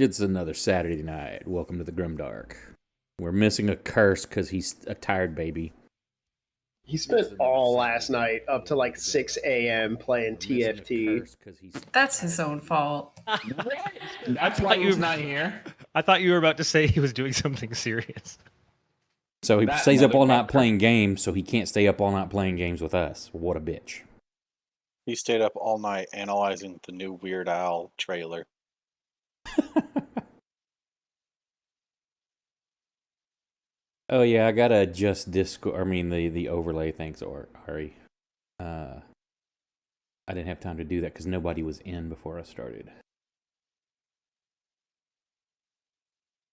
It's another Saturday night. Welcome to the GrimDark. We're missing a curse because he's a tired baby. He spent all last night up to like 6 a.m. playing TFT. That's his own fault. That's why he was not here. I thought you were about to say he was doing something serious. So he stays up all night playing games, so he can't stay up all night playing games with us. What a bitch. He stayed up all night analyzing the new Weird Al trailer. Oh yeah, I gotta adjust Discord. I mean the overlay. Thanks, Ari. I didn't have time to do that because nobody was in before I started.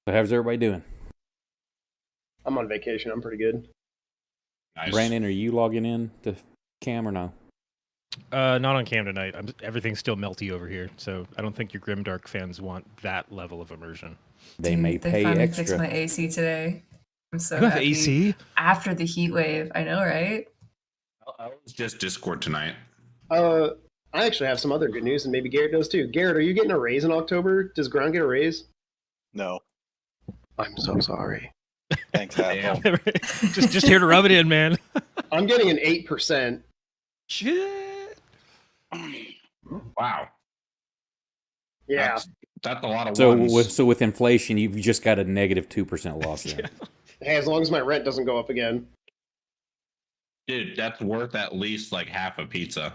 So how's everybody doing? I'm on vacation. I'm pretty good. Nice. Brandon, are you logging in to Cam or no? Not on cam tonight. Everything's still melty over here, so I don't think your GrimDark fans want that level of immersion. They may They pay finally extra. fixed my AC today. I'm so You have happy. AC? After the heat wave. I know, right? I was just Discord tonight. I actually have some other good news, and maybe Garrett does too. Garrett, are you getting a raise in October? Does Ground get a raise? No. I'm so sorry. Thanks, Apple. just here to rub it in, man. I'm getting an 8%. Shit. Wow. Yeah. That's a lot of So ones. with inflation, you've just got a negative 2% loss then. Hey, as long as my rent doesn't go up again. Dude, that's worth at least like half a pizza.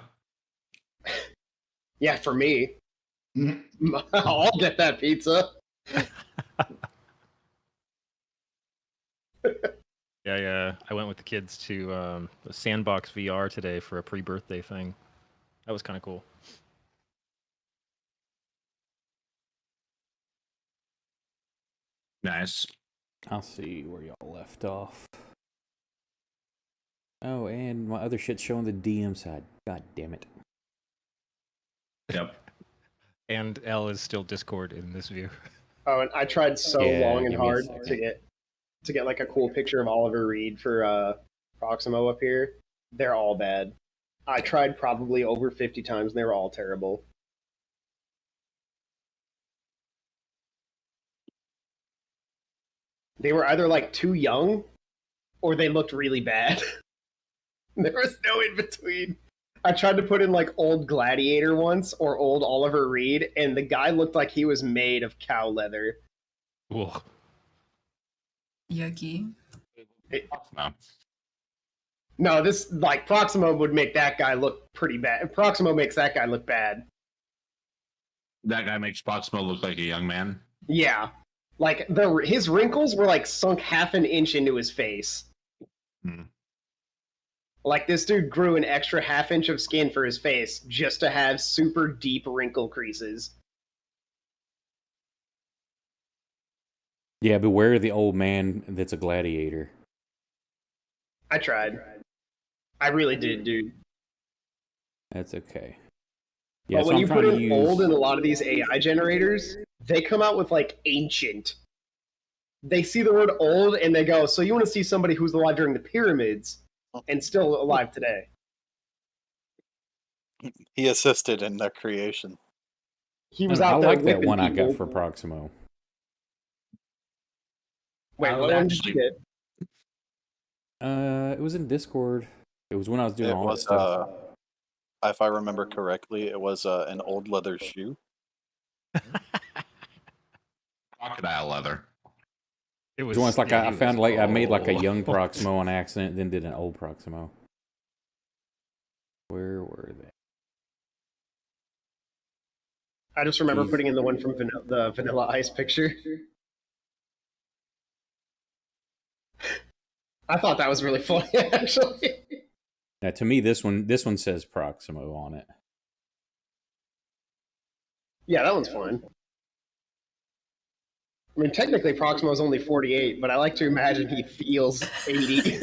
Yeah, for me. I'll get that pizza. Yeah. I went with the kids to the Sandbox VR today for a pre-birthday thing. That was kind of cool. Nice. I'll see where y'all left off. Oh, and my other shit's showing the DM side. God damn it. Yep. And L is still Discord in this view. Oh, and I tried so Yeah, long and give me a hard second. to get like a cool picture of Oliver Reed for Proximo up here. They're all bad. I tried probably over 50 times and they were all terrible. They were either like too young or they looked really bad. There was no in between. I tried to put in like old Gladiator once or old Oliver Reed, and the guy looked like he was made of cow leather. Cool. Yucky. No. No, this like Proximo would make that guy look pretty bad. Proximo makes that guy look bad. That guy makes Proximo look like a young man. Yeah, like his wrinkles were like sunk half an inch into his face. Hmm. Like this dude grew an extra half inch of skin for his face just to have super deep wrinkle creases. Yeah, beware of the old man that's a gladiator. I tried. I really did, dude. That's okay. Yeah, But so when I'm you trying put to in use... old in a lot of these AI generators, they come out with like ancient. They see the word old and they go, so you want to see somebody who's alive during the pyramids and still alive today. He assisted in their creation. He was I out there like that whipping one I people. got for Proximo. Wait, I what was one did you get? It was in Discord. It was when I was doing It all that was, stuff. if I remember correctly, it was an old leather shoe. Crocodile leather. It It was was once like yeah, I he found was like I made like a old. young Proximo on accident, then did an old Proximo. Where were they? I just remember Jeez. putting in the one from the Vanilla Ice picture. I thought that was really funny, actually. Now, to me, this one says Proximo on it. Yeah, that one's fine. I mean, technically, Proximo's only 48, but I like to imagine he feels 80.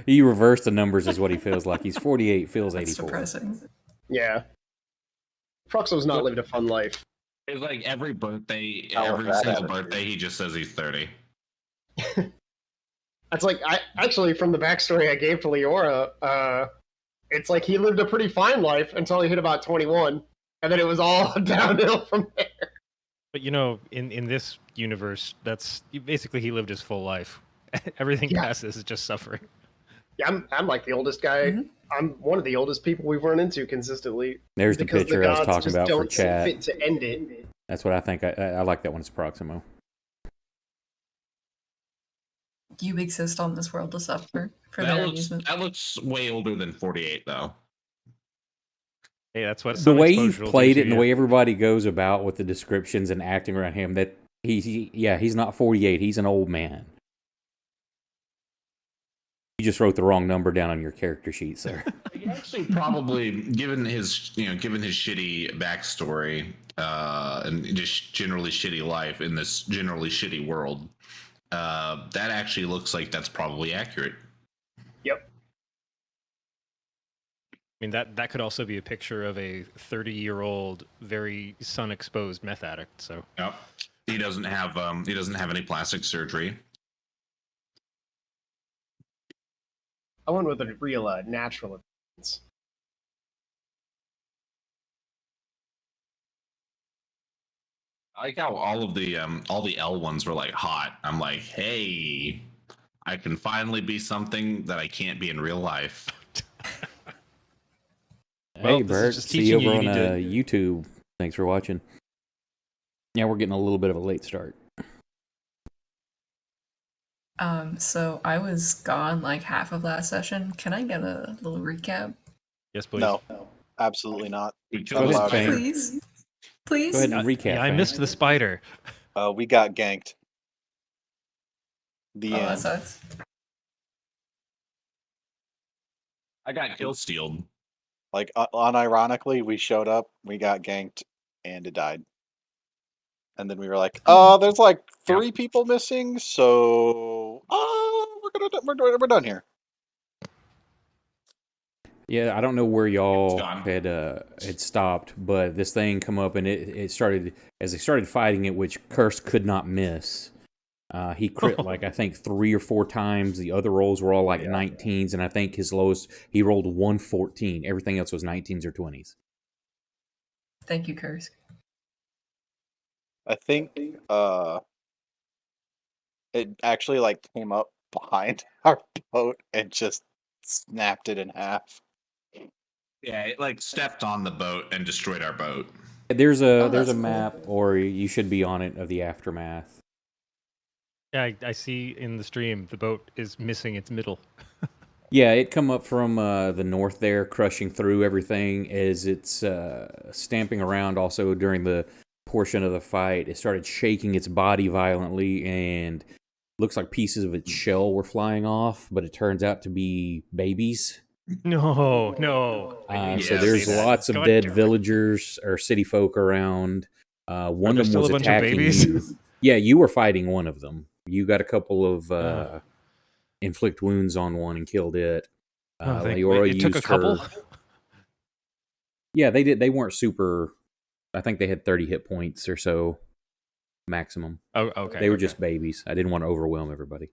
He reversed the numbers is what he feels like. He's 48, feels That's 84. depressing. Yeah. Proximo's not lived a fun life. It's like every birthday, I love every that single attitude. birthday, he just says he's 30. That's like, I actually, from the backstory I gave to Leora, it's like he lived a pretty fine life until he hit about 21. and then it was all downhill from there. But in this universe, that's basically he lived his full life. Everything Yeah. past this is just suffering. Yeah, I'm like the oldest guy. Mhm. I'm one of the oldest people we've run into consistently. There's the because picture I was gods talking just about for don't see chat. fit to end it. That's what I think. I like that one as Proximo. You exist on this world to suffer for their amusement. That looks way older than 48 though. Hey, that's what The some way you've exposure will do played to it and the you. way everybody goes about with the descriptions and acting around him, that he's not 48. He's an old man. You just wrote the wrong number down on your character sheet, sir. He actually probably, given his shitty backstory and just generally shitty life in this generally shitty world, that actually looks like that's probably accurate. Yep. I mean, that could also be a picture of a 30-year-old, very sun-exposed meth addict. So Yep. He doesn't have any plastic surgery. I went with a real natural appearance. I like how all the L ones were like hot. I'm like, hey, I can finally be something that I can't be in real life. Well, Hey, this is Bert. just See you teaching over you on need to- YouTube. Thanks for watching. Yeah, we're getting a little bit of a late start. So I was gone like half of last session. Can I get a little recap? yes, please. No, absolutely not. We Go killed the ahead, spider. Fang. Please, please. Go ahead and recap. Yeah, I Fang. missed the spider. We got ganked. The Oh, that end. sucks. I got kill stealed. Like unironically, we showed up, we got ganked, and it died. And then we were like, there's like 3 people missing, so we're done here. Yeah, I don't know where y'all It's gone. had stopped, but this thing come up and it started as they started fighting it, which Curse could not miss. He crit like I think 3 or 4 times. The other rolls were all like 19s, and I think his lowest he rolled 114. Everything else was 19s or 20s. Thank you, Kursk. I think it actually like came up behind our boat and just snapped it in half. Yeah, it like stepped on the boat and destroyed our boat. There's Oh, a that's cool. map, or you should be on it, of the aftermath. Yeah, I see in the stream the boat is missing its middle. Yeah, it come up from the north there, crushing through everything as it's stamping around. Also during the portion of the fight, it started shaking its body violently, and looks like pieces of its shell were flying off, but it turns out to be babies. No. I So Yeah, there's see that. lots of God dead damn it. villagers or city folk around. One there of them still was a bunch of attacking babies? you. Yeah, you were fighting one of them. You got a couple of inflict wounds on one and killed it. Leora Wait, it took a used couple? her. Yeah, they did. They weren't super. I think they had 30 hit points or so maximum. Oh, okay. They were okay. just babies. I didn't want to overwhelm everybody.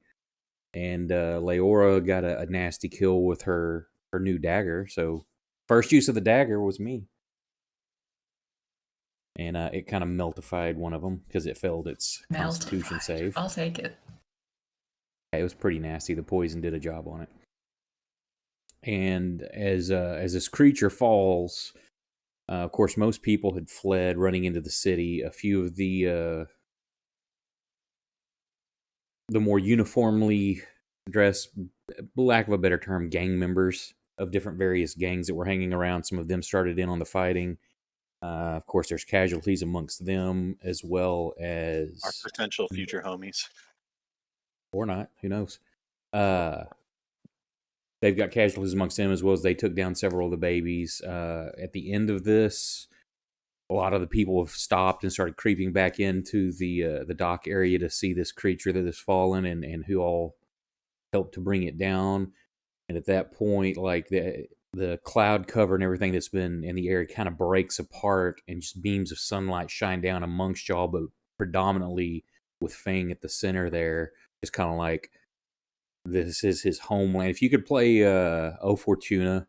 And Leora got a nasty kill with her new dagger. So first use of the dagger was me. And it kind of meltified one of them because it failed its Constitution Meltified. save. I'll take it. Yeah, it was pretty nasty. The poison did a job on it. And as this creature falls, of course, most people had fled, running into the city. A few of the more uniformly dressed, lack of a better term, gang members of different various gangs that were hanging around. Some of them started in on the fighting. Of course, there's casualties amongst them, as well as Our potential future homies. or not. Who knows? They've got casualties amongst them, as well as they took down several of the babies. At the end of this, a lot of the people have stopped and started creeping back into the dock area to see this creature that has fallen and who all helped to bring it down. And at that point, like the cloud cover and everything that's been in the area kind of breaks apart, and just beams of sunlight shine down amongst y'all, but predominantly with Fang at the center there. It's kind of like this is his homeland. If you could play O Fortuna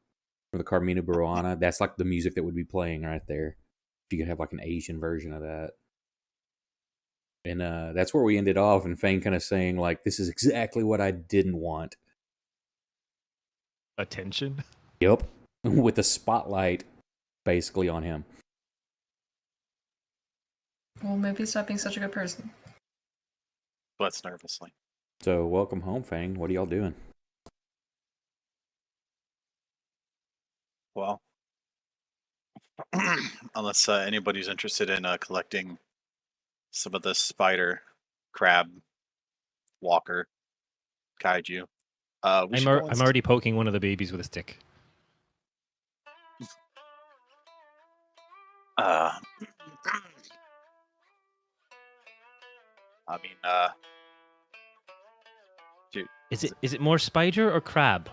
from the Carmina Burana, that's like the music that would be playing right there. If you could have like an Asian version of that. And that's where we ended off, and Fane kind of saying, like, this is exactly what I didn't want. Attention. Yep. With the spotlight basically on him. Well, maybe stop being such a good person. Butts nervously. So, welcome home, Fane. What are y'all doing? Well, unless anybody's interested in collecting some of the spider, crab, walker, kaiju. I'm already poking one of the babies with a stick. I mean, dude, Is it more spider or crab?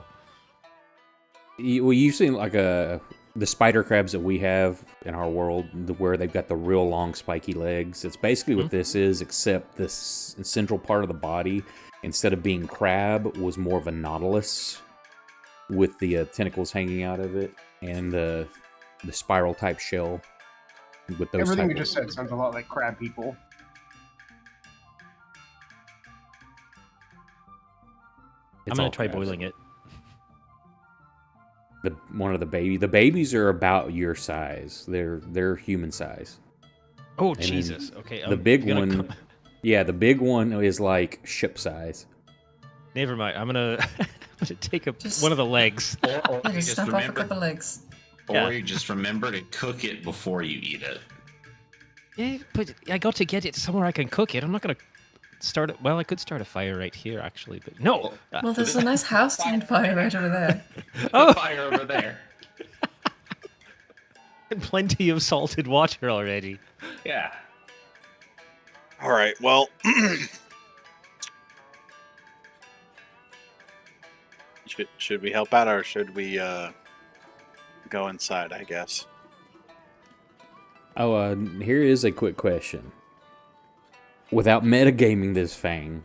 Well, you've seen like the spider crabs that we have in our world, where they've got the real long spiky legs. It's basically what this is, except this central part of the body, instead of being crab, was more of a nautilus with the tentacles hanging out of it, and the spiral type shell with those. Everything you just said sounds a lot like crab people. I'm gonna try boiling it. The babies are about your size. They're human size. Oh, And Jesus. Okay. The big one, yeah, the big one is like ship size. Never mind. I'm gonna take one of the legs. Or Yeah, you just just snap off a remember, couple legs. or you just remember to cook it before you eat it. Yeah, but I got to get it somewhere I can cook it. I'm not gonna start it. Well, I could start a fire right here, actually, but no. Well, there's a nice house fire right over there. Oh, Fire over there. and plenty of salted water already. Yeah. all right. Well, should we help out or should we go inside? I guess. Oh, here is a quick question. Without metagaming this Fang,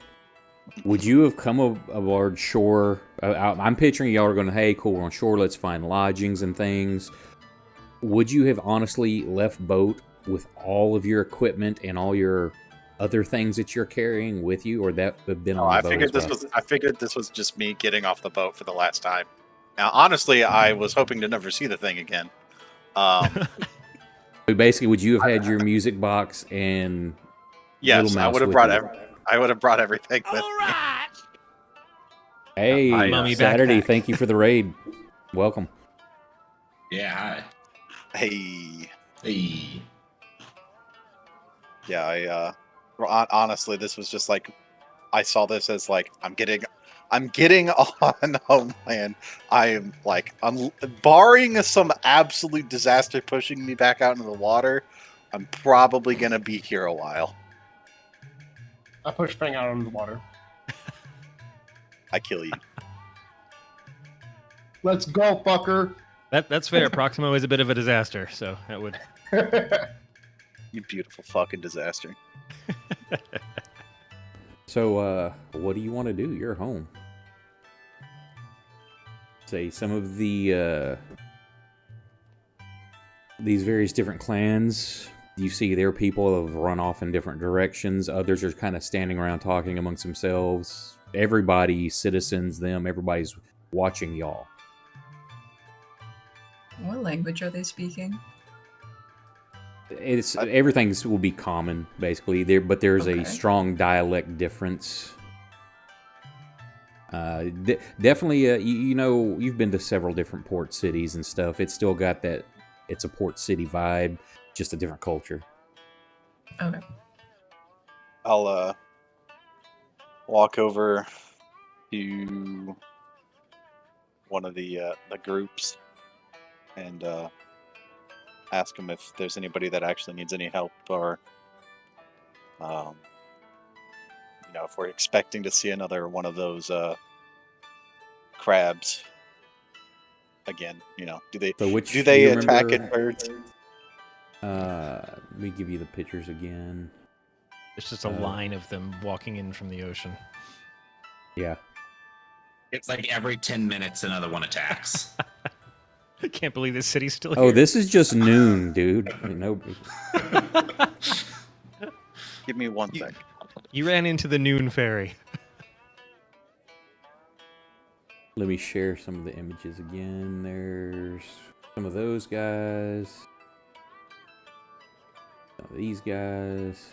would you have come aboard shore? I'm picturing y'all are going, hey, cool, we're on shore, let's find lodgings and things. Would you have honestly left boat with all of your equipment and all your other things that you're carrying with you, or that would have been on the boat? I figured this was just me getting off the boat for the last time. Now, honestly, I was hoping to never see the thing again. Basically, would you have had your music box and Yes, Little I Mouse would have with brought you? I would have brought everything with me. Hey, Mummy Saturday, backpack. thank you for the raid. Welcome. Yeah. Hi. Hey, Hey. yeah, honestly, this was just like I saw this as like I'm getting on Homeland. I am like, barring some absolute disaster pushing me back out into the water, I'm probably gonna be here a while. I push Fang out on the water. I kill you. Let's go, fucker. That's fair. Proximo is a bit of a disaster, so that would. You beautiful fucking disaster. So, what do you want to do? You're home. Say some of the these various different clans. You see their people have run off in different directions. Others are kind of standing around talking amongst themselves. Everybody, citizens, them, everybody's watching y'all. What language are they speaking? It's everything will be common basically there, but there's Okay. a strong dialect difference. Definitely, you know, you've been to several different port cities and stuff. It's still got that. It's a port city vibe, just a different culture. Okay. I'll walk over to one of the groups and ask them if there's anybody that actually needs any help, or you know, if we're expecting to see another one of those crabs again. You know, do they So which do they you attack remember- in birds? Let me give you the pictures again. It's just a line of them walking in from the ocean. Yeah. It's like every 10 minutes another one attacks. I can't believe this city's still Oh, here. this is just noon, dude. I mean, no. Give me one You- sec. You ran into the noon fairy. Let me share some of the images again. There's some of those guys. Some of these guys.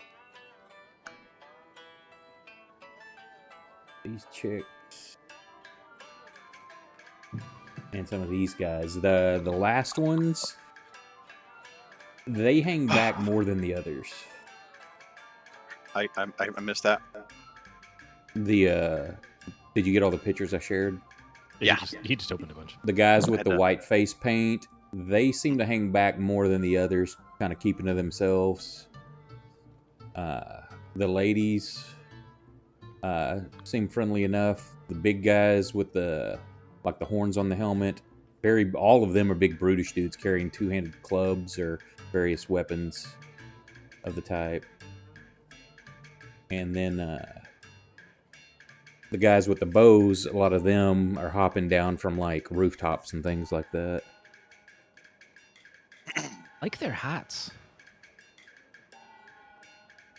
These chicks. And some of these guys. The last ones, they hang back more than the others. I missed that. The did you get all the pictures I shared? Yeah. He just opened a bunch. The guys with had the to- white face paint, they seem to hang back more than the others, kind of keeping to themselves. The ladies seem friendly enough. The big guys with the horns on the helmet, all of them are big brutish dudes carrying two-handed clubs or various weapons of the type. And then the guys with the bows, a lot of them are hopping down from like rooftops and things like that. Like their hats.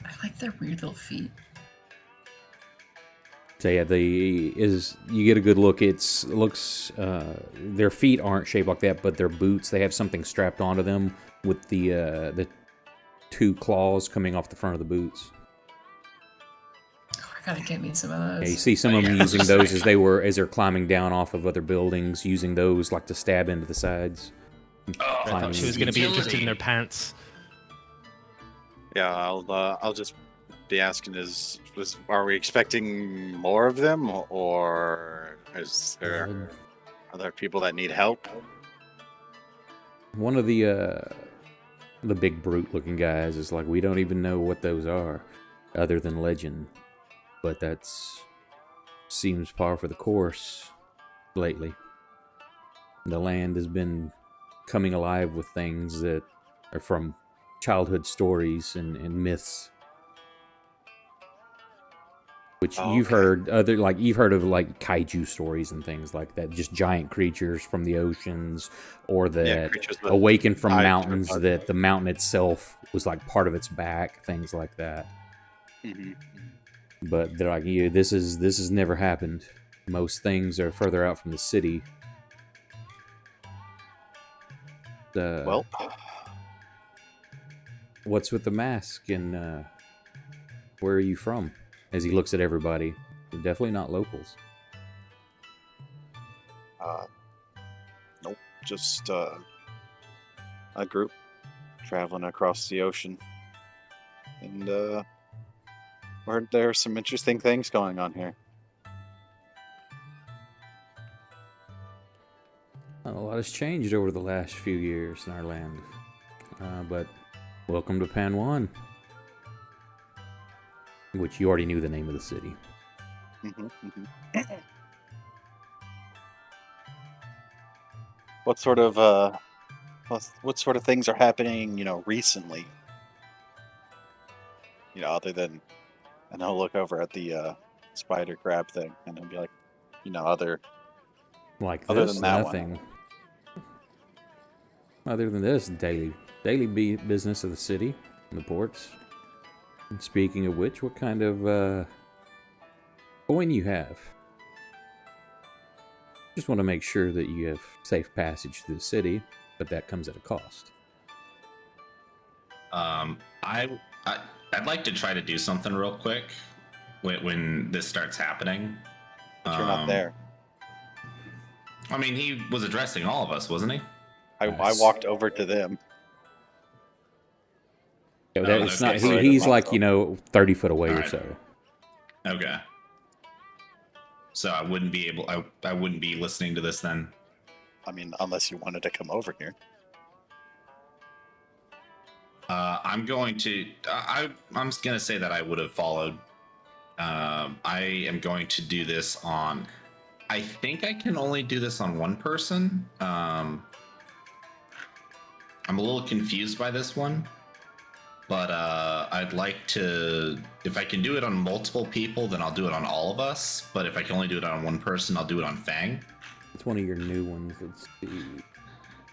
I like their weird little feet. So yeah, you get a good look. It looks their feet aren't shaped like that, but their boots, they have something strapped onto them with the two claws coming off the front of the boots. Oh, I gotta get me some of Yeah, those. you see some of them using those as they're climbing down off of other buildings, using those like to stab into the sides. Oh, I thought she was going to be interested in their utility. pants. Yeah, I'll just be asking: are we expecting more of them, or are there people that need help? One of the big brute looking guys is like, we don't even know what those are, other than legend. But seems par for the course lately. The land has been coming alive with things that are from childhood stories and myths. Which Oh, you've okay. heard you've heard of like kaiju stories and things like that, just giant creatures from the oceans, or that creatures with awaken from eyes or mountains, blood. that the mountain itself was like part of its back, things like that. Mhm. But they're like, yeah, this has never happened. Most things are further out from the city. Well, What's with the mask, and where are you from? As he looks at everybody, you're definitely not locals. nope, just a group traveling across the ocean, and heard there are some interesting things going on here. A lot has changed over the last few years in our land, but welcome to Panwan, which you already knew the name of the city. What sort of things are happening, recently? Other than, and I'll look over at the spider crab thing, and I'll be like, other Other than that one. nothing. Other than this, daily business of the city and the ports. And speaking of which, what kind of coin you have? Just want to make sure that you have safe passage to the city, but that comes at a cost. I'd like to try to do something real quick when this starts happening. But you're not there. I mean, he was addressing all of us, wasn't he? I walked over to them. Yeah, Oh, it's okay, not. so He's I like don't 30 foot away or Alright. so. Okay. So I wouldn't be able. I wouldn't be listening to this then. I mean, unless you wanted to come over here. I'm going to. I'm just gonna say that I would have followed. I am going to do this on. I think I can only do this on one person. I'm a little confused by this one, but I'd like to. If I can do it on multiple people, then I'll do it on all of us. But if I can only do it on one person, I'll do it on Fang. It's one of your new ones. Let's see.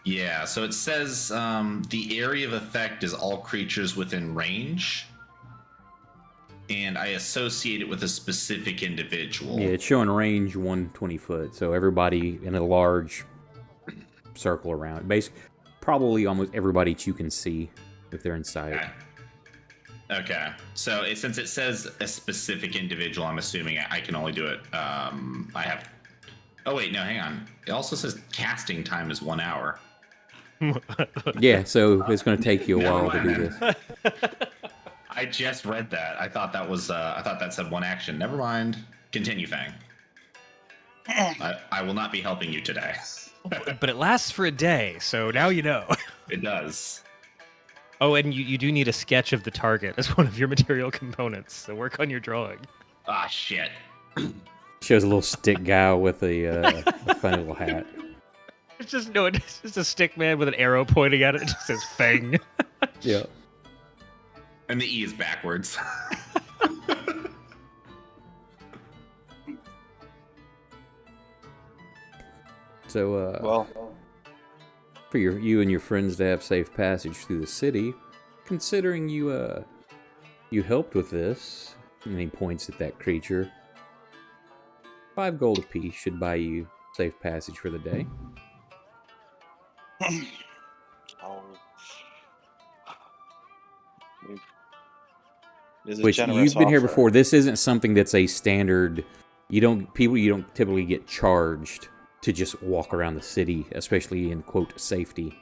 Yeah, so it says the area of effect is all creatures within range, and I associate it with a specific individual. Yeah, it's showing range 120 foot, so everybody in a large circle around. Basically, probably almost everybody that you can see if they're in sight. Okay. So since it says a specific individual, I'm assuming I can only do it. I have. Oh wait, no, hang on. It also says casting time is 1 hour. Yeah, so it's going to take you a Never while to mind, do man. this. I just read that. I thought that was. I thought that said 1 action. Never mind. Continue, Fang. I will not be helping you today. But it lasts for a day, so now you know. It does. Oh, and you do need a sketch of the target as one of your material components, so work on your drawing. Ah, shit. Shows a little stick guy with a funny little hat. It's just a stick man with an arrow pointing at it. It just says Fang. Yeah. And the E is backwards. So, Well, for you and your friends to have safe passage through the city, considering you helped with this, and he points at that creature, 5 gold apiece should buy you safe passage for the day. oh, it is a Which generous you've been here offer. before. This isn't something that's a standard. You don't typically get charged to just walk around the city, especially in quote safety.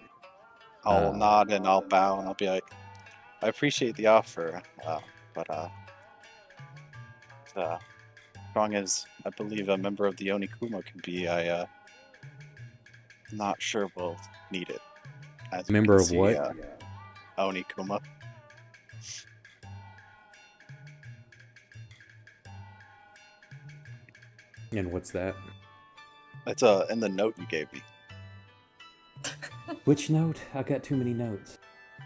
I'll nod and I'll bow and I'll be like, I appreciate the offer, but strong as I believe a member of the Onikuma can be, I'm not sure we'll need it. As you Member can of see, what? Onikuma. And what's that? It's in the note you gave me. Which note? I got too many notes.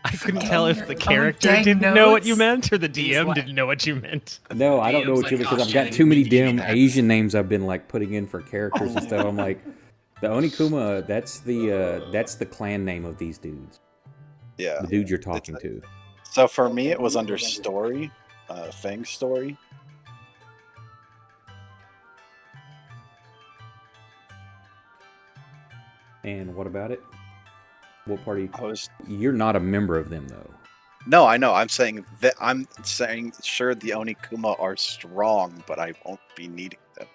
I couldn't tell if the Oh, character dang didn't know what you notes. meant or the He's DM like- didn't know what you meant. No, I don't know DM's what you like, because "Oh, I've got shit, too many give me damn that." Asian names I've been like putting in for characters and stuff. I'm like, the Onikuma. That's the clan name of these dudes. Yeah. The dude you're talking It's to. So for me, it was under story, Fang's story. And what about it? What party? I was You're not a member of them though. no, I know. I'm saying sure the Onikuma are strong, but I won't be needing them.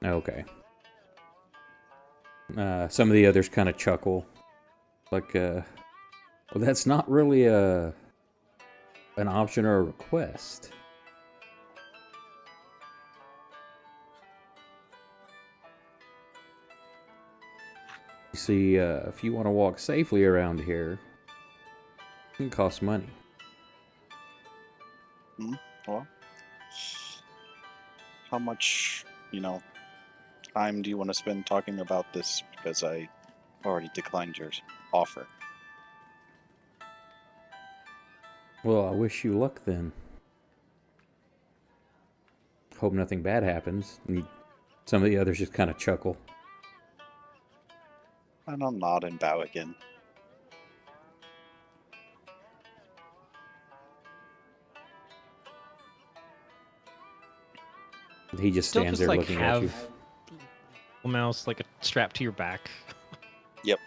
Okay. Some of the others kind of chuckle, like, well, that's not really an option or a request. You see, if you want to walk safely around here, it can cost money. Well, how much, time do you want to spend talking about this? Because I already declined your offer. Well, I wish you luck then. Hope nothing bad happens. And some of the others just kind of chuckle. And I'll nod and bow again. He just Still stands just there like looking at you. have a mouse like a strap to your back. Yep.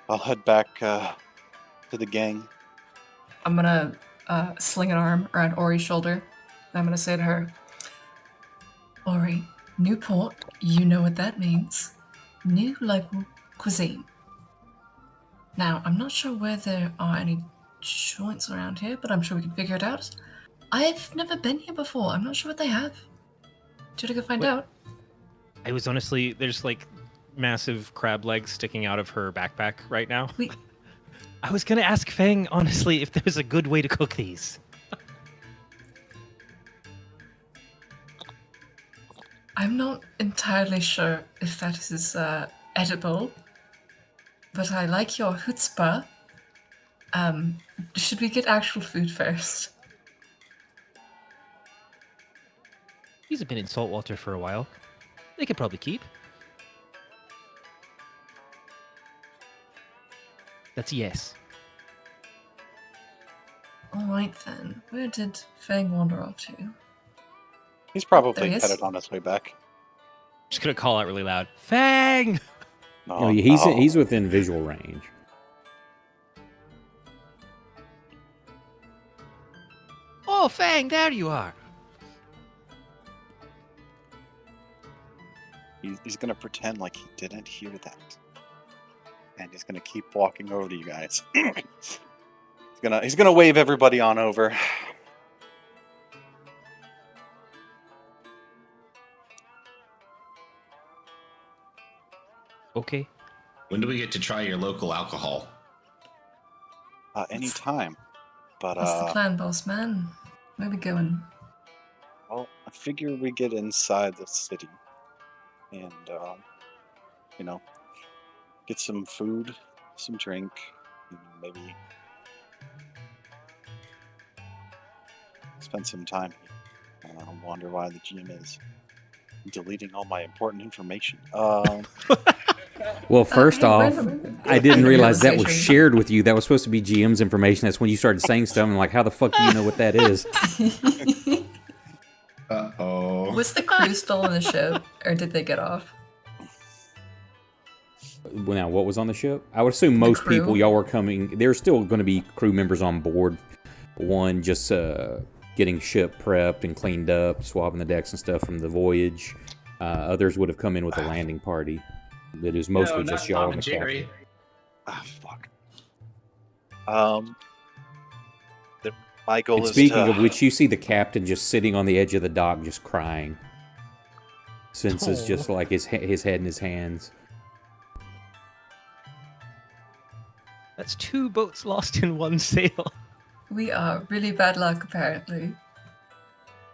I'll head back to the gang. I'm gonna sling an arm around Ori's shoulder. And I'm gonna say to her, Ori, Newport, you know what that means. New local cuisine. Now, I'm not sure where there are any joints around here, but I'm sure we can figure it out. I've never been here before. I'm not sure what they have. Do you want to go find What? out? I was honestly, there's like massive crab legs sticking out of her backpack right now. Wait. I was gonna ask Fang, honestly, if there's a good way to cook these. I'm not entirely sure if that is edible, but I like your chutzpah. Should we get actual food first? These have been in saltwater for a while. They could probably keep. That's a yes. All right then. Where did Fang wander off to? He's There probably he is. headed on his way back. Just gonna call out really loud. Fang! Oh, he's within visual range. Oh, Fang, there you are. He's gonna pretend like he didn't hear that, and he's gonna keep walking over to you guys. he's gonna wave everybody on over. Okay. When do we get to try your local alcohol? Anytime, but What's the plan, boss man? Where we going? well, I figure we get inside the city, and get some food, some drink, and maybe spend some time. I wonder why the GM is deleting all my important information. Well, first hey, off, random- I didn't random realize that was realization. shared with you. That was supposed to be GM's information. That's when you started saying stuff. I'm like, how the fuck do you know what that is? Uh-oh. Was the crew still on the ship, or did they get off? Well, now, what was on the ship? I would assume most crew. people, y'all were coming. There's still going to be crew members on board. One, just getting ship prepped and cleaned up, swabbing the decks and stuff from the voyage. Others would have come in with a landing party. It is mostly just y'all and the captain. Ah, fuck. My goal And is speaking to... of which, you see the captain just sitting on the edge of the dock, just crying. Senses just like his head in his hands. That's 2 boats lost in one sail. We are really bad luck, apparently.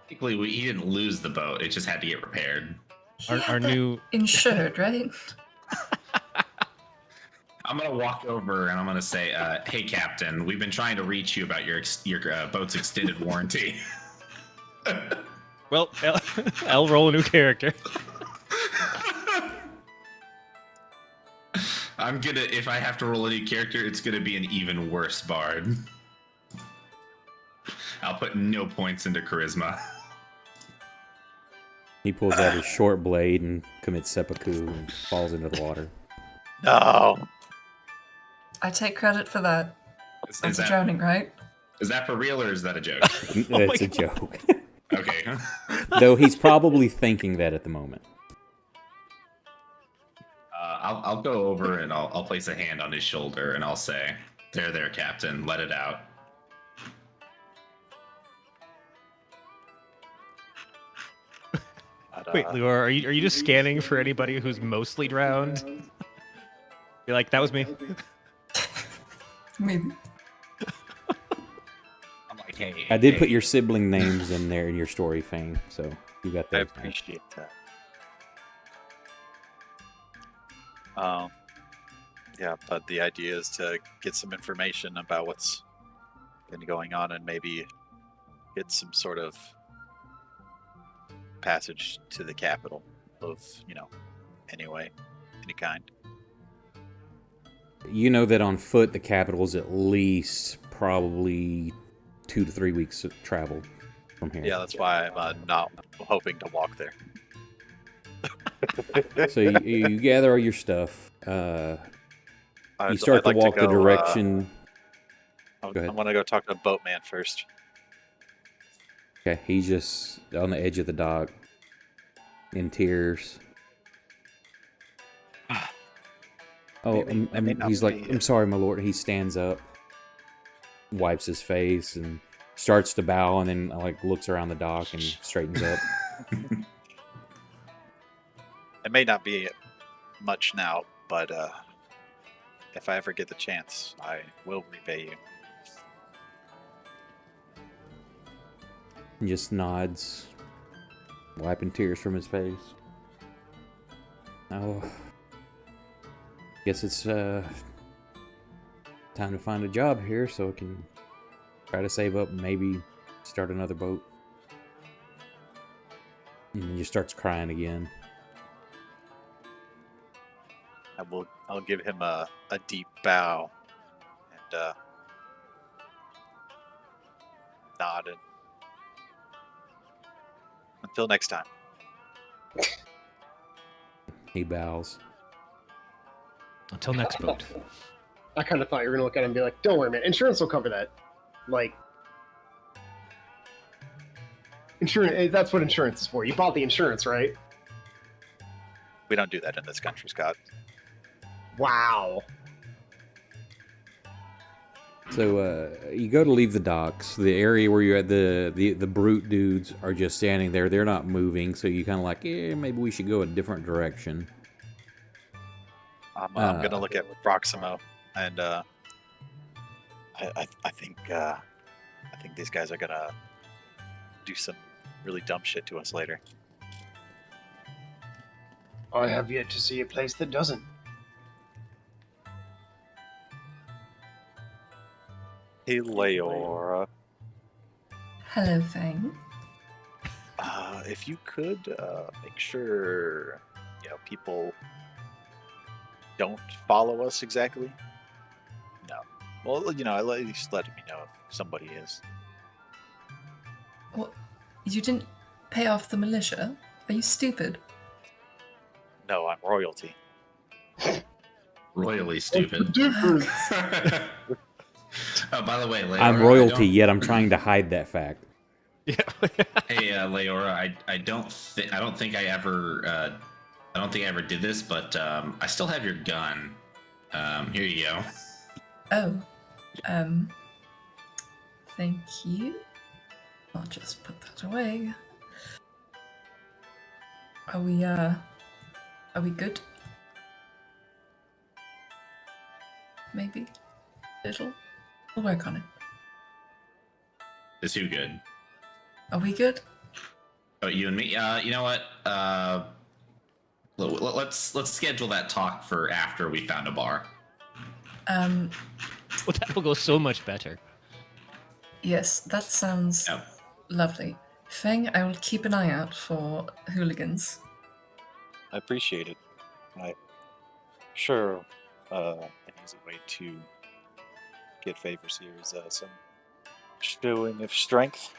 Technically, he didn't lose the boat. It just had to get repaired. He Our had that new insured, right? I'm going to walk over and I'm going to say, hey, Captain, we've been trying to reach you about your boat's extended warranty. Well, I'll roll a new character. If I have to roll a new character, it's gonna be an even worse bard. I'll put no points into charisma. He pulls out his short blade and commits seppuku and falls into the water. No. I take credit for that. Is That's a that, drowning, right? is that for real or is that a joke? That's a joke. Okay. Though he's probably thinking that at the moment. I'll go over and I'll place a hand on his shoulder and I'll say, there, Captain, let it out. Wait, Lior, are you just scanning for anybody who's mostly drowned? You're like, that was me. Maybe. I'm like, hey. I did hey. put your sibling names in there in your story, Fang, so you got I that. appreciate that. Yeah, but the idea is to get some information about what's been going on and maybe get some sort of passage to the capital of, any kind. You know that on foot, the capital is at least probably 2 to 3 weeks of travel from here. Yeah, that's why I'm not hoping to walk there. So you gather all your stuff. You start to I'd like walk the go, direction. I Go ahead. want to go talk to Boatman first. Okay, he's just on the edge of the dock, in tears. Oh, he's like, I'm sorry, my lord. He stands up, wipes his face, and starts to bow, and then like looks around the dock and straightens up. It may not be much now, but if I ever get the chance, I will repay you. He just nods, wiping tears from his face. Oh, guess it's time to find a job here so I can try to save up and maybe start another boat. And then he just starts crying again. I'll give him a deep bow and nod. And until next time. He bows. Until next boat. I kind of thought you were going to look at him and be like, don't worry, man. Insurance will cover that. Like, insurance, that's what insurance is for. You bought the insurance, right? We don't do that in this country, Scott. Wow. So you go to leave the docks. The area where you're at, the brute dudes are just standing there. They're not moving. So you kind of like, maybe we should go a different direction. I'm gonna look at Proximo, and I think these guys are gonna do some really dumb shit to us later. I have yet to see a place that doesn't. Hey, Leora. Hello, Fang. If you could make sure people don't follow us exactly. No. Well, at least let me know if somebody is. What? You didn't pay off the militia? Are you stupid? No, I'm royalty. Royally stupid. Oh, by the way, Leora, I'm royalty, yet I'm trying to hide that fact. Yeah. Hey, Leora, I don't think I ever did this, but I still have your gun. Here you go. Oh. Thank you. I'll just put that away. Are we good? Maybe. Little. We'll work on it. Is who good? Are we good? Oh, you and me. You know what? Let's schedule that talk for after we found a bar. Well, that will go so much better. Yes, that sounds Yep. lovely. Fang, I will keep an eye out for hooligans. I appreciate it. Sure, an easy way to get favors here is some showing of strength.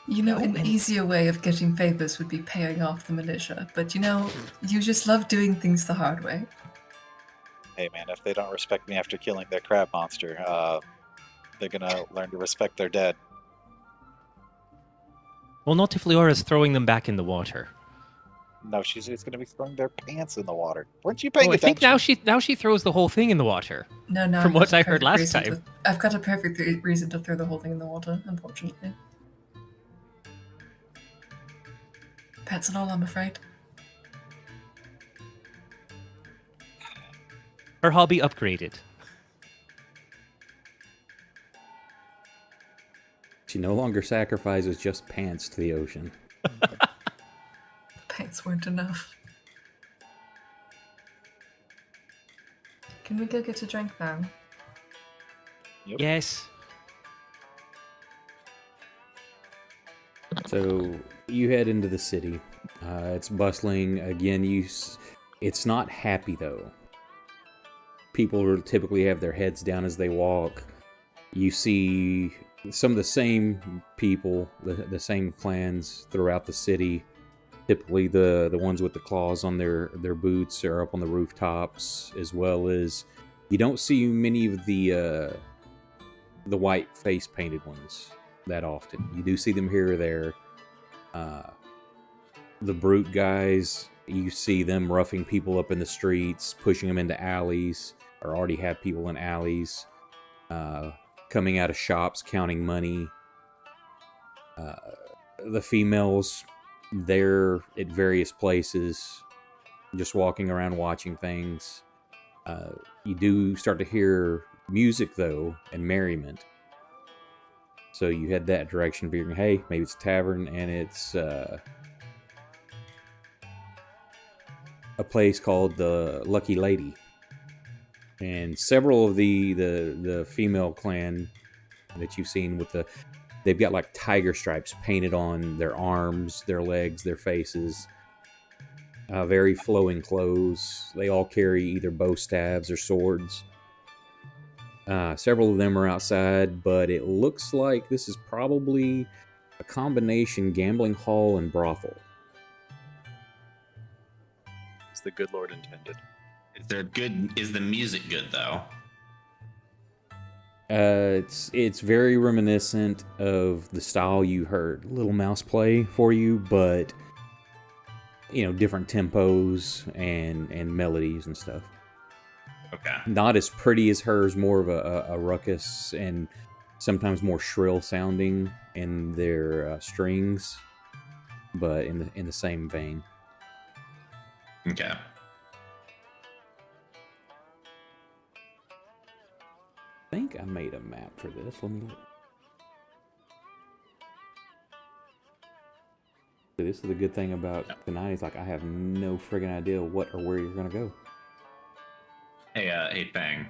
An easier way of getting favors would be paying off the militia, but you just love doing things the hard way. Hey man, if they don't respect me after killing their crab monster, they're gonna learn to respect their dead. Well, not if Leora's throwing them back in the water. No, she's just gonna be throwing their pants in the water. Weren't you paying Oh, I think attention? now she throws the whole thing in the water. No, From I've what got a I heard perfect last reason time. I've got a perfect reason to throw the whole thing in the water, unfortunately. Pets and all, I'm afraid. Her hobby upgraded. She no longer sacrifices just pants to the ocean. The pants weren't enough. Can we go get a drink now? Yep. Yes. So you head into the city. It's bustling again. It's not happy though. People typically have their heads down as they walk. You see some of the same people, the same clans throughout the city. Typically, the ones with the claws on their boots are up on the rooftops, as well as you don't see many of the white face painted ones that often. You do see them here or there. The brute guys, you see them roughing people up in the streets, pushing them into alleys, or already have people in alleys, coming out of shops, counting money. The females, they're at various places, just walking around watching things. You do start to hear music, though, and merriment. So you head that direction, figuring, hey, maybe it's a tavern, and it's a place called the Lucky Lady. And several of the female clan that you've seen they've got like tiger stripes painted on their arms, their legs, their faces. very flowing clothes. They all carry either bow staves or swords. Several of them are outside, but it looks like this is probably a combination gambling hall and brothel. As the good Lord intended. Is the music good though? It's very reminiscent of the style you heard Little Mouse play for you, but different tempos and melodies and stuff. Okay. Not as pretty as hers, more of a ruckus and sometimes more shrill sounding in their strings, but in the same vein. Okay. I think I made a map for this. Let me look. This is the good thing about tonight. Is like I have no friggin' idea what or where you're gonna go. Hey, Fang.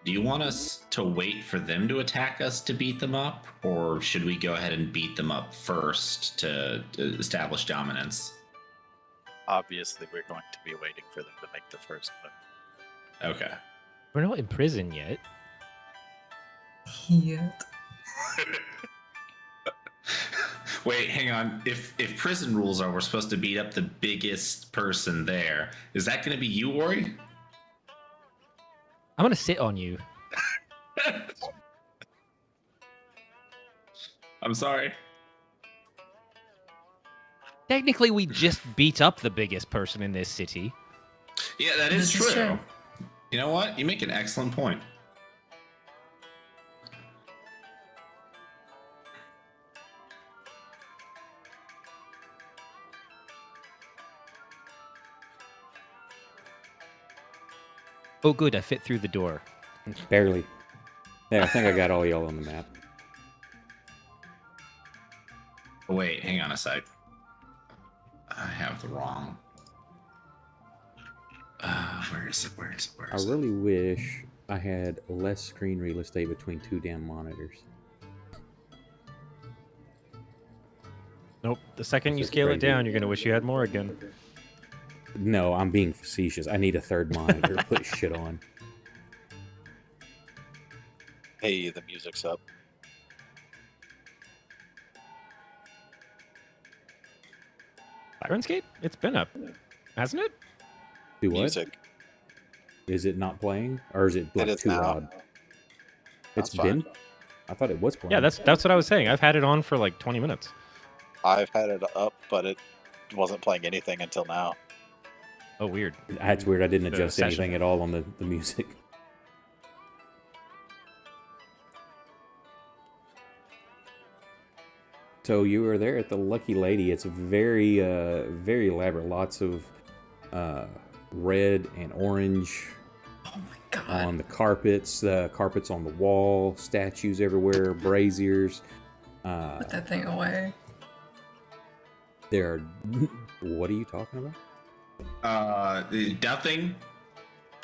Do you want us to wait for them to attack us to beat them up, or should we go ahead and beat them up first to establish dominance? Obviously, we're going to be waiting for them to make the first move. Okay. We're not in prison yet. Yet. Wait, hang on. If prison rules are we're supposed to beat up the biggest person there, is that going to be you, Ori? I'm gonna sit on you. I'm sorry. Technically, we just beat up the biggest person in this city. Yeah, that is This is true. true. You know what? You make an excellent point. Oh, good, I fit through the door. Barely. Yeah, I think I got all y'all on the map. Wait, hang on a sec. I have the wrong. Where is it? I really wish I had less screen real estate between two damn monitors. Nope. The second you This is scale it crazy. down, you're gonna wish you had more again. No, I'm being facetious. I need a third monitor to put shit on. Hey, the music's up. Sirenscape? It's been up, hasn't it? Do what? Music. Is it not playing? Or is it like is too now. loud? That's It's been? fine. I thought it was playing. Yeah, that's what I was saying. I've had it on for like 20 minutes. I've had it up, but it wasn't playing anything until now. Oh, weird. That's weird. I didn't The adjust session. anything at all on the music. So you were there at the Lucky Lady. It's very, very elaborate. Lots of red and orange Oh my god. on the carpets on the wall, statues everywhere, braziers. Put that thing away. There are... What are you talking about? Nothing.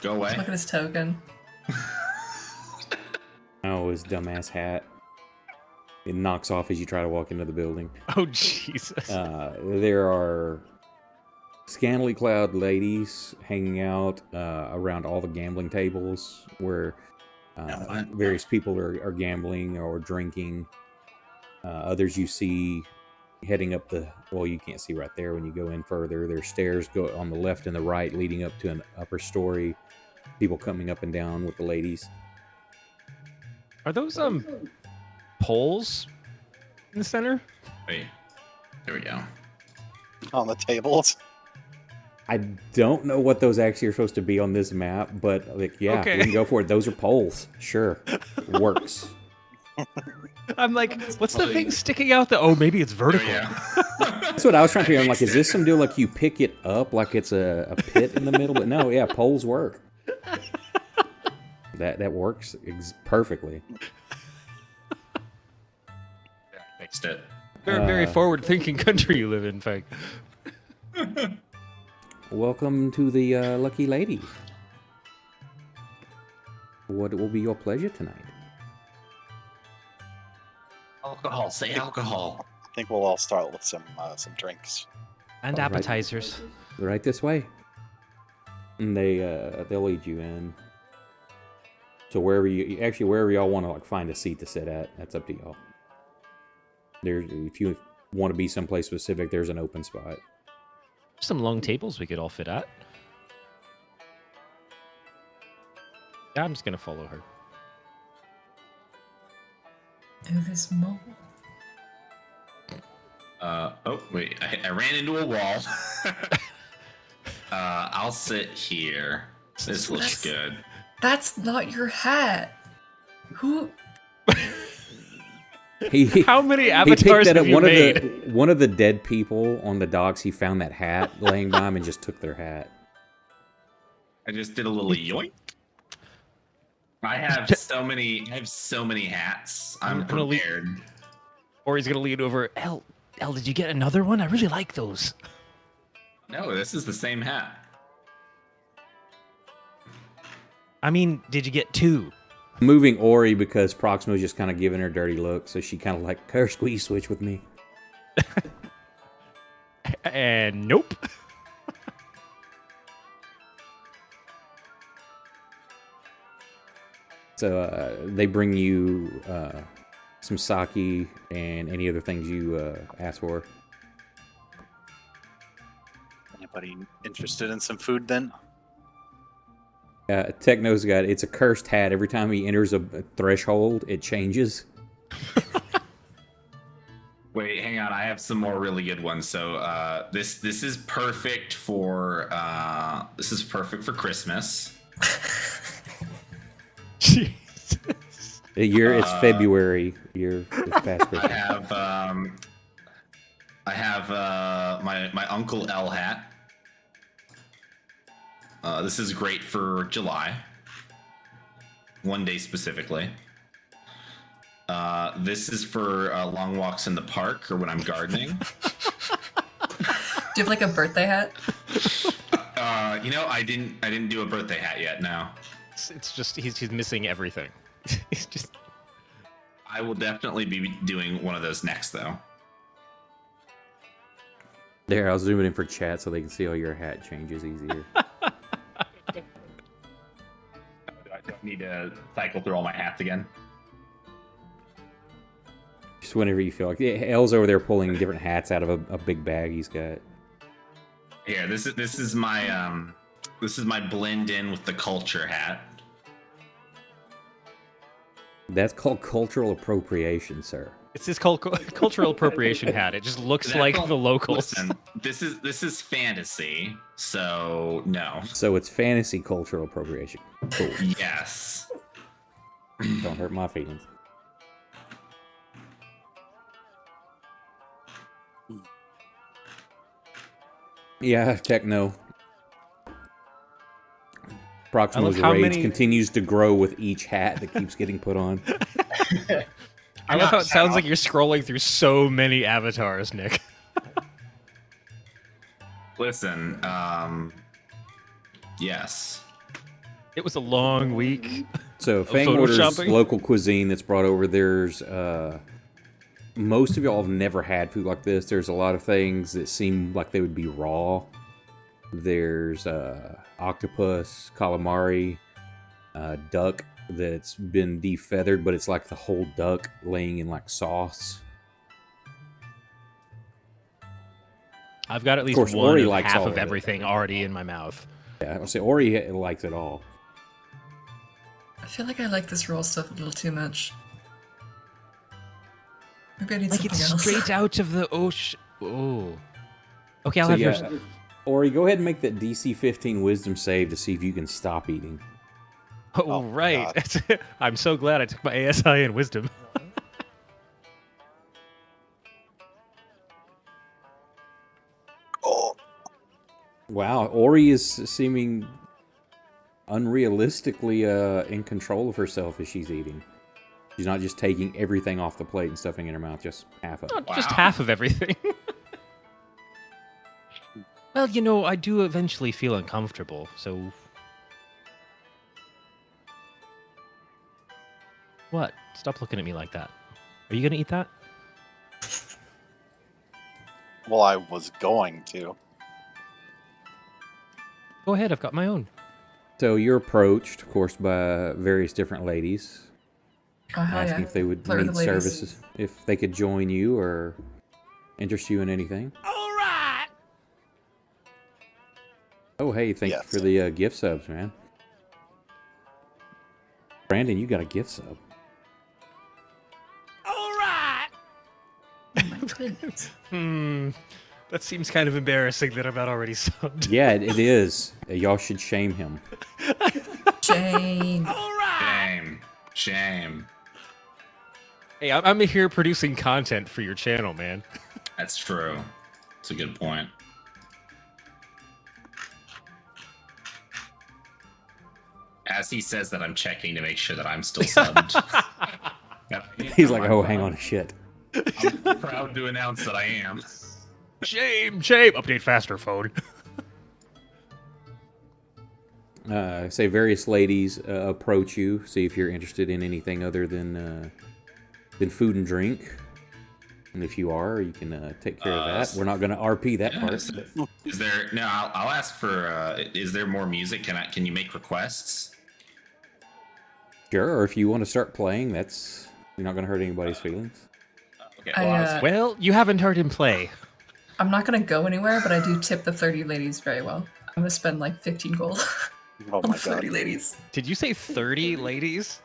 Go away. Look at his token. Oh, his dumbass hat. It knocks off as you try to walk into the building. Oh, Jesus. There are scantily clad ladies hanging out around all the gambling tables where various people are gambling or drinking. Others you see heading up the... Well, you can't see right there when you go in further. There's stairs go on the left and the right leading up to an upper story. People coming up and down with the ladies. Are those poles in the center? Wait. There we go. On the tables. I don't know what those actually are supposed to be on this map, but like, yeah, Okay. we can go for it. Those are poles. Sure. Works. I'm like, what's the thing sticking out? Oh, maybe it's vertical. That's what I was trying to figure out. I'm like, is this some deal like you pick it up like it's a pit in the middle? But no, yeah, poles work. That works perfectly. Fixed it. Very forward-thinking country you live in, in fact. Welcome to the Lucky Lady. What will be your pleasure tonight? Alcohol. Say alcohol. I think we'll all start with some drinks. And All right. appetizers. Right this way. And they'll lead you in. So wherever y'all want to like find a seat to sit at, that's up to y'all. If you want to be someplace specific, there's an open spot. Some long tables we could all fit at. Yeah, I'm just gonna follow her. Oh, there's more. Oh, wait. I ran into a wall. I'll sit here. This looks good. That's not your hat. Who? How many He avatars picked that have up. you made? One of the dead people on the docks, he found that hat laying by him and just took their hat. I just did a little yoink. I have so many hats. I'm gonna leave- prepared. Or he's gonna lean over. El, did you get another one? I really like those. No, this is the same hat. I mean, did you get two? Moving Ori because Proximo's just kind of giving her dirty look, so she kind of like, her squeeze switch with me. And nope. So they bring you some sake and any other things you ask for. Anybody interested in some food then? Techno's got, it's a cursed hat. Every time he enters a threshold, it changes. Wait, hang on. I have some more really good ones. So this is perfect for Christmas. Jesus. It's February. It's past Christmas. I have my Uncle L hat. This is great for July. One day specifically. This is for long walks in the park or when I'm gardening. Do you have like a birthday hat? I didn't do a birthday hat yet. No. It's just he's missing everything. He's just. I will definitely be doing one of those next though. There, I'll zoom it in for chat so they can see how your hat changes easier. I don't need to cycle through all my hats again. Just whenever you feel like. Yeah, L's over there pulling different hats out of a big bag he's got. Yeah, this is my blend in with the culture hat. That's called cultural appropriation, sir. It's this cultural appropriation hat. It just looks like the locals. Listen, this is fantasy, so no. So it's fantasy cultural appropriation. Cool. Yes. Don't hurt my feelings. Yeah, Techno. Proximo's rage continues to grow with each hat that keeps getting put on. I love how it sounds like you're scrolling through so many avatars, Nick. Listen, yes. It was a long week. So Fang orders local cuisine that's brought over. There's most of y'all have never had food like this. There's a lot of things that seem like they would be raw. There's octopus, calamari, duck that's been defeathered, but it's like the whole duck laying in like sauce. I've got at least course, one Ori of likes half all of of it. everything already in my mouth. Yeah, I'll say Ori likes it all. I feel like I like this roll stuff a little too much. Maybe I need Like something it's else. straight out of the ocean. Oh. Okay, I'll have yours. Ori, go ahead and make that DC 15 wisdom save to see if you can stop eating. Oh, right. I'm so glad I took my ASI and wisdom. Wow, Ori is seeming unrealistically in control of herself as she's eating. She's not just taking everything off the plate and stuffing it in her mouth, just half of it. Not just half of everything. Well, I do eventually feel uncomfortable, so... What? Stop looking at me like that. Are you gonna eat that? Well, I was going to. Go ahead, I've got my own. So you're approached, of course, by various different ladies, Oh, hell asking yeah. if they would Flirt with need the ladies. services, if they could join you or interest you in anything. All right. Oh, hey, thank you Yes. for the gift subs, man. Brandon, you got a gift sub. All right. Oh my goodness. That seems kind of embarrassing that I'm not already subbed. Yeah, it is. Y'all should shame him. Shame. All right. Shame. Hey, I'm here producing content for your channel, man. That's true. It's a good point. As he says that, I'm checking to make sure that I'm still subbed. He's like, oh, hang on, shit. I'm proud to announce that I am. Shame. Update faster, phone. Say various ladies approach you, see if you're interested in anything other than food and drink. And if you are, you can take care of that. We're not going to RP that part. Is there? No, I'll ask for. Is there more music? Can you make requests? Sure, or if you want to start playing, you're not going to hurt anybody's feelings. Okay. Well, you haven't heard him play. I'm not gonna go anywhere, but I do tip the 30 ladies very well. I'm gonna spend like 15 gold Oh on my the flirty god. ladies. Did you say 30 ladies?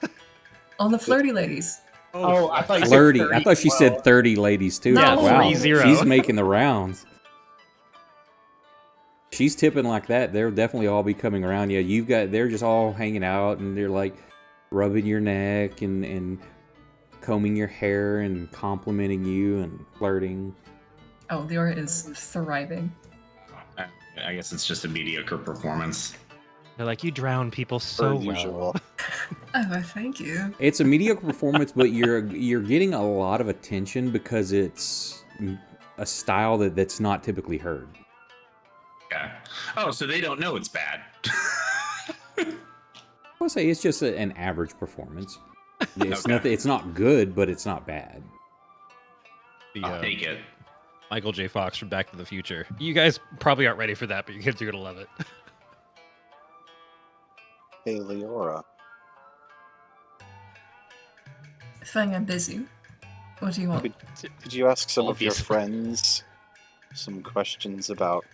On the flirty ladies. Oh, I thought you said Flirty. 30. I thought she said 30 ladies too. No. Wow, 30. she's making the rounds. She's tipping like that. They'll definitely all be coming around. Yeah, they're just all hanging out and they're like rubbing your neck and combing your hair and complimenting you and flirting. Oh, Leora is thriving. I guess it's just a mediocre performance. They're like, you drown people so Per well. usual. Oh, thank you. It's a mediocre performance, but you're getting a lot of attention because it's a style that's not typically heard. Okay. Oh, so they don't know it's bad. I'll say it's just an average performance. It's Okay. nothing. It's not good, but it's not bad. I'll take it. Michael J. Fox from Back to the Future. You guys probably aren't ready for that, but you kids are gonna love it. Hey, Leora. Fang, I'm busy. What do you want? Could you ask some of your Obviously. friends some questions about,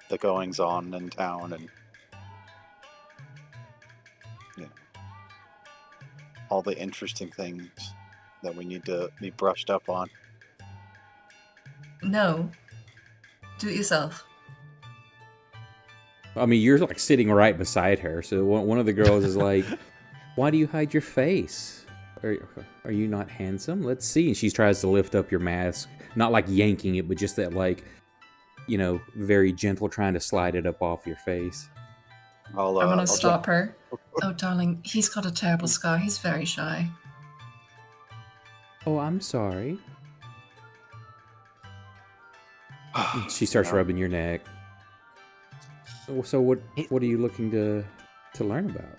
the goings on in town and all the interesting things that we need to be brushed up on? No. Do it yourself. I mean, you're like sitting right beside her. So one of the girls is like, "Why do you hide your face? Are you not handsome? Let's see." And she tries to lift up your mask, not like yanking it, but just that like, very gentle, trying to slide it up off your face. I'm gonna stop her. Oh, darling, he's got a terrible scar. He's very shy. Oh, I'm sorry. She starts rubbing your neck. So what are you looking to learn about?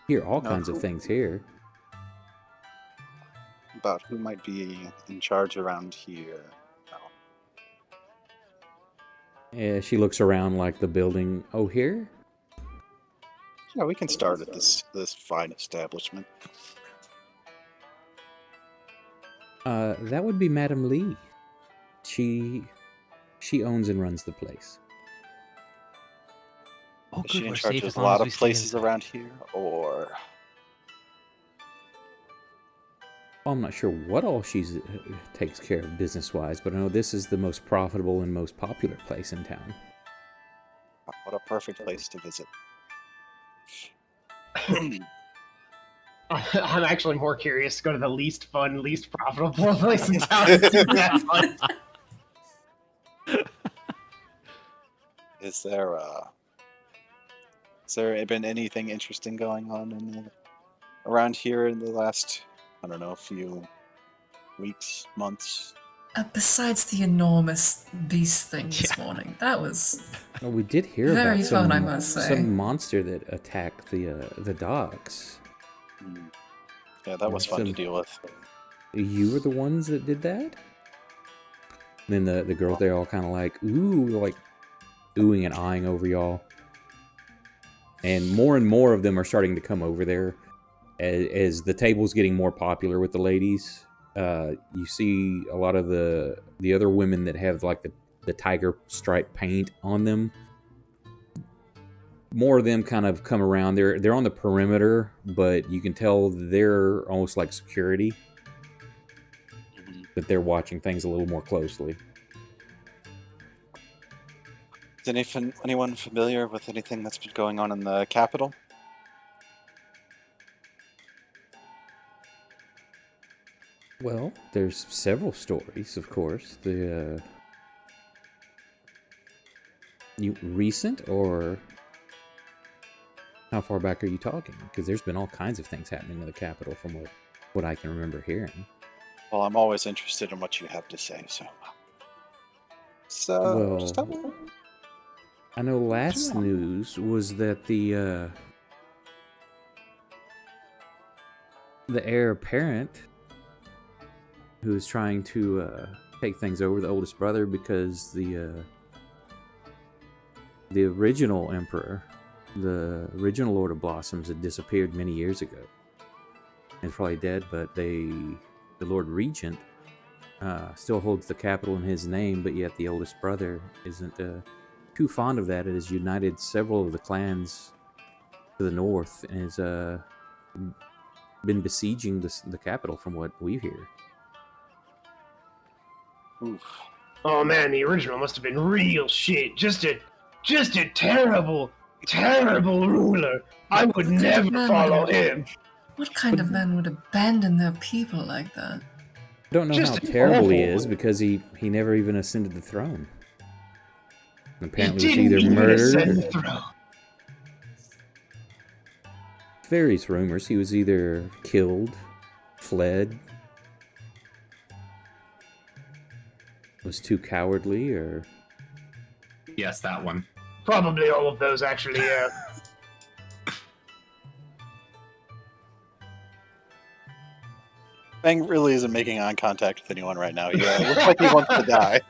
Hear all kinds of things here. About who might be in charge around here. Yeah, she looks around like the building. Oh, here? Yeah, we can start at this fine establishment. That would be Madame Lee. She owns and runs the place. Oh, Is good. she in We're charge safe of as a long lot as we of stay places inside. around here, or I'm not sure what all she's takes care of business-wise, but I know this is the most profitable and most popular place in town. what a perfect place to visit? I'm actually more curious to go to the least fun, least profitable place in town. That's fun. Has there been anything interesting going on around here in the last, I don't know, few weeks, months? Besides the enormous beast thing this morning, that was Well, we did hear very about fun, I must say. some monster that attacked the docks. Yeah, that was fun to Some- deal with. You were the ones that did that? Then the girls, they're all kind of like, ooh, like oohing and eyeing over y'all. And more of them are starting to come over there as the table's getting more popular with the ladies. You see a lot of the other women that have like the tiger stripe paint on them. More of them kind of come around. They're on the perimeter, but you can tell they're almost like security. That they're watching things a little more closely. Is anyone familiar with anything that's been going on in the capital? Well, there's several stories, of course. You recent or how far back are you talking? Because there's been all kinds of things happening in the capital from what I can remember hearing. Well, I'm always interested in what you have to say, so just tell me. I know last news was that the heir apparent who is trying to take things over, the oldest brother, because the original emperor, the original Lord of Blossoms, had disappeared many years ago. He's probably dead, but the Lord Regent still holds the capital in his name, but yet the oldest brother isn't too fond of that. It has united several of the clans to the north and has been besieging the capital from what we hear. Oof. Oh man, the original must have been real shit. Just a terrible, terrible ruler. I would never follow him. What kind of man would abandon their people like that? I don't know Just how an terrible he awful- is because he never even ascended the throne. And He apparently was didn't either even ascend murdered. the throne. Various rumors he was either killed, fled, was too cowardly, or Yes, that one. Probably all of those, actually, yeah. Fang really isn't making eye contact with anyone right now. Yeah, it looks like he wants to die.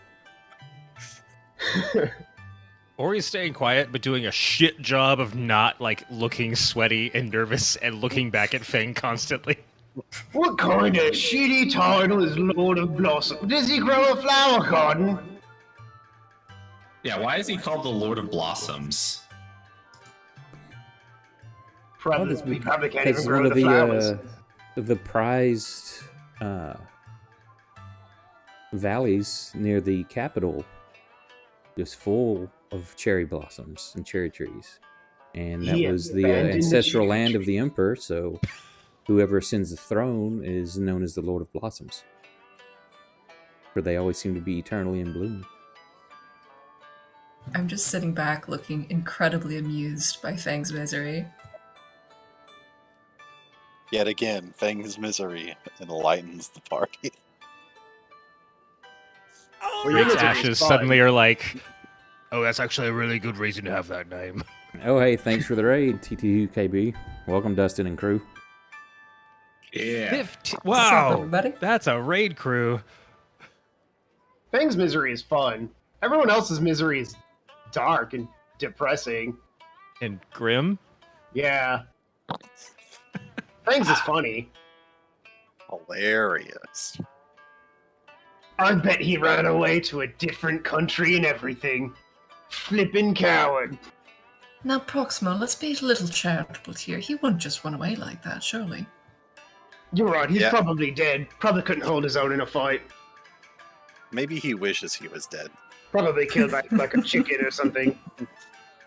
Or he's staying quiet, but doing a shit job of not, like, looking sweaty and nervous and looking back at Fang constantly. What kind of shitty title is Lord of Blossom? Does he grow a flower garden? Yeah, why is he called the Lord of Blossoms? Probably, this- he probably can't because even one grow of the flowers. the prized valleys near the capital is full of cherry blossoms and cherry trees, and that He was the abandoned the ancestral cherry land of tree. the emperor. So, whoever ascends the throne is known as the Lord of Blossoms, for they always seem to be eternally in bloom. I'm just sitting back looking incredibly amused by Fang's misery. Yet again, Fang's misery enlightens the party. Well, your Rick's misery's ashes fine. suddenly are like, oh, that's actually a really good reason to have that name. Oh, hey, thanks for the raid, TTUKB. Welcome, Dustin and crew. Yeah. What's up, Wow, everybody? that's a raid crew. Fang's misery is fun. Everyone else's misery is dark and depressing. And Grim? Yeah. Fang's is funny. Hilarious. I bet he ran away to a different country and everything. Flippin' coward. Now, Proximo, let's be a little charitable here. He wouldn't just run away like that, surely. You're right, he's Yeah. probably dead. Probably couldn't hold his own in a fight. Maybe he wishes he was dead. Probably killed by like a chicken or something.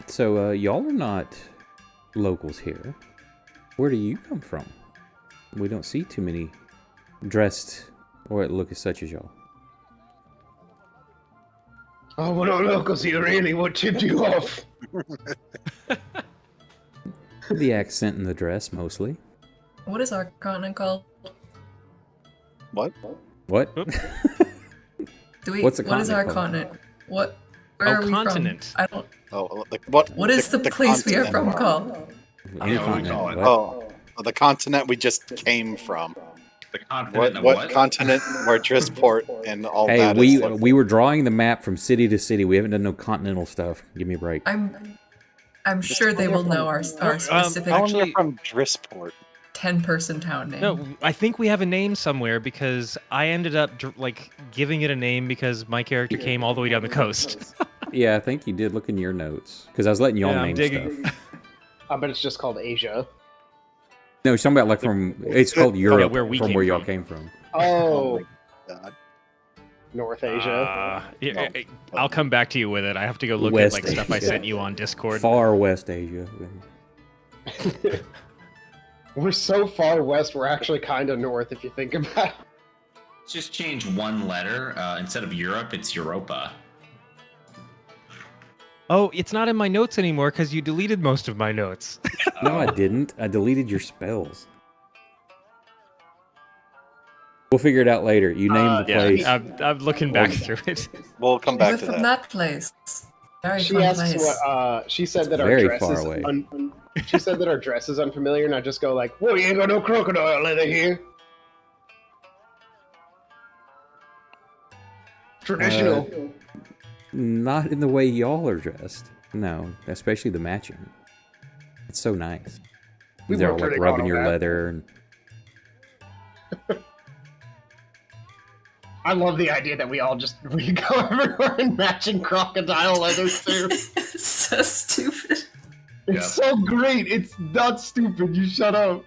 So, y'all are not locals here. Where do you come from? We don't see too many dressed or look as such as y'all. Oh, we're not locals here, really. What tipped you off? The accent and the dress, mostly. What is our continent called? What? What? Do we? What's a What is our continent continent? What? Where are we continent. from? I don't. Oh, like what? What is the place we are continent. from called? Any Yeah, what do we continent, call it? what? Oh, the continent we just came from. The continent of What continent where Drisport and all Hey, that is located? we were drawing the map from city to city. We haven't done no continental stuff. Give me a break. I'm sure they will know our specific How actually- you're from Drisport? 10-person town name. No, I think we have a name somewhere because I ended up giving it a name because my character came all the way down the coast. Yeah, I think you did. Look in your notes because I was letting y'all Yeah, I'm name digging. stuff. I bet it's just called Asia. No, something about like from. It's called Europe, where we from came where y'all from. came from. Oh, God. North Asia. Yeah, I'll come back to you with it. I have to go look West at like stuff I Asia. sent you on Discord. Far West Asia. We're so far west, we're actually kind of north if you think about it. Just change one letter. Instead of Europe, it's Europa. Oh, it's not in my notes anymore because you deleted most of my notes. No, I didn't. I deleted your spells. We'll figure it out later. You named the place. I'm looking back through it. We'll come back We're to from that. that place. Very She fun asks place. what. She said that our very dress far is. away. She said that our dress is unfamiliar, and I just go like, "Whoa, you ain't got no crocodile leather here." Traditional. Not in the way y'all are dressed. No, especially the matching. It's so nice. We They're all worked like really rubbing hard your on that. leather. And I love the idea that we go everywhere in matching crocodile leathers too. So stupid. It's so great. It's not stupid. You shut up.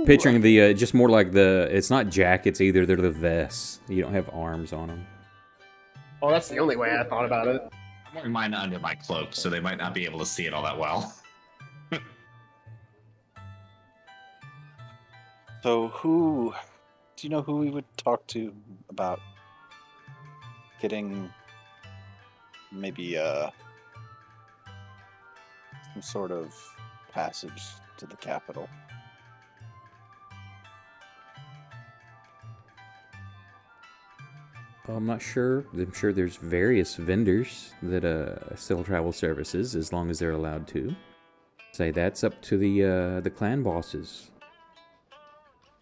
picturing the just more like the. It's not jackets either. They're the vests. You don't have arms on them. Oh, that's the only way I thought about it. I'm wearing mine under my cloak, so they might not be able to see it all that well. So do you know who we would talk to about getting maybe some sort of passage to the capital? I'm not sure. I'm sure there's various vendors that sell travel services as long as they're allowed to. Say that's up to the clan bosses.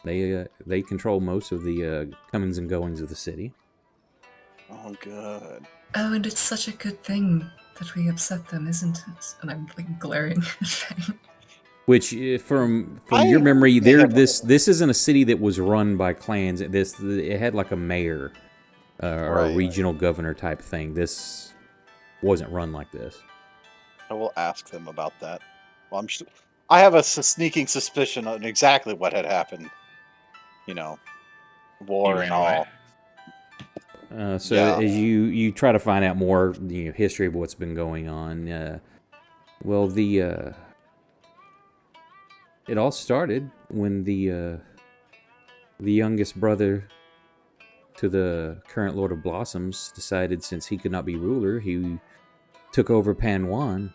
They control most of the comings and goings of the city. Oh, good. Oh, and it's such a good thing that we upset them, isn't it? And I'm like glaring at Fang. Which, from your memory, Yeah. this isn't a city that was run by clans. It had like a mayor or a Right. regional governor type thing. This wasn't run like this. I will ask them about that. Well, I have a sneaking suspicion on exactly what had happened. You know, war You and ran all. away. So Yeah. as you try to find out more history of what's been going on, well, it all started when the youngest brother to the current Lord of Blossoms decided, since he could not be ruler, he took over Panwan.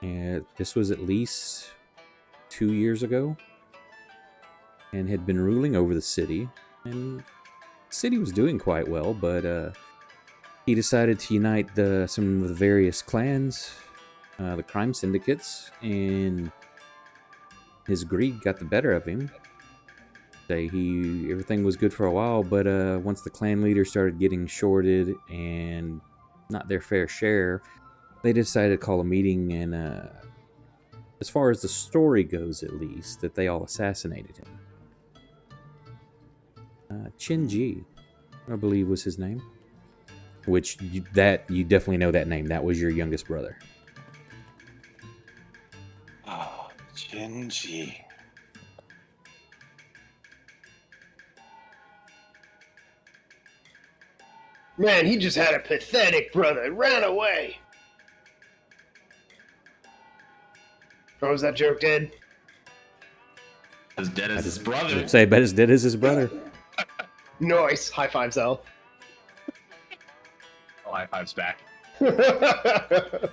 And this was at least 2 years ago, and had been ruling over the city. And the city was doing quite well, but he decided to unite some of the various clans, the crime syndicates, and his greed got the better of him. Everything was good for a while, but once the clan leaders started getting shorted and not their fair share, they decided to call a meeting, and as far as the story goes, at least, that they all assassinated him. Chin-Ji, I believe, was his name. Which, you definitely know that name. That was your youngest brother. Oh, Jinji. Man, he just had a pathetic brother. Ran away. Oh, was that joke dead? As dead as his brother. Say, I bet as dead as his brother. Nice. High five, Zell. Oh, high fives back. Oh,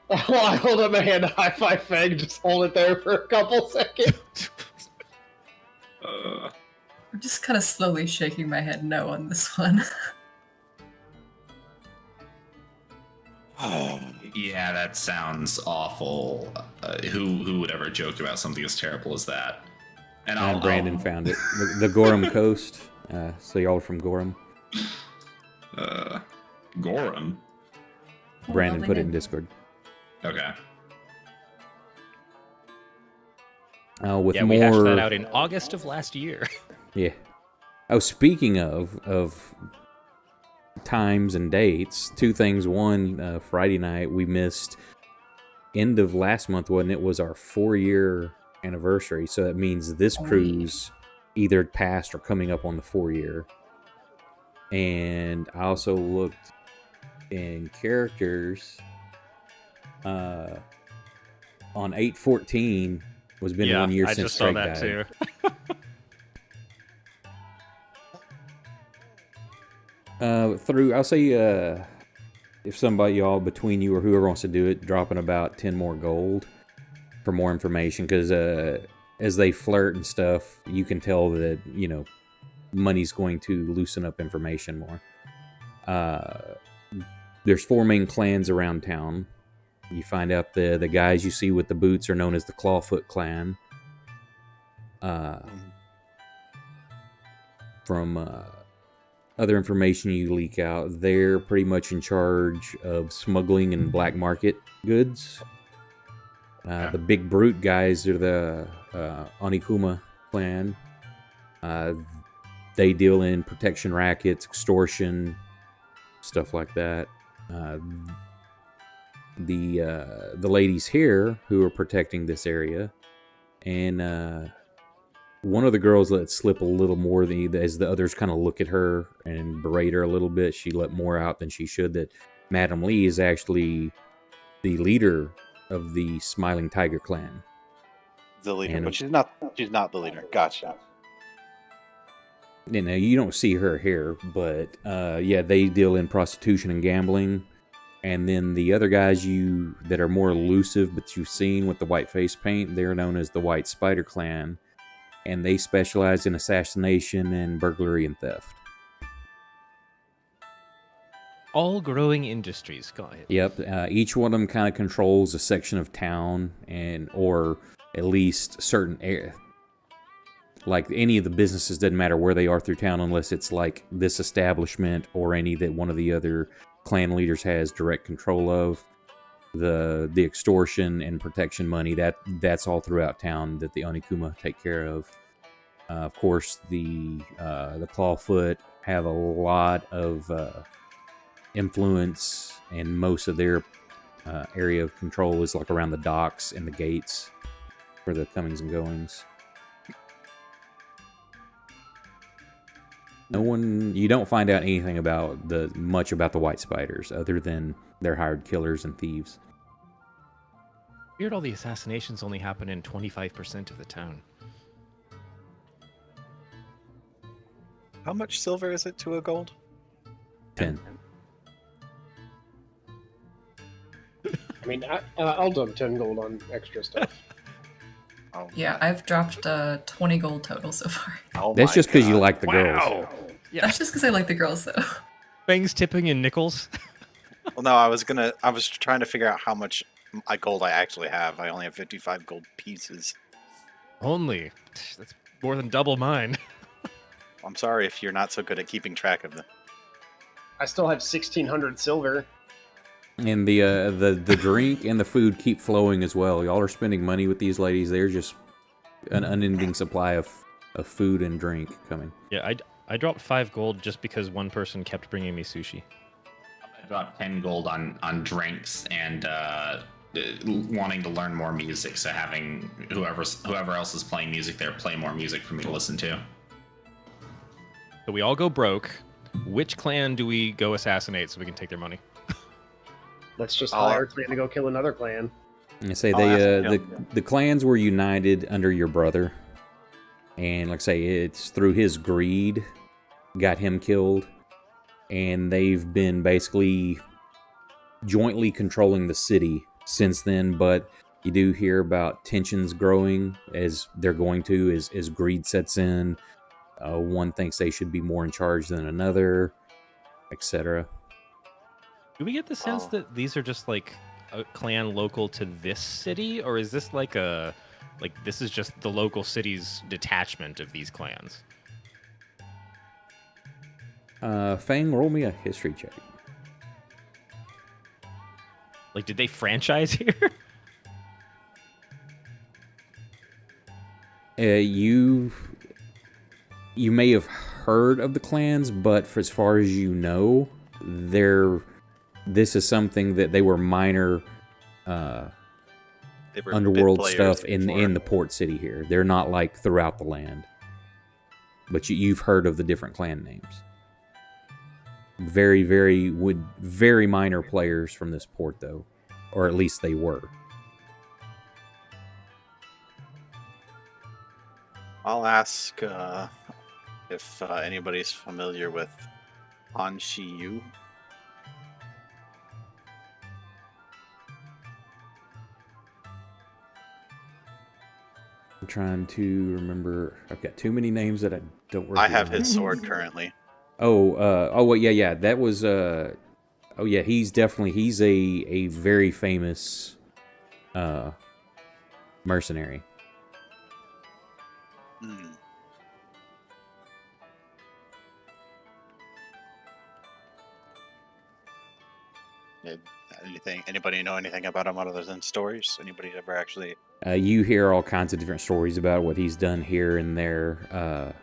I hold up my hand to high five Fang, just hold it there for a couple seconds. I'm just kind of slowly shaking my head no on this one. Yeah, that sounds awful. Who would ever joke about something as terrible as that? And Brandon found it. The Gorham Coast. So y'all are from Gorham. Gorham. Brandon Lovely put it in name. Discord. Okay. With Yeah, more, we hashed that out in August of last year. Yeah. Oh, speaking of times and dates, two things. One, Friday night we missed end of last month, wasn't it? Was our 4-year anniversary. So that means this cruise either passed or coming up on the 4-year. And I also looked in characters. On 8/14 was been 1 year I since just saw Drake that died. too. I'll say, if somebody, y'all, between you or whoever wants to do it, dropping about 10 more gold for more information, because as they flirt and stuff, you can tell that, money's going to loosen up information more. There's 4 main clans around town. You find out the guys you see with the boots are known as the Clawfoot clan. From other information you leak out, they're pretty much in charge of smuggling and black market goods. The big brute guys are the Onikuma clan. They deal in protection rackets, extortion, stuff like that. The ladies here who are protecting this area, and one of the girls let slip a little more as the others kind of look at her and berate her a little bit. She let more out than she should. That Madam Lee is actually the leader of the Smiling Tiger clan. The leader, And- but she's not the leader. Gotcha. You don't see her here, but yeah, they deal in prostitution and gambling. And then the other guys that are more elusive, but you've seen with the white face paint, they're known as the White Spider Clan, and they specialize in assassination and burglary and theft. All growing industries. Got it. Yep, each one of them kind of controls a section of town, or at least certain area. Like any of the businesses, doesn't matter where they are through town, unless it's like this establishment or any that one of the other clan leaders has direct control of. The extortion and protection money, that's all throughout town that the Onikuma take care of. Of course, the Clawfoot have a lot of influence, and most of their area of control is like around the docks and the gates for the comings and goings. You don't find out anything much about the White Spiders, other than they're hired killers and thieves. Weird, all the assassinations only happen in 25% of the town. How much silver is it to a gold? 10. I mean, I'll dump 10 gold on extra stuff. Oh, Yeah, I've dropped 20 gold total so far. oh That's my just because you God. like the girls. Wow. Yeah. That's just because I like the girls, though. Bangs tipping in nickels. Well, no, I was trying to figure out how much gold I actually have. I only have 55 gold pieces. Only. That's more than double mine. I'm sorry if you're not so good at keeping track of them. I still have 1,600 silver. And the drink and the food keep flowing as well. Y'all are spending money with these ladies. They're just an unending supply of food and drink coming. Yeah, I dropped 5 gold just because one person kept bringing me sushi. I dropped 10 gold on drinks and wanting to learn more music. So having whoever else is playing music there play more music for me to listen to. So we all go broke. Which clan do we go assassinate so we can take their money? Let's just hire a clan to go kill another clan. I say I'll ask the clans were united under your brother, and like I say, it's through his greed got him killed, and they've been basically jointly controlling the city since then. But you do hear about tensions growing as they're going to as greed sets in. One thinks they should be more in charge than another, etc. Do we get the sense that these are just like a clan local to this city, or is this like a Like, this is just the local city's detachment of these clans. Fang, roll me a history check. Like, did they franchise here? You may have heard of the clans, but for as far as you know, this is something that they were minor They were underworld bit players stuff before. in the port city here. They're not like throughout the land. But you've heard of the different clan names. Very minor players from this port, though. Or at least they were. I'll ask if anybody's familiar with Han Shi Yu. I'm trying to remember. I've got too many names that I don't I have recognize. his sword currently. Well, yeah. That was oh yeah, he's a very famous mercenary. Hmm. Anybody know anything about him other than stories? Anybody ever actually? You hear all kinds of different stories about what he's done here and there.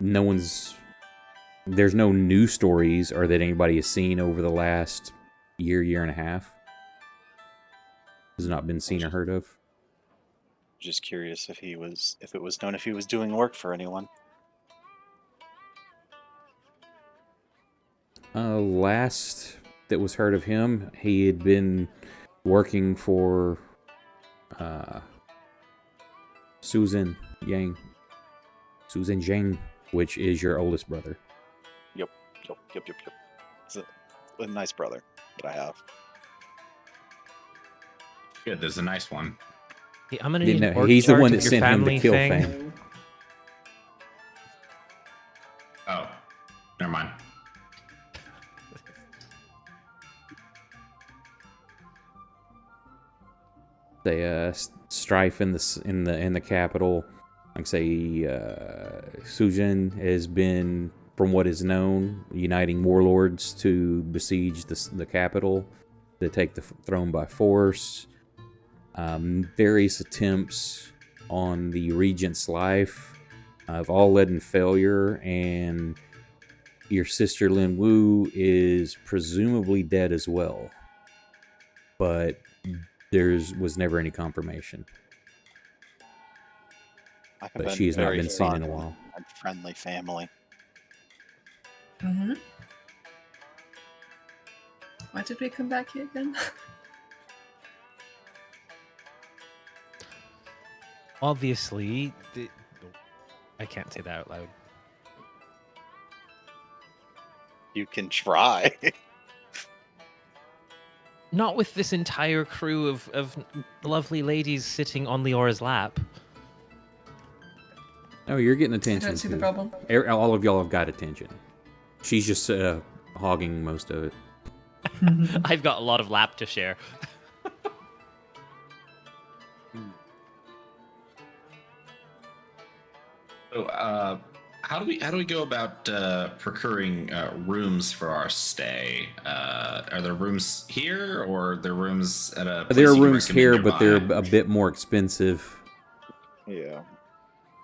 There's no new stories or that anybody has seen over the last year and a half. Has not been seen or heard of. Just curious if it was known if he was doing work for anyone. Last that was heard of him, he had been working for Susan Zhang, which is your oldest brother. Yep. It's a nice brother that I have. Good, there's a nice one. Hey, I'm gonna need an org he's the chart one of that your sent him to family kill thing. Fang. Oh, never mind. They strife in the capital. Like say, Sujin has been, from what is known, uniting warlords to besiege the capital, to take the throne by force. Various attempts on the regent's life have all led in failure, and your sister Lin Wu is presumably dead as well. But was never any confirmation. But she has not been seen in a while. And friendly family. Mm-hmm. Why did we come back here again? Obviously, I can't say that out loud. You can try. Not with this entire crew of lovely ladies sitting on Leora's lap. Oh, you're getting I attention. don't see the too. problem. All of y'all have got attention. She's just hogging most of it. I've got a lot of lap to share. So, how do we go about procuring rooms for our stay? Are there rooms here, or are there rooms at a? Place There are you can rooms here, recommend but they're nearby? a bit more expensive Yeah.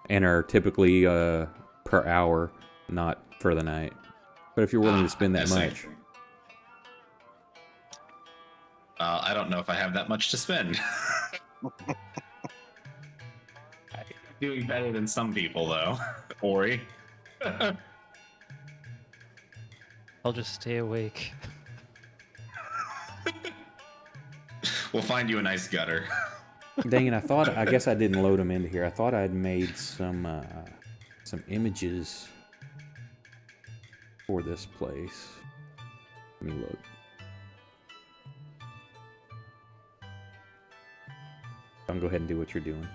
and are typically per hour, not for the night. But if you're willing to spend that I see. much, I don't know if I have that much to spend. Doing better than some people, though. Ori. I'll just stay awake. We'll find you a nice gutter. dang it! I guess I didn't load them into here. I thought I'd made some images for this place. Let me look. I'll go ahead and do what you're doing.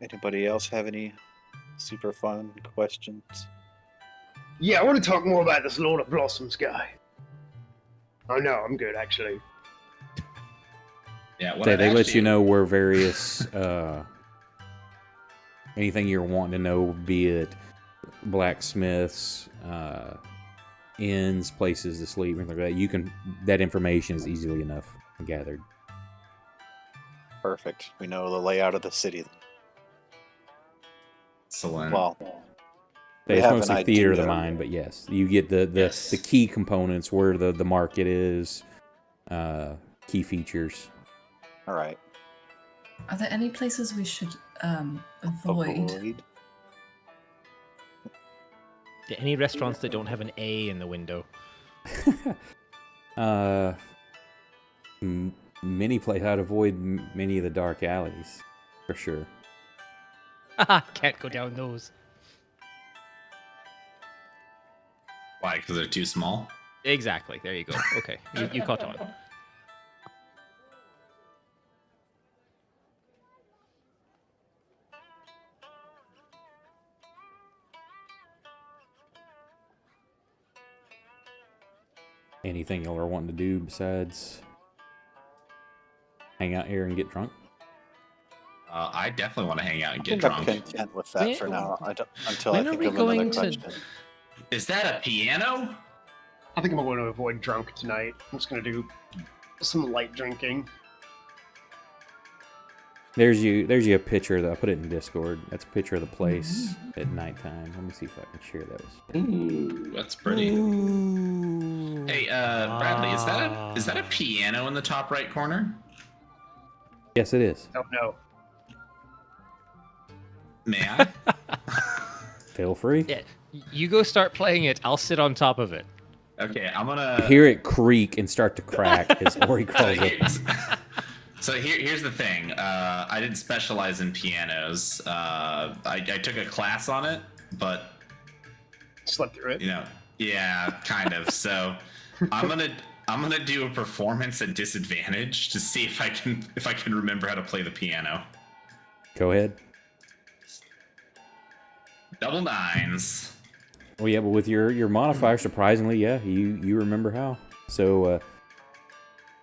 Anybody else have any super fun questions? Yeah, I want to talk more about this Lord of Blossoms guy. Oh no, I'm good actually. Yeah, what They, I've they let actually- you know where various anything you're wanting to know, be it blacksmiths, inns, places to sleep, anything like that. You can that information is easily enough gathered. Perfect. We know the layout of the city. Excellent. Well, we It's have an mostly theater of the idea. mind, but yes, you get the Yes. key components where the market is, key features. All right. Are there any places we should avoid? Any restaurants that don't have an A in the window? Many places I'd avoid many of the dark alleys, for sure. Can't go down those. Why? Because they're too small? Exactly. There you go. Okay, you caught on. Anything y'all are wanting to do besides hang out here and get drunk? I definitely want to hang out and I get think I'm drunk. content with that for now. Until I when are think we of another going to- question. Is that a piano? I think I'm going to avoid drunk tonight. I'm just going to do some light drinking. There's you a picture that I put it in Discord. That's a picture of the place at nighttime. Let me see if I can share those. Ooh, that's pretty. Hey, Bradley, is that a piano in the top right corner? Yes, it is. Oh no. May I? Feel free. Yeah, you go start playing it. I'll sit on top of it. Okay, I'm gonna Hear it creak and start to crack as Ori calls it. So here's the thing. I didn't specialize in pianos. I took a class on it, but Slept through it. yeah, kind of. So I'm gonna do a performance at disadvantage to see if I can remember how to play the piano. Go ahead. Double nines. Well, yeah, but with your modifier, surprisingly, yeah, you remember how. So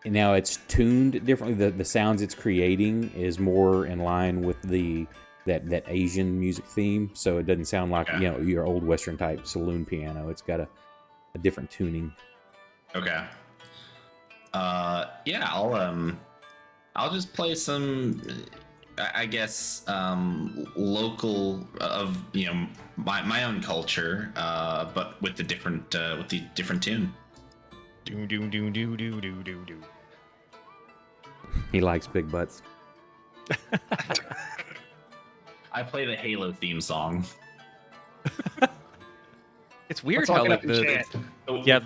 and now it's tuned differently. The sounds it's creating is more in line with that Asian music theme. So it doesn't sound like your old Western type saloon piano. It's got a different tuning. Okay. Yeah, I'll just play some, I guess, local of my own culture, but with the different tune. Do do do do do do do do. He likes big butts. I play the Halo theme song. It's weird Let's how all like get up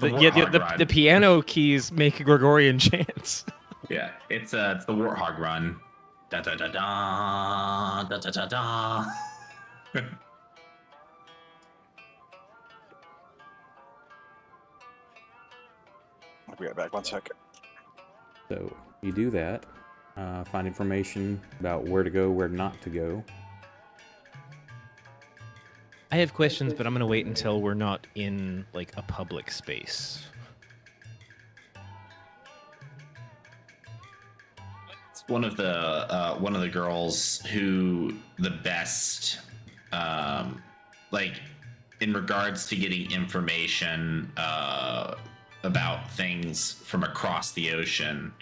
and the chant. the piano keys make Gregorian chants. Yeah, it's the Warthog run. Da da da da da da da da. I'll be right back. 1 second. So you do that. Find information about where to go, where not to go. I have questions, but I'm gonna wait until we're not in like a public space. It's one of the girls who the best, like in regards to getting information about things from across the ocean.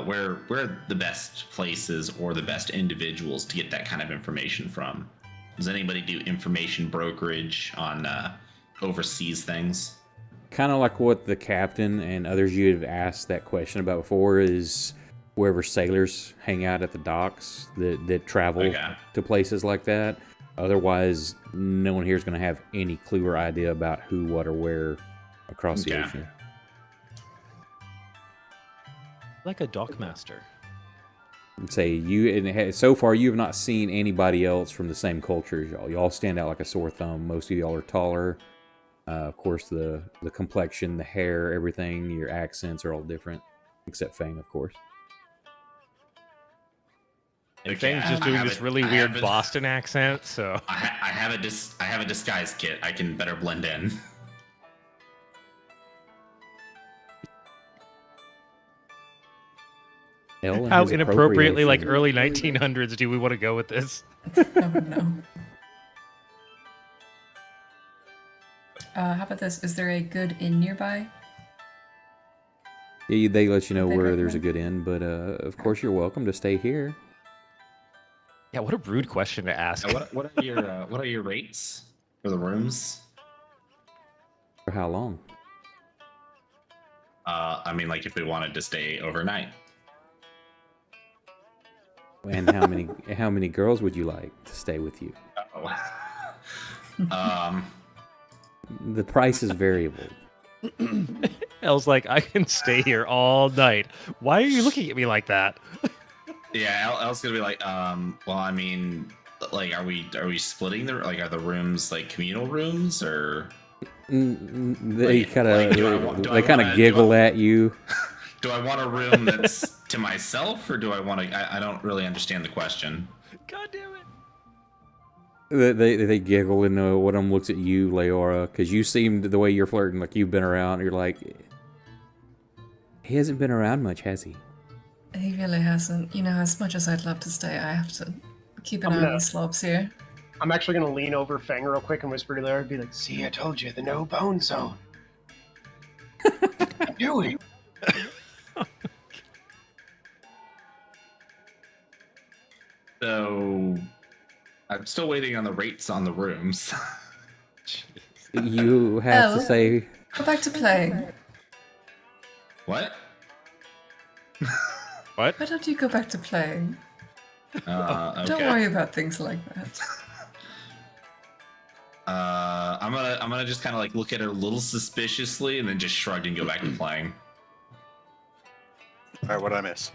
Where are the best places or the best individuals to get that kind of information from? Does anybody do information brokerage on overseas things? Kind of like what the captain and others you have asked that question about before is wherever sailors hang out at the docks that travel to places like that. Otherwise, no one here is going to have any clue or idea about who, what, or where across the ocean. Like a dockmaster. And say so far you have not seen anybody else from the same culture as y'all. Y'all stand out like a sore thumb. Most of y'all are taller. Of course, the complexion, the hair, everything, your accents are all different, except Fang, of course. And Fang's just doing this really weird Boston accent, so I have a disguise kit. I can better blend in. Elle and How his inappropriately, like appropriation. early 1900s, do we want to go with this? Oh no. How about this? Is there a good inn nearby? Yeah, they let you know They'd where there's a recommend? good inn, but of course you're welcome to stay here. Yeah, what a rude question to ask. What are your rates for the rooms? For how long? I mean, like if we wanted to stay overnight. And how many girls would you like to stay with you? Oh. The price is variable. Elle's like, I can stay here all night. Why are you looking at me like that? Yeah, Elle's gonna be like, well, I mean, like, are we splitting are the rooms like communal rooms or? They Like, kind like, do I of want- do I they kind wanna- of do I- giggle at you. Do I want a room that's to myself, or do I want to? I don't really understand the question. God damn it. They giggle, and one of them looks at you, Leora, because you seemed the way you're flirting, like you've been around. You're like, he hasn't been around much, has he? He really hasn't. You know, as much as I'd love to stay, I have to keep an I'm eye on gonna- these slopes here. I'm actually gonna lean over Fang real quick and whisper to Lara and be like, "See, I told you, the no bone zone." I knew it. So, I'm still waiting on the rates on the rooms. You have to Elle? say, Go back to playing. What? What? Why don't you go back to playing? Okay. Don't worry about things like that. I'm gonna just kind of like look at her a little suspiciously and then just shrug and go back to playing. All right, what did I miss?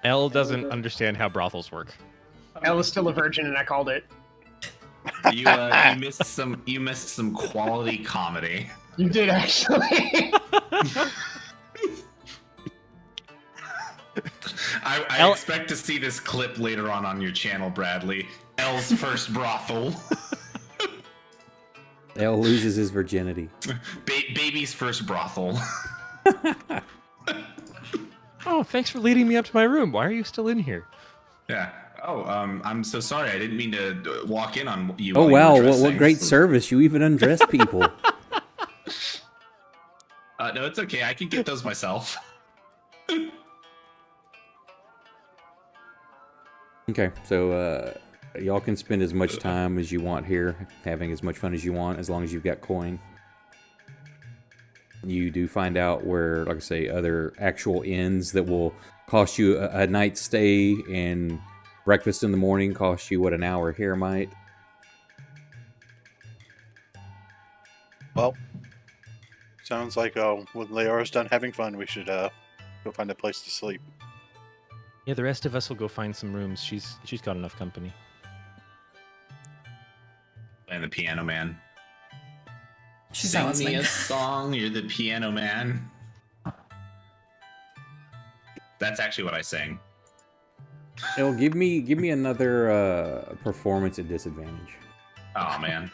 Elle doesn't understand how brothels work. Ella's still a virgin, and I called it. You missed some quality comedy. You did actually. I Elle- expect to see this clip later on your channel, Bradley. Elle's first brothel. Elle loses his virginity. Baby's first brothel. Oh, thanks for leading me up to my room. Why are you still in here? Yeah. Oh, I'm so sorry. I didn't mean to walk in on you. Oh while you wow, were what dressing. great service! You even undress people. No, it's okay. I can get those myself. Okay, so y'all can spend as much time as you want here, having as much fun as you want, as long as you've got coin. You do find out where, like I say, other actual inns that will cost you a night's stay and breakfast in the morning cost you, what, an hour here might? Well, sounds like when Leora's done having fun, we should go find a place to sleep. Yeah, the rest of us will go find some rooms. She's got enough company. And the piano man. She's Sing not me listening. a song. You're the piano man. That's actually what I sang. It'll give me another performance at disadvantage. Oh man.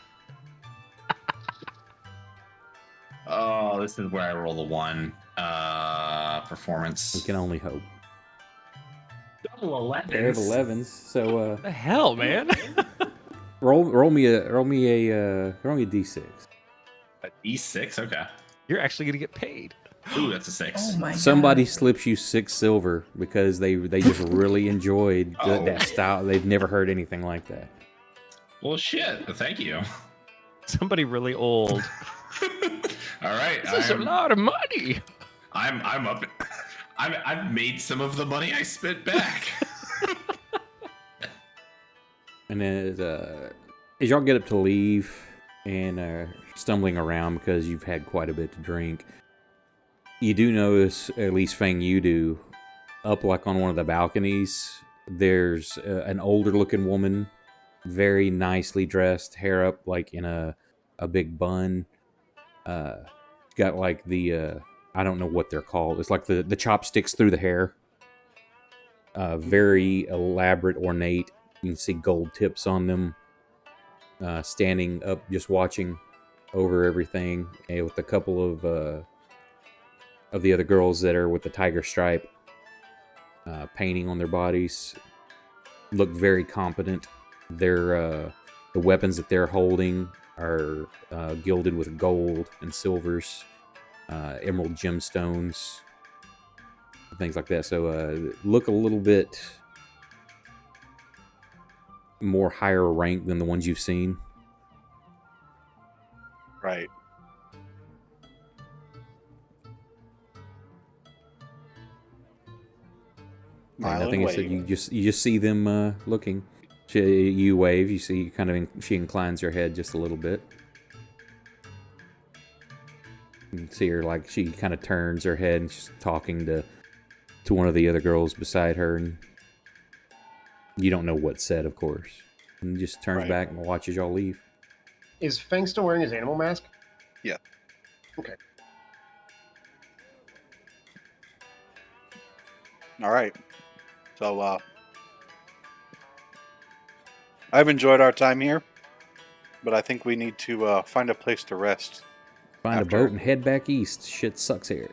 Oh, this is where I roll the one. Performance. We can only hope. Double They have 11s, so The hell, man? roll me a d6. A D6. Okay. You're actually gonna get paid. Ooh, that's a 6. Oh my Somebody god. slips you 6 silver because they just really enjoyed Oh. that style. They've never heard anything like that. Well, shit. Thank you. Somebody really old. All right. This is a lot of money. I'm up. I've made some of the money I spent back. And as y'all get up to leave and stumbling around because you've had quite a bit to drink, you do notice, at least Fang, you do, up like on one of the balconies, there's an older looking woman, very nicely dressed, hair up like in a big bun. Got like the I don't know what they're called. It's like the chopsticks through the hair. Very elaborate, ornate. You can see gold tips on them. Standing up, just watching over everything, and with a couple of of the other girls that are with the tiger stripe painting on their bodies look very competent. Their the weapons that they're holding are gilded with gold and silvers, emerald gemstones, things like that. So look a little bit more higher rank than the ones you've seen. Right. And I think I said you just see them looking. You wave. You see she inclines her head just a little bit. You see her like she kind of turns her head and she's talking to one of the other girls beside her, and you don't know what's said, of course. And just turns back and watches y'all leave. Is Fang still wearing his animal mask? Yeah. Okay. All right. So, I've enjoyed our time here, but I think we need to find a place to rest. Find a boat and head back east. Shit sucks here.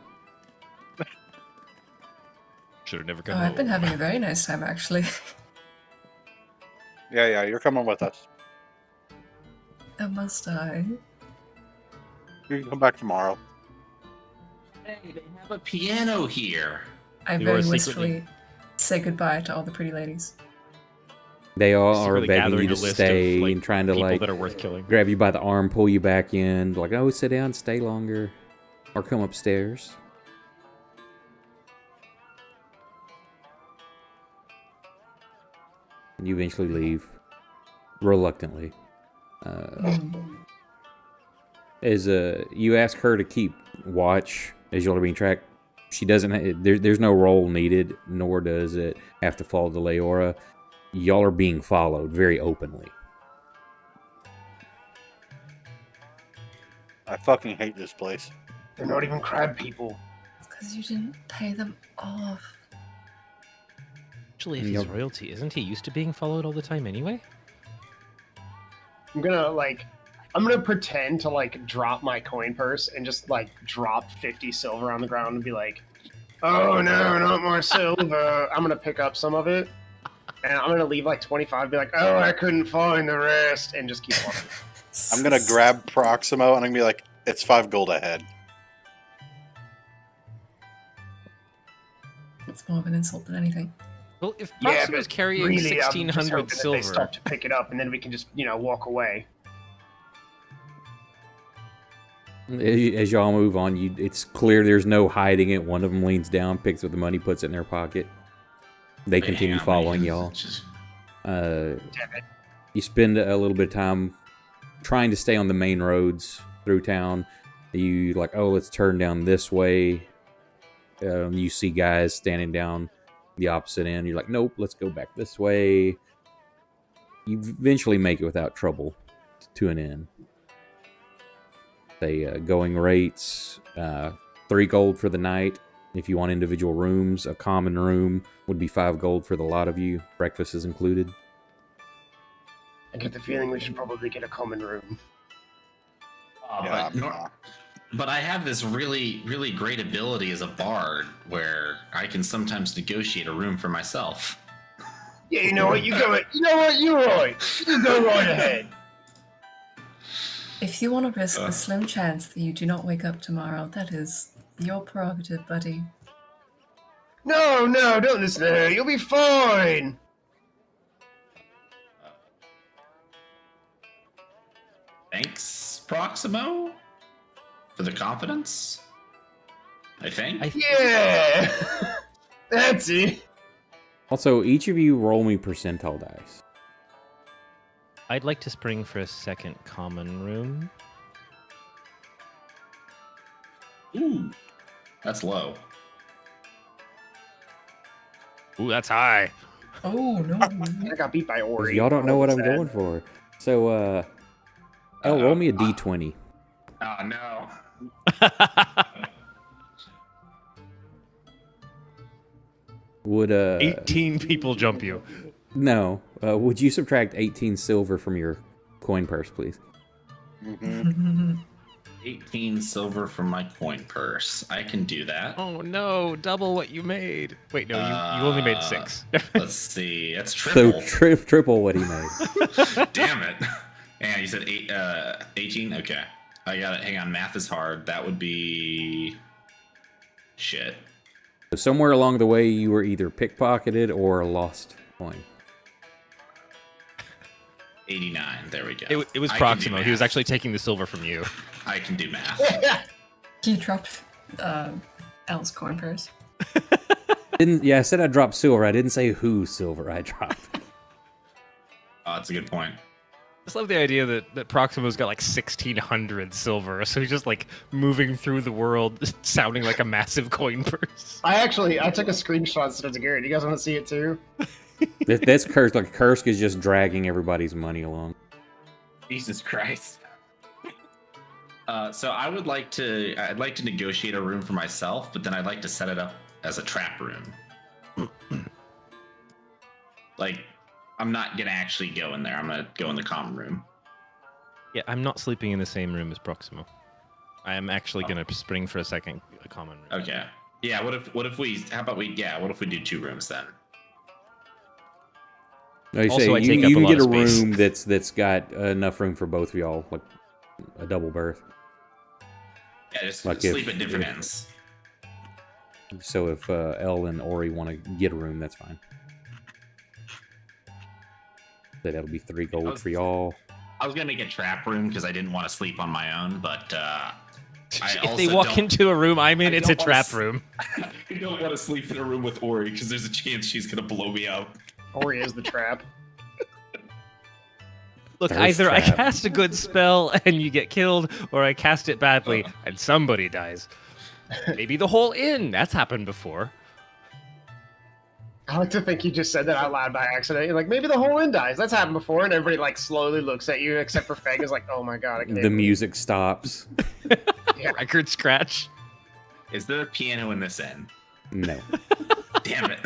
Should have never Oh, come I've been home. having a very nice time, actually. Yeah, you're coming with us. Must I? You can come back tomorrow. Hey, they have a piano here. I You very are wistfully secretly- say goodbye to all the pretty ladies. They all are Secretly begging you gathering to a list stay of, like, and trying to people like that are worth killing. grab you by the arm, pull you back in, like, oh, sit down, stay longer, or come upstairs. And you eventually leave, reluctantly. As you ask her to keep watch as y'all are being tracked, she doesn't. There's no role needed, nor does it have to fall to Leora. Y'all are being followed very openly. I fucking hate this place. They're not even crab people. Because you didn't pay them off. Actually, if he's royalty, isn't he used to being followed all the time anyway? I'm gonna pretend to like drop my coin purse and just like drop 50 silver on the ground and be like, oh no, not more silver. I'm gonna pick up some of it and I'm gonna leave like 25, be like, oh, I couldn't find the rest, and just keep walking. I'm gonna grab Proximo and I'm gonna be like, it's 5 gold ahead. It's more of an insult than anything. Well, if Yeah, Proximo's but carrying really, I'm just 1,600 hoping that they silver, stop to pick it up and then we can just, walk away. As y'all move on, it's clear there's no hiding it. One of them leans down, picks up the money, puts it in their pocket. They continue hang on, following wait, y'all. just- Damn it. You spend a little bit of time trying to stay on the main roads through town. You like, oh, let's turn down this way. You see guys standing down the opposite end. You're like, nope, let's go back this way. You eventually make it without trouble to an inn. Going rates, 3 gold for the night. If you want individual rooms, a common room would be 5 gold for the lot of you. Breakfast is included. I get the feeling we should probably get a common room. But I have this really, really great ability as a bard where I can sometimes negotiate a room for myself. Yeah, you know what? You go. You know what? You're right. You go right ahead. If you want to risk the slim chance that you do not wake up tomorrow, that is your prerogative, buddy. No, don't listen to her. You'll be fine. Thanks, Proximo, for the confidence. I think. Yeah, that's it. Also, each of you roll me percentile dice. I'd like to spring for a second common room. Ooh, that's low. Ooh, that's high. Oh, no. I got beat by Ori. Y'all don't know what I'm Sad. going for. So, roll me a d20. Oh no. Would 18 people jump you. no? Would you subtract 18 silver from your coin purse, please? Mm-hmm. 18 silver from my coin purse. I can do that. Oh no, double what you made. Wait, no, you only made 6. Let's see. That's So triple. triple what he made. Damn it. And you said 18? Okay. I got it. Hang on. Math is hard. That would be... Shit. So somewhere along the way, you were either pickpocketed or lost coin. 89. There we go. It was I can do Proximo. He was math. actually taking the silver from you. I can do math. He dropped Elle's corn purse. I said I dropped silver. I didn't say whose silver I dropped. Oh, that's a good point. I just love the idea that Proximo's got like 1,600 silver, so he's just like moving through the world, sounding like a massive coin purse. I took a screenshot and sent it to Garrett. You guys want to see it too? That's Kursk. Like Kursk is just dragging everybody's money along. Jesus Christ. So I'd like to negotiate a room for myself, but then I'd like to set it up as a trap room. Like, I'm not gonna actually go in there. I'm gonna go in the common room. Yeah, I'm not sleeping in the same room as Proximo. I am actually gonna spring for a common room. Okay. Yeah. What if we do 2 rooms then? No, you Also, say I take up you a can lot get a of space. room that's got enough room for both of y'all, like a double berth. Yeah, just Like sleep if- at different if- ends. So if Elle and Ori want to get a room, that's fine. So that'll be 3 gold for y'all. I was gonna make a trap room because I didn't want to sleep on my own, but If they walk into a room I'm in, I it's a don't wanna trap room. I don't want to sleep in a room with Ori because there's a chance she's gonna blow me up. Ori is the trap. Look, Thirst either I trap. cast a good spell and you get killed, or I cast it badly and somebody dies. Maybe the whole inn. That's happened before. I like to think you just said that out loud by accident. You're like, maybe the whole inn dies. That's happened before, and everybody like slowly looks at you, except for Feg is like, oh my god, I can't. The music stops. Yeah. Record scratch. Is there a piano in this inn? No. Damn it.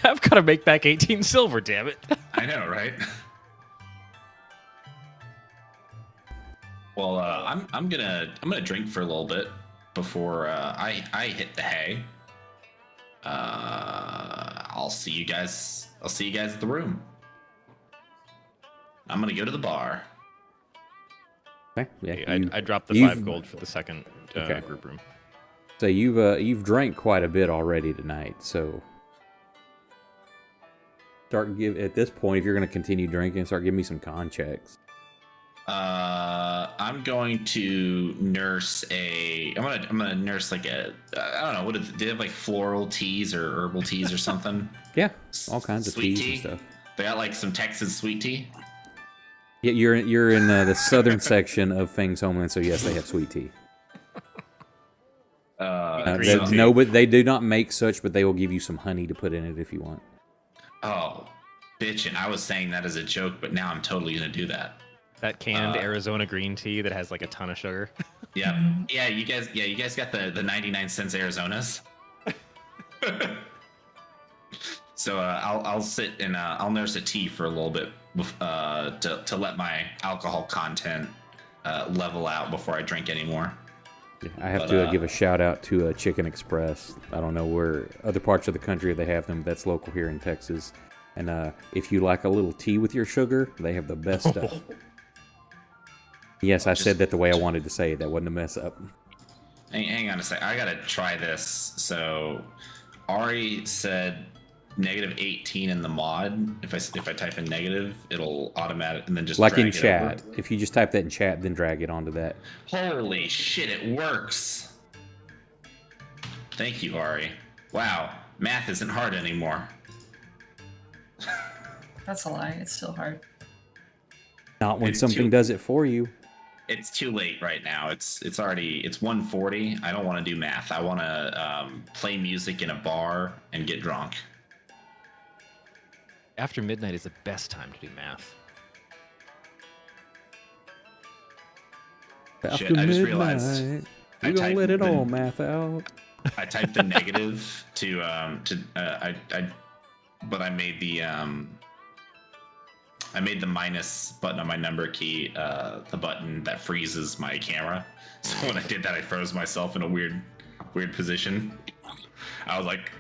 I've got to make back 18 silver, damn it. I know, right? Well, I'm gonna drink for a little bit before I hit the hay. I'll see you guys at the room. I'm gonna go to the bar. Okay. Yeah. I dropped the you've- 5 gold for the second Okay. group room. So you've drank quite a bit already tonight. So at this point, if you're going to continue drinking, start giving me some con checks. I'm going to nurse I'm gonna nurse like a I don't know, do they have like floral teas or herbal teas or something? Yeah, all kinds of Sweet teas tea? and stuff. They got like some Texas sweet tea. Yeah, you're in the southern section of Fang's homeland, so yes, they have sweet tea. Green tea. No, but they do not make such, but they will give you some honey to put in it if you want. Oh, bitch! And I was saying that as a joke, but now I'm totally gonna do that. That canned Arizona green tea that has like a ton of sugar. Yep. Yeah, you guys got the 99 cents Arizonas. So I'll sit and I'll nurse a tea for a little bit to let my alcohol content level out before I drink anymore. Yeah, I have to give a shout out to Chicken Express. I don't know where other parts of the country they have them, but that's local here in Texas. And if you like a little tea with your sugar, they have the best stuff. Yes, I said that the way I wanted to say it. That wasn't a mess up. Hang on a sec. I gotta try this. So Ari said -18 in the mod. If I type in negative, it'll automatic and then just Like in drag it chat. over. If you just type that in chat, then drag it onto that. Holy shit! It works. Thank you, Ari. Wow, math isn't hard anymore. That's a lie. It's still hard. Not when It's something too- does it for you. It's too late right now. It's 1:40. I don't want to do math. I want to play music in a bar and get drunk. After midnight is the best time to do math. After Shit, I just realized midnight, I you gonna typed let it the- all math out. I typed the negative but I made the I made the minus button on my number key the button that freezes my camera. So when I did that, I froze myself in a weird position. I was like,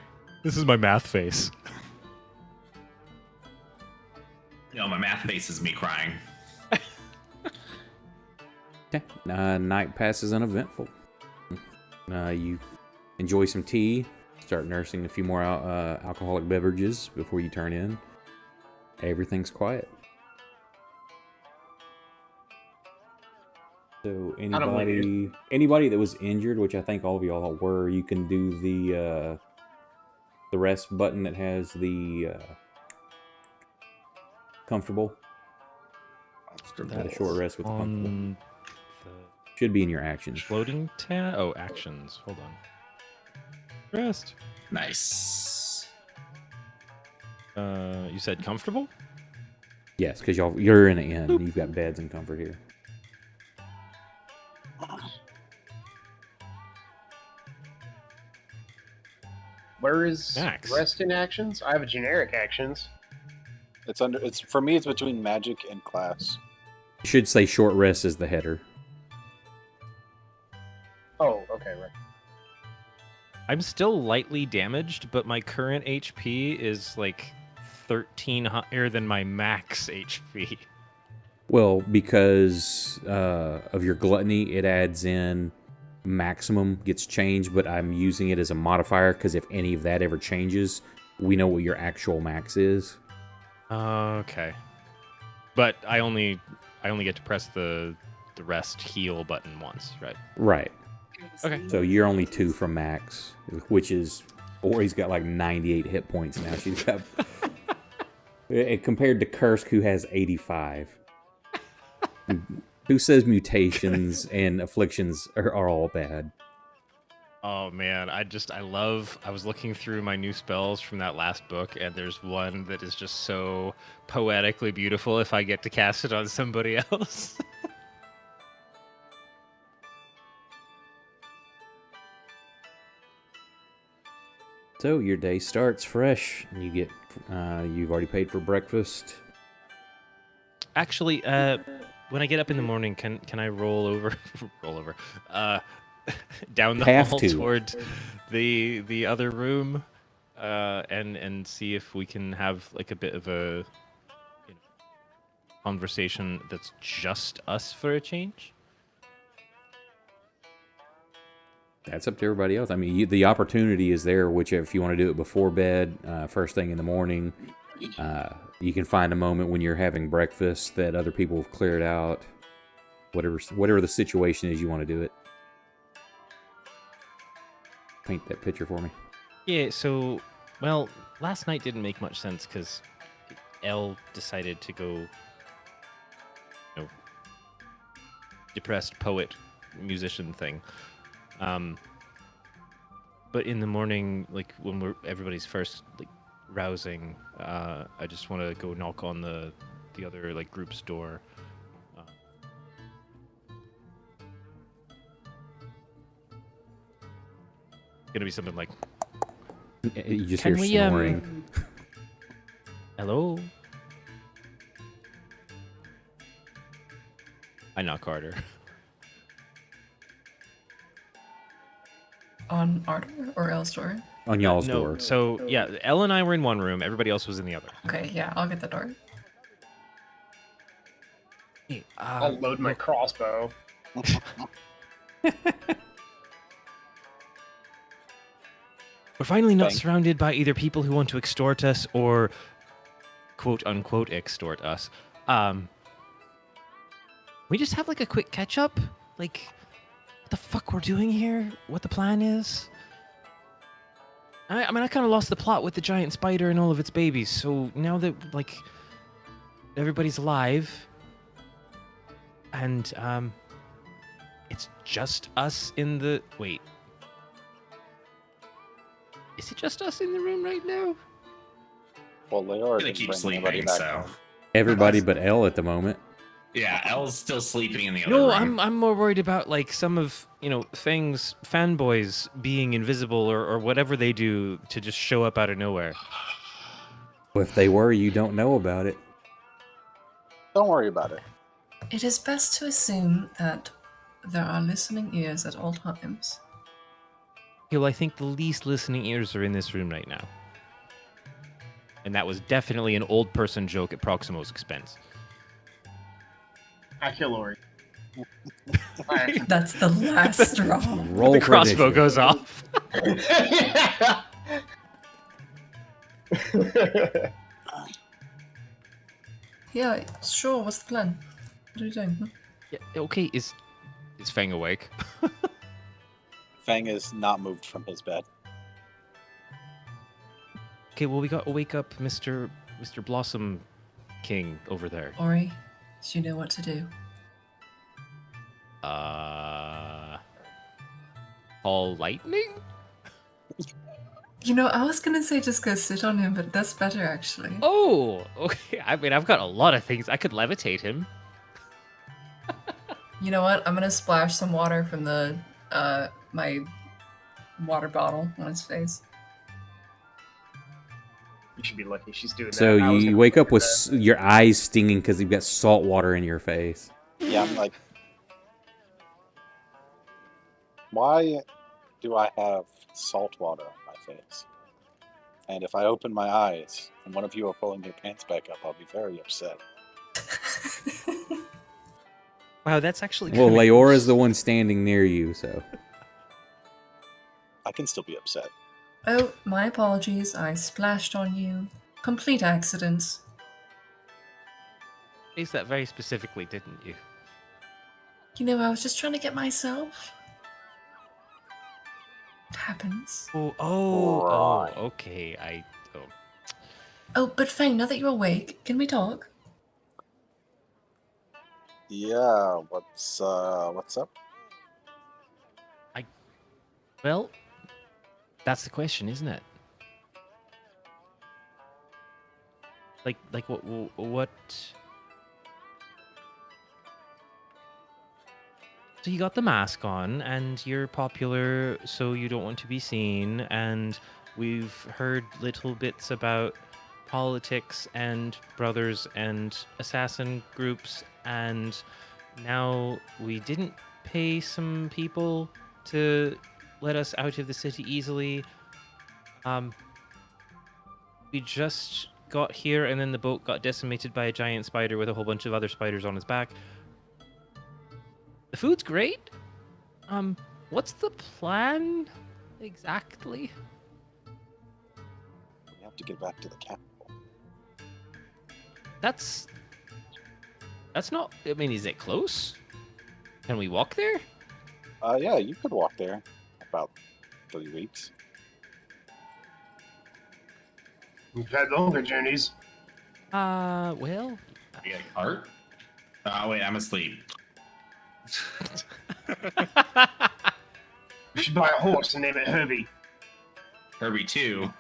This is my math face. my math face is me crying. Okay. Night passes uneventful. You enjoy some tea, start nursing a few more alcoholic beverages before you turn in. Everything's quiet. So anybody that was injured, which I think all of y'all were, you can do the rest button that has the comfortable. The short rest with the comfortable. Should be in your actions. Floating tab? Oh, actions. Hold on. Rest. Nice. You said comfortable? Yes, because you're in an inn. You've got beds and comfort here. Where is Max. rest in actions? I have a generic actions. It's for me. It's between magic and class. You should say short rest is the header. Oh, okay, right. I'm still lightly damaged, but my current HP is like 13 higher than my max HP. Well, because of your gluttony, it adds in maximum gets changed, but I'm using it as a modifier because if any of that ever changes, we know what your actual max is. Okay. But I only get to press the rest heal button once, right? Right. Okay. So you're only 2 from max, which is, Ori's got like 98 hit points now. She's got compared to Kursk, who has 85. Who says mutations and afflictions are all bad? Oh man, I was looking through my new spells from that last book, and there's one that is just so poetically beautiful if I get to cast it on somebody else. So your day starts fresh. You get, you've already paid for breakfast. Actually, when I get up in the morning, can I roll over down the hall toward the other room, and see if we can have like a bit of a conversation that's just us for a change? That's up to everybody else. I mean, the opportunity is there, which if you want to do it before bed, first thing in the morning, you can find a moment when you're having breakfast that other people have cleared out. Whatever the situation is, you want to do it. Paint that picture for me. Yeah, so, well, last night didn't make much sense because Elle decided to go, depressed poet, musician thing. But in the morning, like when everybody's first like rousing, I just want to go knock on the other like group's door. Gonna be something like, You just Can hear we, snoring. hello? I knock harder. On our door or Elle's door? On y'all's No, door. so yeah, Elle and I were in one room. Everybody else was in the other. Okay, yeah, I'll get the door. Hey, I'll load my crossbow. We're finally not Thank- surrounded by either people who want to extort us or quote unquote extort us. We just have like a quick catch up? Like, what the fuck we're doing here? What the plan is? I mean, I kind of lost the plot with the giant spider and all of its babies, so now that, like, everybody's alive, and, it's just us in the... Wait. Is it just us in the room right now? Well, they are. I'm gonna keep sleeping, so Everybody but Elle at the moment. yeah, Elle's still sleeping in the other No, room. I'm more worried about like some of Fang's fanboys being invisible or whatever they do to just show up out of nowhere. Well, if they were, you don't know about it. Don't worry about it. It is best to assume that there are listening ears at all times. Well, I think the least listening ears are in this room right now. And that was definitely an old person joke at Proximo's expense. I kill Ori. That's the last straw. Roll The for crossbow initiative. goes off. Yeah, sure. What's the plan? What are you doing? Yeah, okay, is Fang awake? Fang is not moved from his bed. Okay, well, we got to wake up Mr. Blossom King over there. Ori, do you know what to do? Call lightning? You know, I was gonna say just go sit on him, but that's better actually. Oh, okay. I mean, I've got a lot of things. I could levitate him. You know what? I'm gonna splash some water from the my water bottle on his face. You should be lucky she's doing that. So I was you gonna wake look up at with that. your eyes stinging because you've got salt water in your face. Yeah, I'm like, why do I have salt water on my face? And if I open my eyes and one of you are pulling your pants back up, I'll be very upset. Wow, that's actually Well, kinda Leora is gross. the one standing near you, so. I can still be upset. Oh, my apologies. I splashed on you. Complete accidents. Faced that very specifically, didn't you? You know, I was just trying to get myself. It happens. Right. Okay. Oh, but Fang, now that you're awake, can we talk? Yeah, what's up? Well, that's the question, isn't it? Like what? So you got the mask on, and you're popular, so you don't want to be seen. And we've heard little bits about politics and brothers and assassin groups, and now we didn't pay some people to let us out of the city easily. We just got here, and then the boat got decimated by a giant spider with a whole bunch of other spiders on its back. The food's great. What's the plan exactly? We have to get back to the capital. That's not. I mean, is it close? Can we walk there? Yeah, you could walk there. About 3 weeks. We've had longer journeys. Well, You got a cart? Oh, wait, I'm asleep. We should buy a horse and name it Herbie. Herbie 2.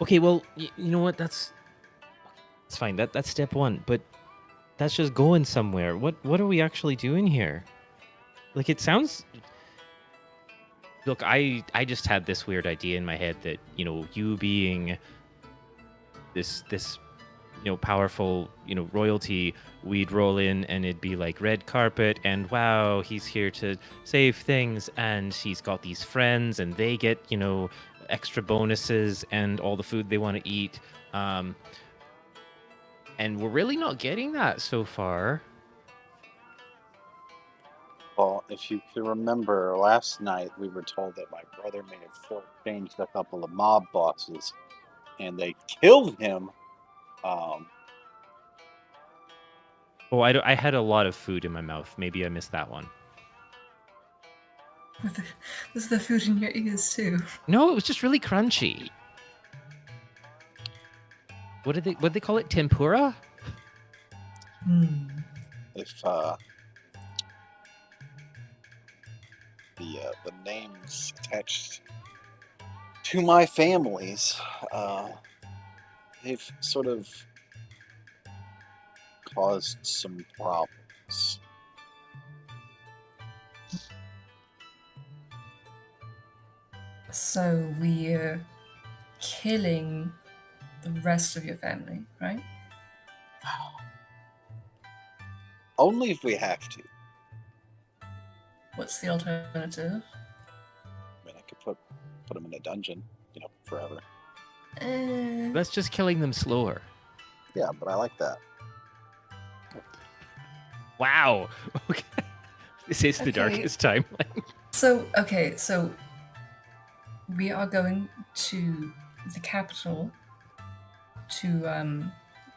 okay. Well, you know what? That's fine. That's step one. But that's just going somewhere. What are we actually doing here? Like, it sounds. Look, I just had this weird idea in my head that, you being this powerful, royalty, we'd roll in and it'd be like red carpet and wow, he's here to save things and he's got these friends and they get, extra bonuses and all the food they want to eat. And we're really not getting that so far. Well, if you can remember, last night we were told that my brother may have shortchanged a couple of mob bosses, and they killed him. Oh, I had a lot of food in my mouth. Maybe I missed that one. Was the food in your ears too? No, it was just really crunchy. What did they call it? Tempura? If the names attached to my families, they've sort of caused some problems. So we're killing the rest of your family, right? Only if we have to. What's the alternative? I mean, I could put them in a dungeon, forever. That's just killing them slower. Yeah, but I like that. Wow. Okay. This is the Okay. darkest timeline. So we are going to the capital to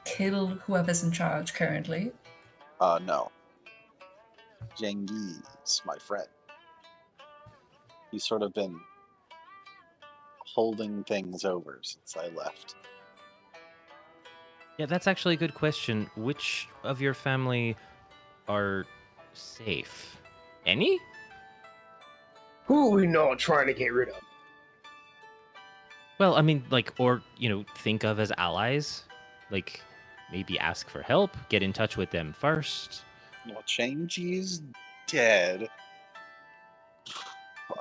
kill whoever's in charge currently. No. Jengiz, my friend. He's sort of been holding things over since I left. Yeah, that's actually a good question. Which of your family are safe? Any? Who are we not trying to get rid of? Well, I mean, like, or, think of as allies. Like, maybe ask for help, get in touch with them first. Well, Jengiz dead.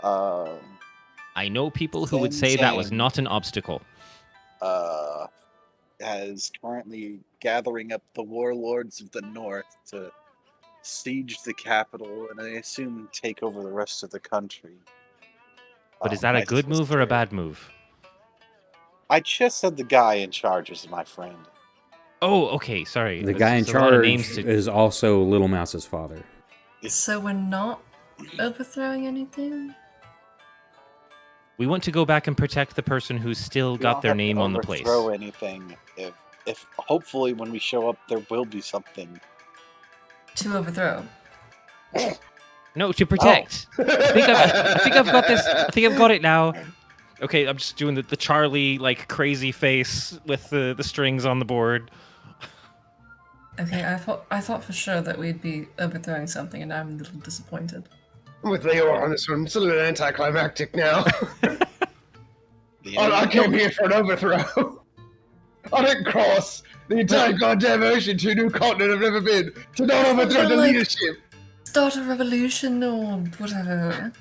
I know people who would say that was not an obstacle. Is currently gathering up the warlords of the north to siege the capital and I assume take over the rest of the country. But is that a good move or a bad move? I just said the guy in charge is my friend. Oh, okay, sorry. The There's guy in just a lot of charge names to- is also Little Mouse's father. So we're not overthrowing anything? We want to go back and protect the person who's still We got don't their have to name on the place. overthrow anything. If hopefully when we show up there will be something. To overthrow. No, to protect. I think I've got this. I think I've got it now. Okay, I'm just doing the Charlie like crazy face with the strings on the board. Okay, I thought for sure that we'd be overthrowing something, and I'm a little disappointed. I'm with Leora on this one. It's a little anticlimactic now. The I enemy- came here for an overthrow. I didn't cross the entire goddamn ocean to a new continent I've never been to not overthrow the like- leadership. Start a revolution or whatever.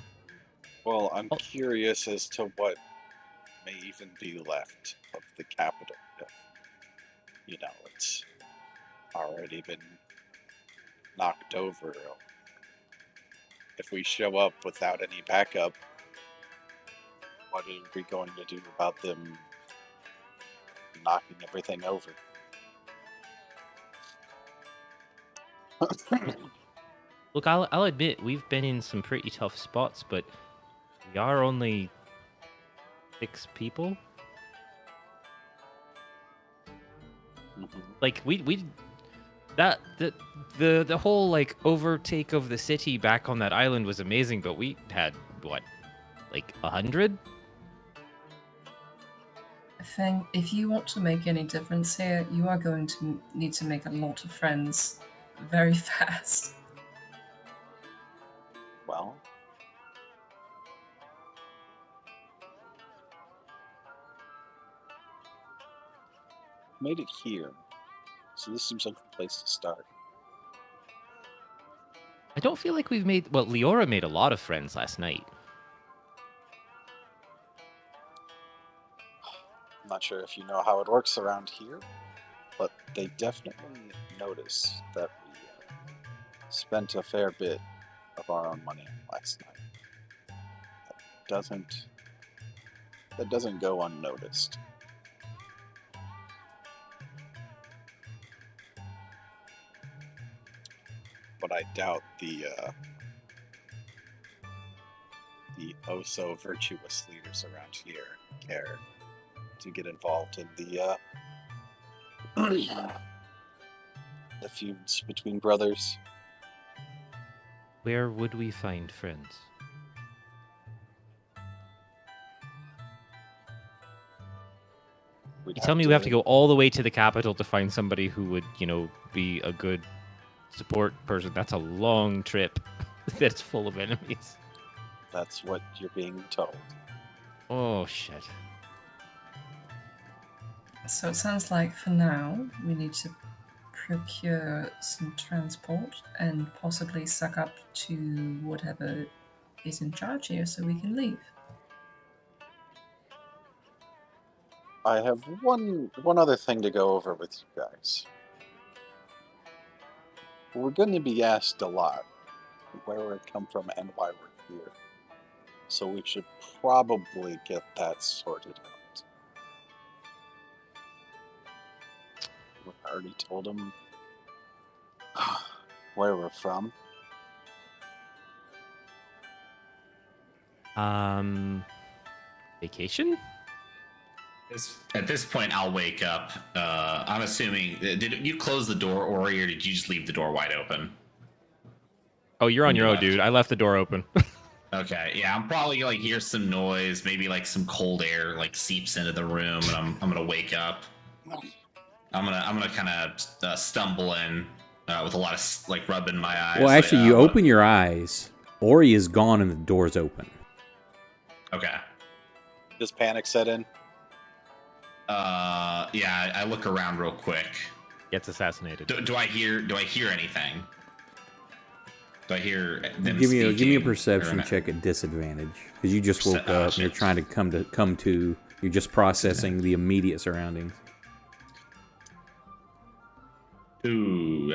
Well, I'm curious as to what may even be left of the capital. If, it's already been knocked over. If we show up without any backup, what are we going to do about them knocking everything over? Look, I'll admit we've been in some pretty tough spots, but we are only 6 people. Mhm. Like the whole like overtake of the city back on that island was amazing, but we had what, like 100? I think if you want to make any difference here, you are going to need to make a lot of friends very fast. Well, made it here, so this seems like the place to start. I don't feel like we've made. Well, Leora made a lot of friends last night. I'm not sure if you know how it works around here, but they definitely notice that we spent a fair bit of our own money last night. That doesn't go unnoticed. But I doubt the oh so virtuous leaders around here care to get involved in the feuds between brothers. Where would we find friends? You tell me we have to go all the way to the capital to find somebody who would, be a good support person. That's a long trip that's full of enemies. That's what you're being told. Oh, shit. So it sounds like for now we need to procure some transport and possibly suck up to whatever is in charge here so we can leave. I have one other thing to go over with you guys. We're going to be asked a lot where we come from and why we're here. So we should probably get that sorted out. We already told him where we're from. Vacation? At this point, I'll wake up. I'm assuming, did you close the door, Ori, or did you just leave the door wide open? Oh, you're on your own, dude. I left the door open. Okay, yeah, I'm probably like hear some noise, maybe like some cold air like seeps into the room, and I'm gonna wake up. I'm gonna kind of stumble in with a lot of like rubbing my eyes. Well, actually, you open your eyes. Ori is gone and the door's open. Okay. Does panic set in? Yeah, I look around real quick. Gets assassinated. Do I hear anything? Do I hear them Give me a speaking, perception or check at disadvantage because you just woke up and you're trying to come to. You're just processing the immediate surroundings. Ooh,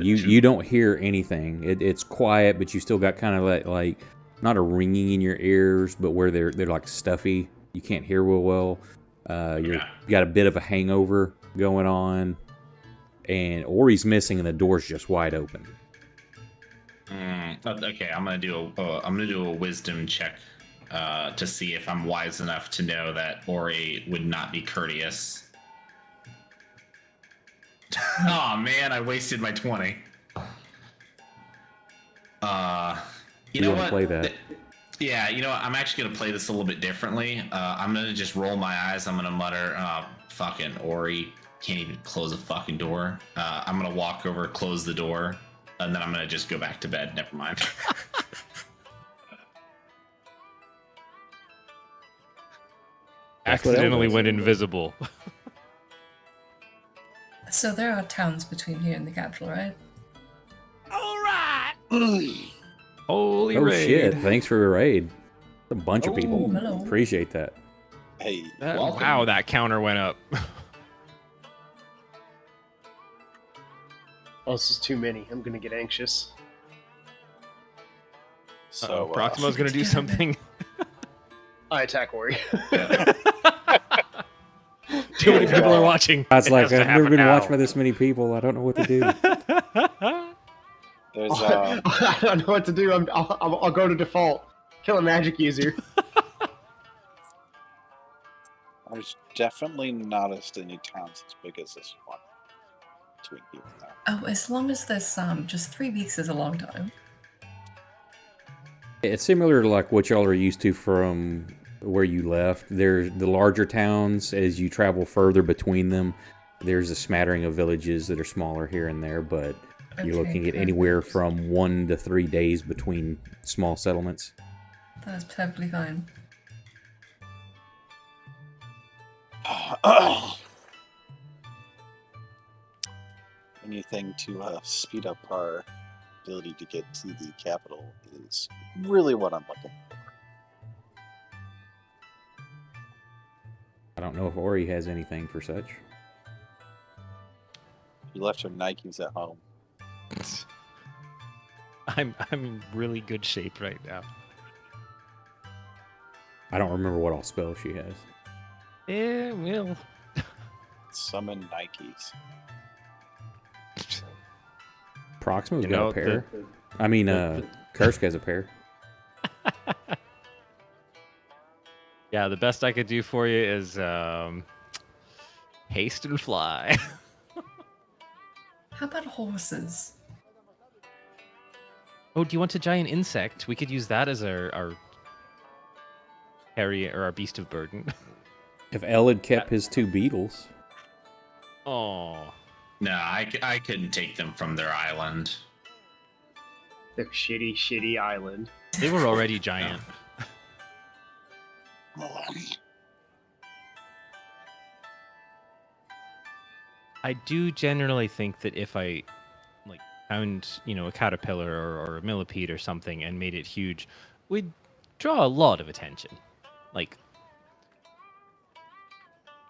you don't hear anything. It's quiet, but you still got kind of like not a ringing in your ears, but where they're like stuffy. You can't hear real well. You got a bit of a hangover going on, and Ori's missing, and the door's just wide open. Okay, I'm gonna do a wisdom check to see if I'm wise enough to know that Ori would not be courteous. Oh man, I wasted my 20. You know what? Play that. Yeah, you know what? I'm actually gonna play this a little bit differently. I'm gonna just roll my eyes. I'm gonna mutter, "Fucking Ori can't even close a fucking door." I'm gonna walk over, close the door, and then I'm gonna just go back to bed. Never mind. Accidentally went invisible. So there are towns between here and the capital, right? Holy Oh raid. shit! Thanks for the raid. A bunch of people. Hello. Appreciate that. Hey, Wow, that counter went up. Oh, this is too many. I'm gonna get anxious. so Proximo's gonna do something. I attack Ori. Too many people are watching. I was It like, has to I've never happen been now. watched by this many people. I don't know what to do. there's I don't know what to do. I'll go to default. Kill a magic user. there's definitely not any towns as big as this one between here and there. Oh, as long as there's just 3 weeks is a long time. It's similar to like what y'all are used to from where you left. There's the larger towns. As you travel further between them, there's a smattering of villages that are smaller here and there, but you're Okay, looking at anywhere perfect. from 1 to 3 days between small settlements. That's perfectly fine. Anything to speed up our ability to get to the capital is really what I'm looking for. I don't know if Ori has anything for such. You left your Nikes at home. I'm in really good shape right now. I don't remember what all spells she has. Yeah, well. Summon Nikes. Proxima's You got know, a pair. Kursk has a pair. Yeah, the best I could do for you is haste and fly. How about horses? Oh, do you want a giant insect? We could use that as our harrier or our beast of burden. If El had kept his 2 beetles. Oh, No, I couldn't take them from their island. Their shitty island. they were already giant. I do generally think that if I found a caterpillar or a millipede or something and made it huge, we'd draw a lot of attention. Like,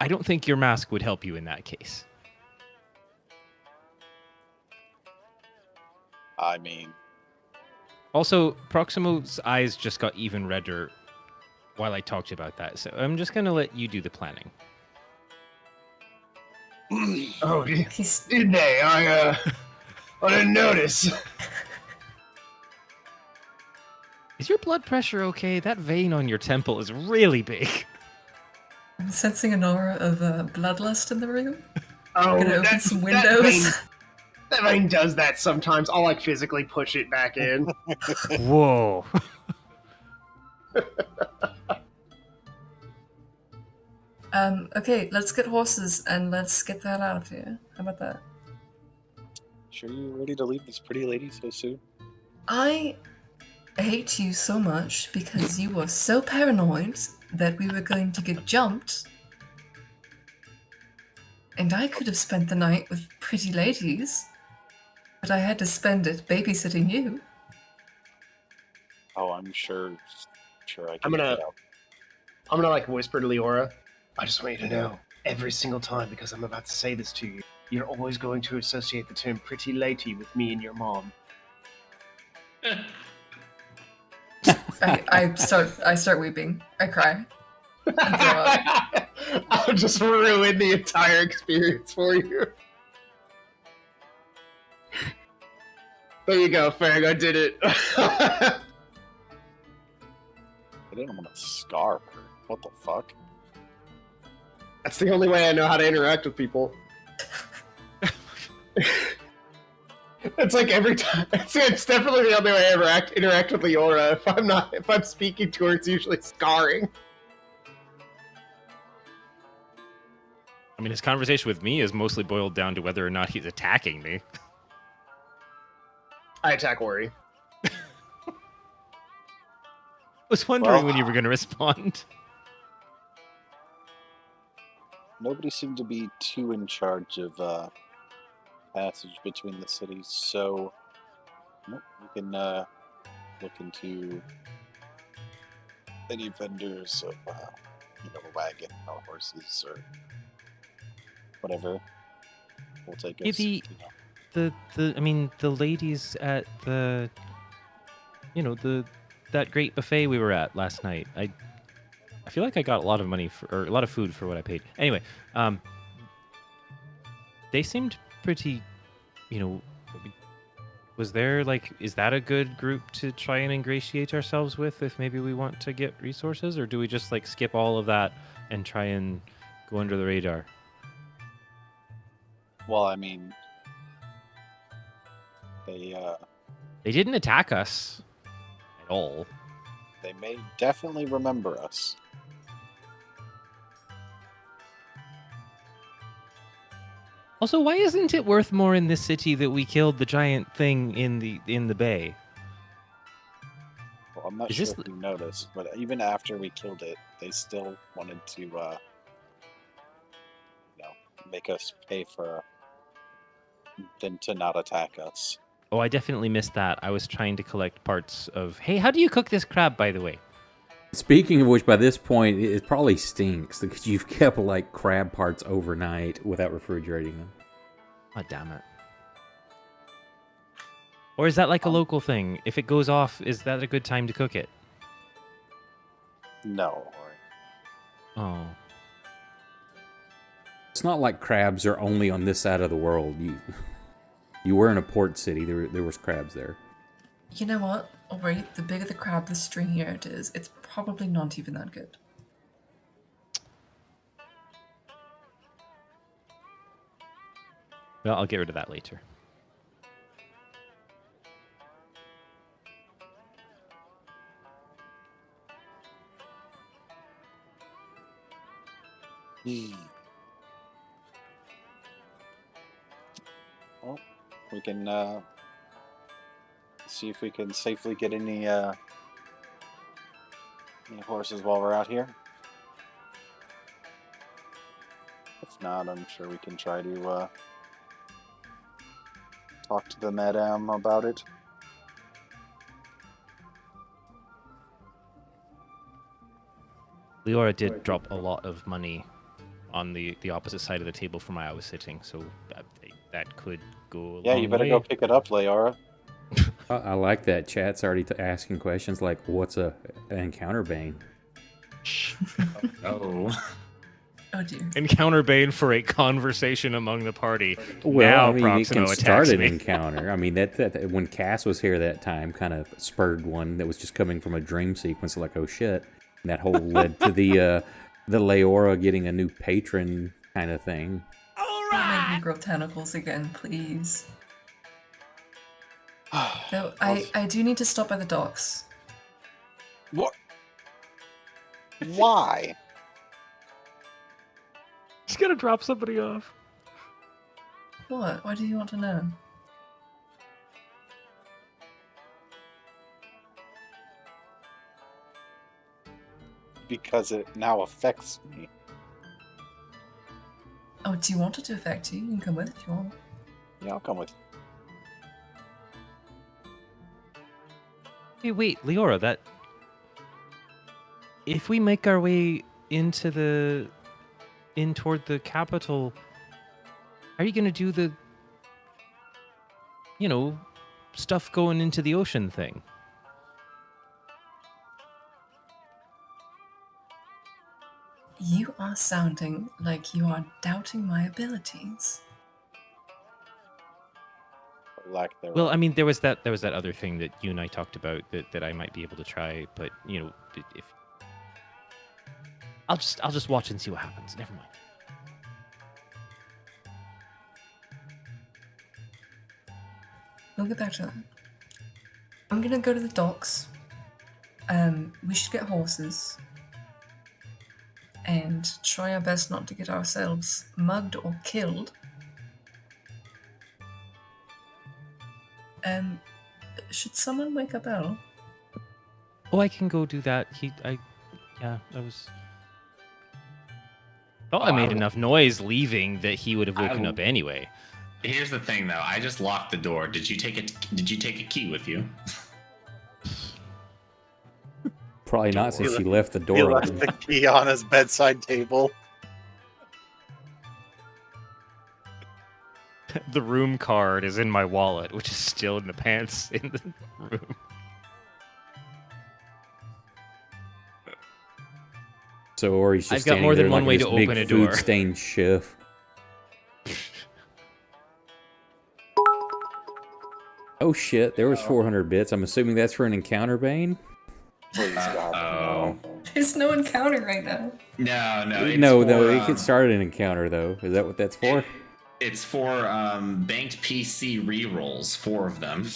I don't think your mask would help you in that case. I mean, Also, Proximo's eyes just got even redder while I talked to you about that, so I'm just going to let you do the planning. Oh, He's didn't they? I didn't notice. Is your blood pressure okay? That vein on your temple is really big. I'm sensing an aura of bloodlust in the room. Oh, Gonna open some That windows. vein does that sometimes. I'll like physically push it back in. Whoa. Okay, let's get horses and let's get the hell out of here. How about that? sure you ready to leave this pretty lady so soon? I hate you so much because you were so paranoid that we were going to get jumped. And I could have spent the night with pretty ladies, but I had to spend it babysitting you. Oh, I'm sure I I'm can gonna- make it out. I'm gonna like whisper to Leora. I just want you to know, every single time, because I'm about to say this to you, you're always going to associate the term pretty lady with me and your mom. I start weeping. I cry. I'll just ruin the entire experience for you. There you go, Ferg, I did it. I didn't want to scar her. What the fuck? That's the only way I know how to interact with people. It's like every time. It's definitely the only way I ever interact with Leora. If I'm speaking to her, it's usually scarring. I mean, his conversation with me is mostly boiled down to whether or not he's attacking me. I attack Ori. I was wondering Well- when you were going to respond. Nobody seemed to be too in charge of passage between the cities, so we can look into any vendors of a wagon or horses or whatever will take us. Maybe the ladies at the that great buffet we were at last night. I feel like I got a lot of money or a lot of food for what I paid. Anyway, they seemed pretty, was there is that a good group to try and ingratiate ourselves with if maybe we want to get resources, or do we just skip all of that and try and go under the radar? Well, I mean, they didn't attack us at all. they may definitely remember us. Also, why isn't it worth more in this city that we killed the giant thing in the bay? Well, I'm not Is sure this if you noticed, but even after we killed it, they still wanted to, make us pay for them to not attack us. Oh, I definitely missed that. I was trying to collect parts of... Hey, how do you cook this crab, by the way? Speaking of which, by this point, it probably stinks because you've kept crab parts overnight without refrigerating them. Oh, damn it. Or is that a local thing? If it goes off, is that a good time to cook it? No. Oh. It's not like crabs are only on this side of the world. You were in a port city. There was crabs there. You know what? Ori, the bigger the crab, the stringier it is. It's probably not even that good. Well, I'll get rid of that later. Well, we can see if we can safely get any horses while we're out here. If not, I'm sure we can try to talk to the madame about it. Leora did drop a lot of money on the opposite side of the table from where I was sitting, so that could go. Yeah, you better go pick it up, Leora. I like that. Chat's already asking questions like, "What's an encounter bane?" Oh. Oh dear. Encounter Bane for a conversation among the party. Well, now I mean, it Proximo can attacks start an me. encounter. I mean, that when Cass was here that time, kind of spurred one that was just coming from a dream sequence. Like, oh shit, and that whole led to the Leora getting a new patron kind of thing. Don't make me grow tentacles again, please. Though I do need to stop by the docks. What? Why? He's gonna drop somebody off. What? Why do you want to know? Because it now affects me. Oh, do you want it to affect you? You can come with if you want. Yeah, I'll come with. Hey, wait, Leora, that... If we make our way in toward the capital, are you gonna do the, stuff going into the ocean thing? You are sounding like you are doubting my abilities. Lack thereof. Well, I mean, there was that other thing that you and I talked about that I might be able to try, but if I'll just watch and see what happens. Never mind. We'll get back to that. I'm gonna go to the docks. We should get horses. And try our best not to get ourselves mugged or killed. Should someone wake up Al? Oh, I can go do that. I was. Thought I made enough noise leaving that he would have woken up anyway. Here's the thing, though. I just locked the door. Did you take a key with you? Probably not, since he left the He door left open. the key on his bedside table. The room card is in my wallet, which is still in the pants in the room. So, or he's just I've got standing more than there one like way this to big open a door. food-stained chef. Oh shit! There was 400 bits. I'm assuming that's for an encounter bane. Please, God. Oh. There's no encounter right now. No. No, it could start an encounter though. Is that what that's for? It's for banked PC rerolls, 4 of them.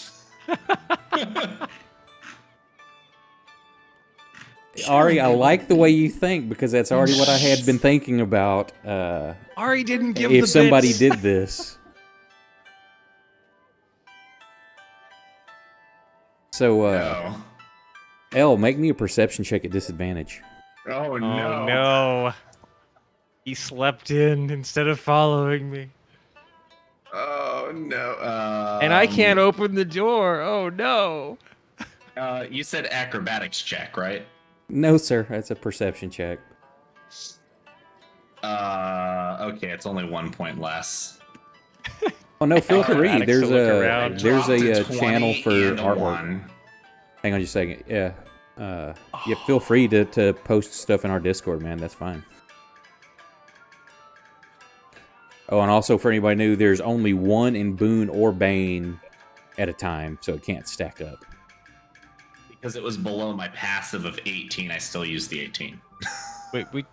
Ari, I like the way you think because that's already what I had been thinking about. Ari didn't give If the somebody bits. did this. So, No. Elle, make me a perception check at disadvantage. Oh Oh no. He slept in instead of following me. Oh no. And I can't open the door. Oh no. You said acrobatics check, right? No, sir. That's a perception check. Okay, it's only 1 point less. Oh no, feel free. Acrobatics There's to look a around. there's a Dropped a channel 20 for and a artwork. 1. Hang on just a second. Yeah. Yep. Feel free to post stuff in our Discord, man. That's fine. Oh, and also for anybody new, there's only one in Boone or Bane at a time, so it can't stack up. Because it was below my passive of 18, I still use the 18. Wait, we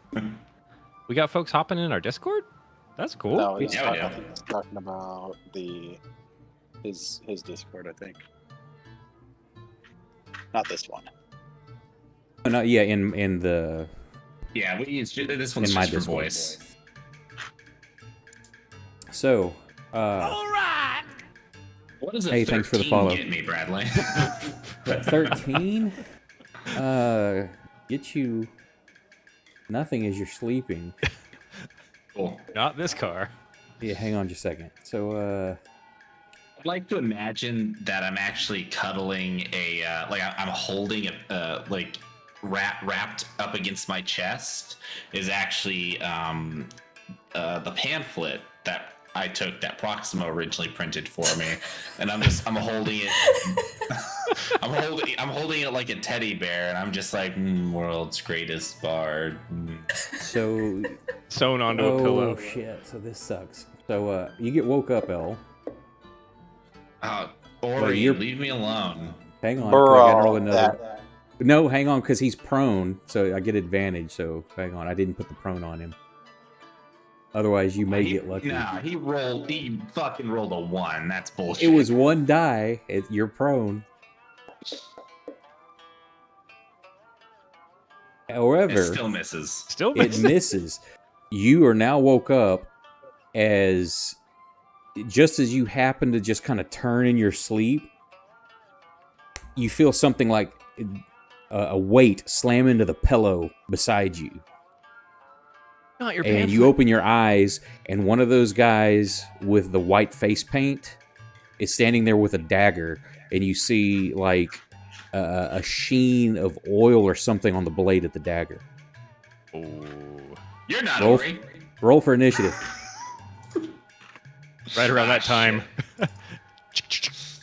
got folks hopping in our Discord? That's cool. No, he's Yeah, talking about his Discord, I think. Not this one. Oh, no, yeah, in the Yeah, we use this one's In my just for Discord. voice. so. What does a Hey, thanks for the 13 follow. get me, Bradley? 13? Get you nothing as you're sleeping. Cool. Not this car. Yeah, hang on just a second. So, I'd like to imagine that I'm actually cuddling I'm holding wrapped up against my chest is actually the pamphlet that I took that Proximo originally printed for me, and I'm holding it. I'm holding it like a teddy bear, and I'm just like, world's greatest bard. So Sewn onto a pillow. Oh shit! So this sucks. So you get woke up, El. Ori, you're- leave me alone. Hang on, 'cause I gotta roll Bro, another. No, hang on, because he's prone, so I get advantage. So hang on, I didn't put the prone on him. Otherwise, you may get lucky. Nah, he fucking rolled a 1. That's bullshit. It was one die. You're prone. However, It still misses. Still it missing. misses. You are now woke up as just as you happen to just kind of turn in your sleep, you feel something like a weight slam into the pillow beside you. Not your And pamphlet. you open your eyes, and one of those guys with the white face paint is standing there with a dagger, and you see like a sheen of oil or something on the blade of the dagger. Oh. You're not Roll, Ori. roll for initiative. Right around that time.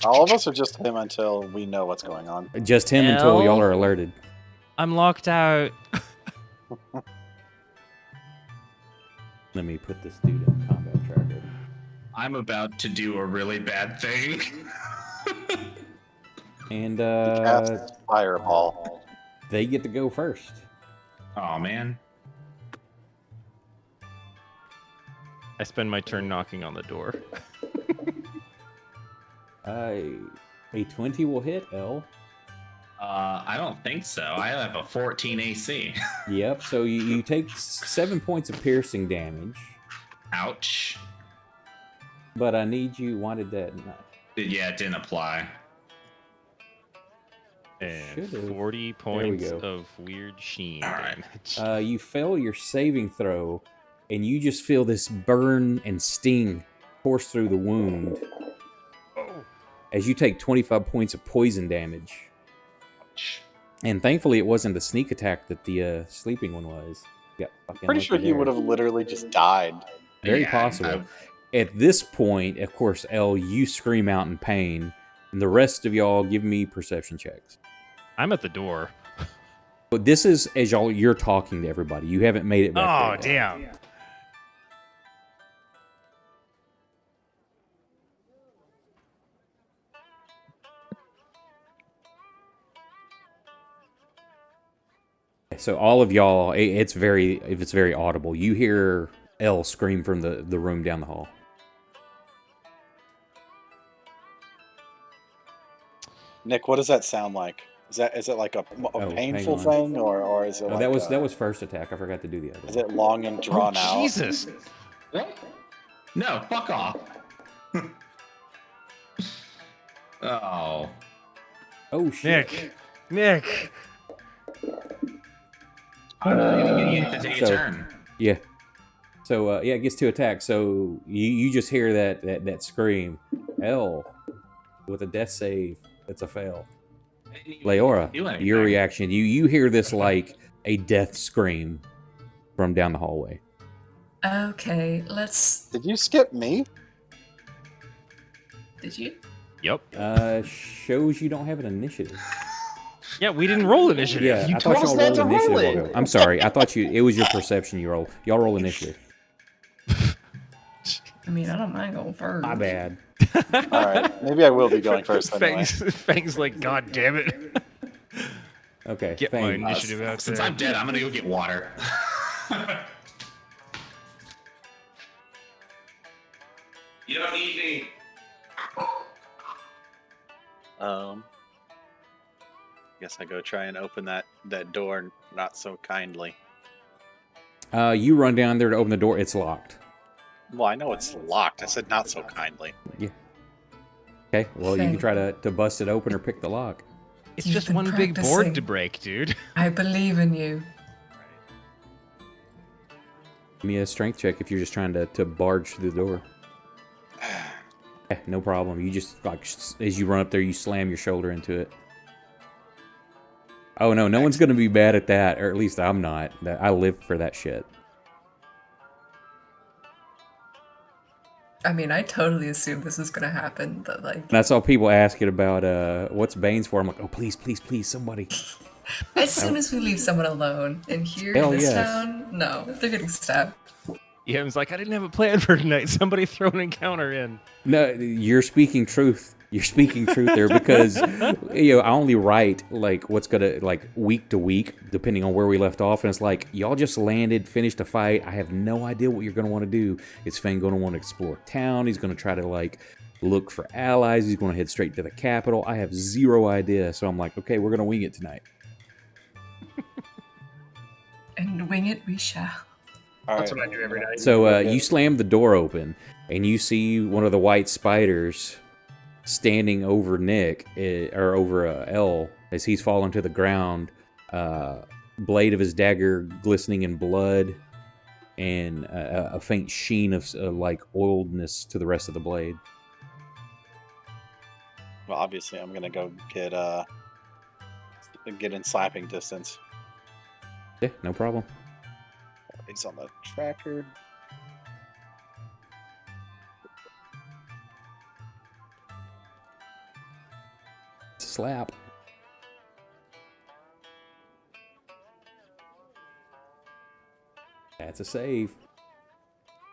all of us are just him until we know what's going on. Just him until L? y'all are alerted. I'm locked out. Let me put this dude in combat tracker. I'm about to do a really bad thing. And Cast fireball. they get to go first. Oh man. I spend my turn knocking on the door. A 20 will hit, L. I don't think so. I have a 14 AC. Yep, so you take 7 points of piercing damage. Ouch. But I need you... Why did that not... Yeah, it didn't apply. And Should've. 40 points go. of weird sheen All right. damage. You fail your saving throw, and you just feel this burn and sting course through the wound as you take 25 points of poison damage. Ouch. And thankfully, it wasn't a sneak attack that the sleeping one was. Yeah, Pretty sure he would have literally just died. Very Yeah, possible. At this point, of course, L, you scream out in pain, and the rest of y'all give me perception checks. I'm at the door. But this is as you're talking to everybody. You haven't made it back Oh, there yet. damn. So all of y'all, it's very audible. You hear L scream from the room down the hall. Nick, what does that sound like? Is it like a hang painful on. thing, or is it? Oh, like that was first attack. I forgot to do the other Is one. it long and drawn out? Jesus. What? No, fuck off. Oh. Oh shit! Nick. You get to take a So- turn. Yeah. So yeah, it gets 2 attacks. So you just hear that scream, L, with a death save. It's a fail. Leora, Do anything. your reaction. You hear this like a death scream from down the hallway. Okay, let's. Did you skip me? Did you? Yep. Shows you don't have an initiative. Yeah, we didn't roll initiative. Yeah, You I thought told us y'all not rolled to roll initiative. it. while ago. I'm sorry. I thought it was your perception you rolled. Y'all roll initiative. I mean, I don't mind going first. My bad. All right, maybe I will be going first anyway. Fang's like, God damn it. Okay. Get my Fang. initiative out Since there. I'm dead, I'm gonna go get water. You don't need me. Guess I go try and open that door, not so kindly. You run down there to open the door. It's locked. Well, I know it's locked. I said not so kindly. Okay. Well, you can Fang. try to bust it open or pick the lock. It's You've just been one big board practicing. to break, dude. I believe in you. Give me a strength check if you're just trying to barge through the door. Yeah, no problem. You just like as you run up there, you slam your shoulder into it. Oh no one's gonna be bad at that, or at least I'm not. I live for that shit. I mean, I totally assumed this was gonna happen, but like, And I saw people asking about what's Bane's for. I'm like, oh please, please, please, somebody. as soon as we leave someone alone in here Hell in this yes. town, no, they're getting stabbed. EM's like, I didn't have a plan for tonight. Somebody throw an encounter in. No, you're speaking truth. You're speaking truth there because I only write like what's gonna like week to week depending on where we left off, and it's like y'all just landed, finished a fight. I have no idea what you're gonna want to do. Is Fang gonna want to explore town? He's gonna try to like look for allies. He's gonna head straight to the capital. I have zero idea, so I'm like, okay, we're gonna wing it tonight. And wing it we shall. All That's right. what I do every night. So you slam the door open, and you see one of the white spiders standing over Nick, or over L, as he's fallen to the ground. Blade of his dagger glistening in blood, and a faint sheen of like oiledness to the rest of the blade. Well, obviously, I'm gonna go get in slapping distance. Yeah, no problem. He's on the tracker. Slap. That's a save.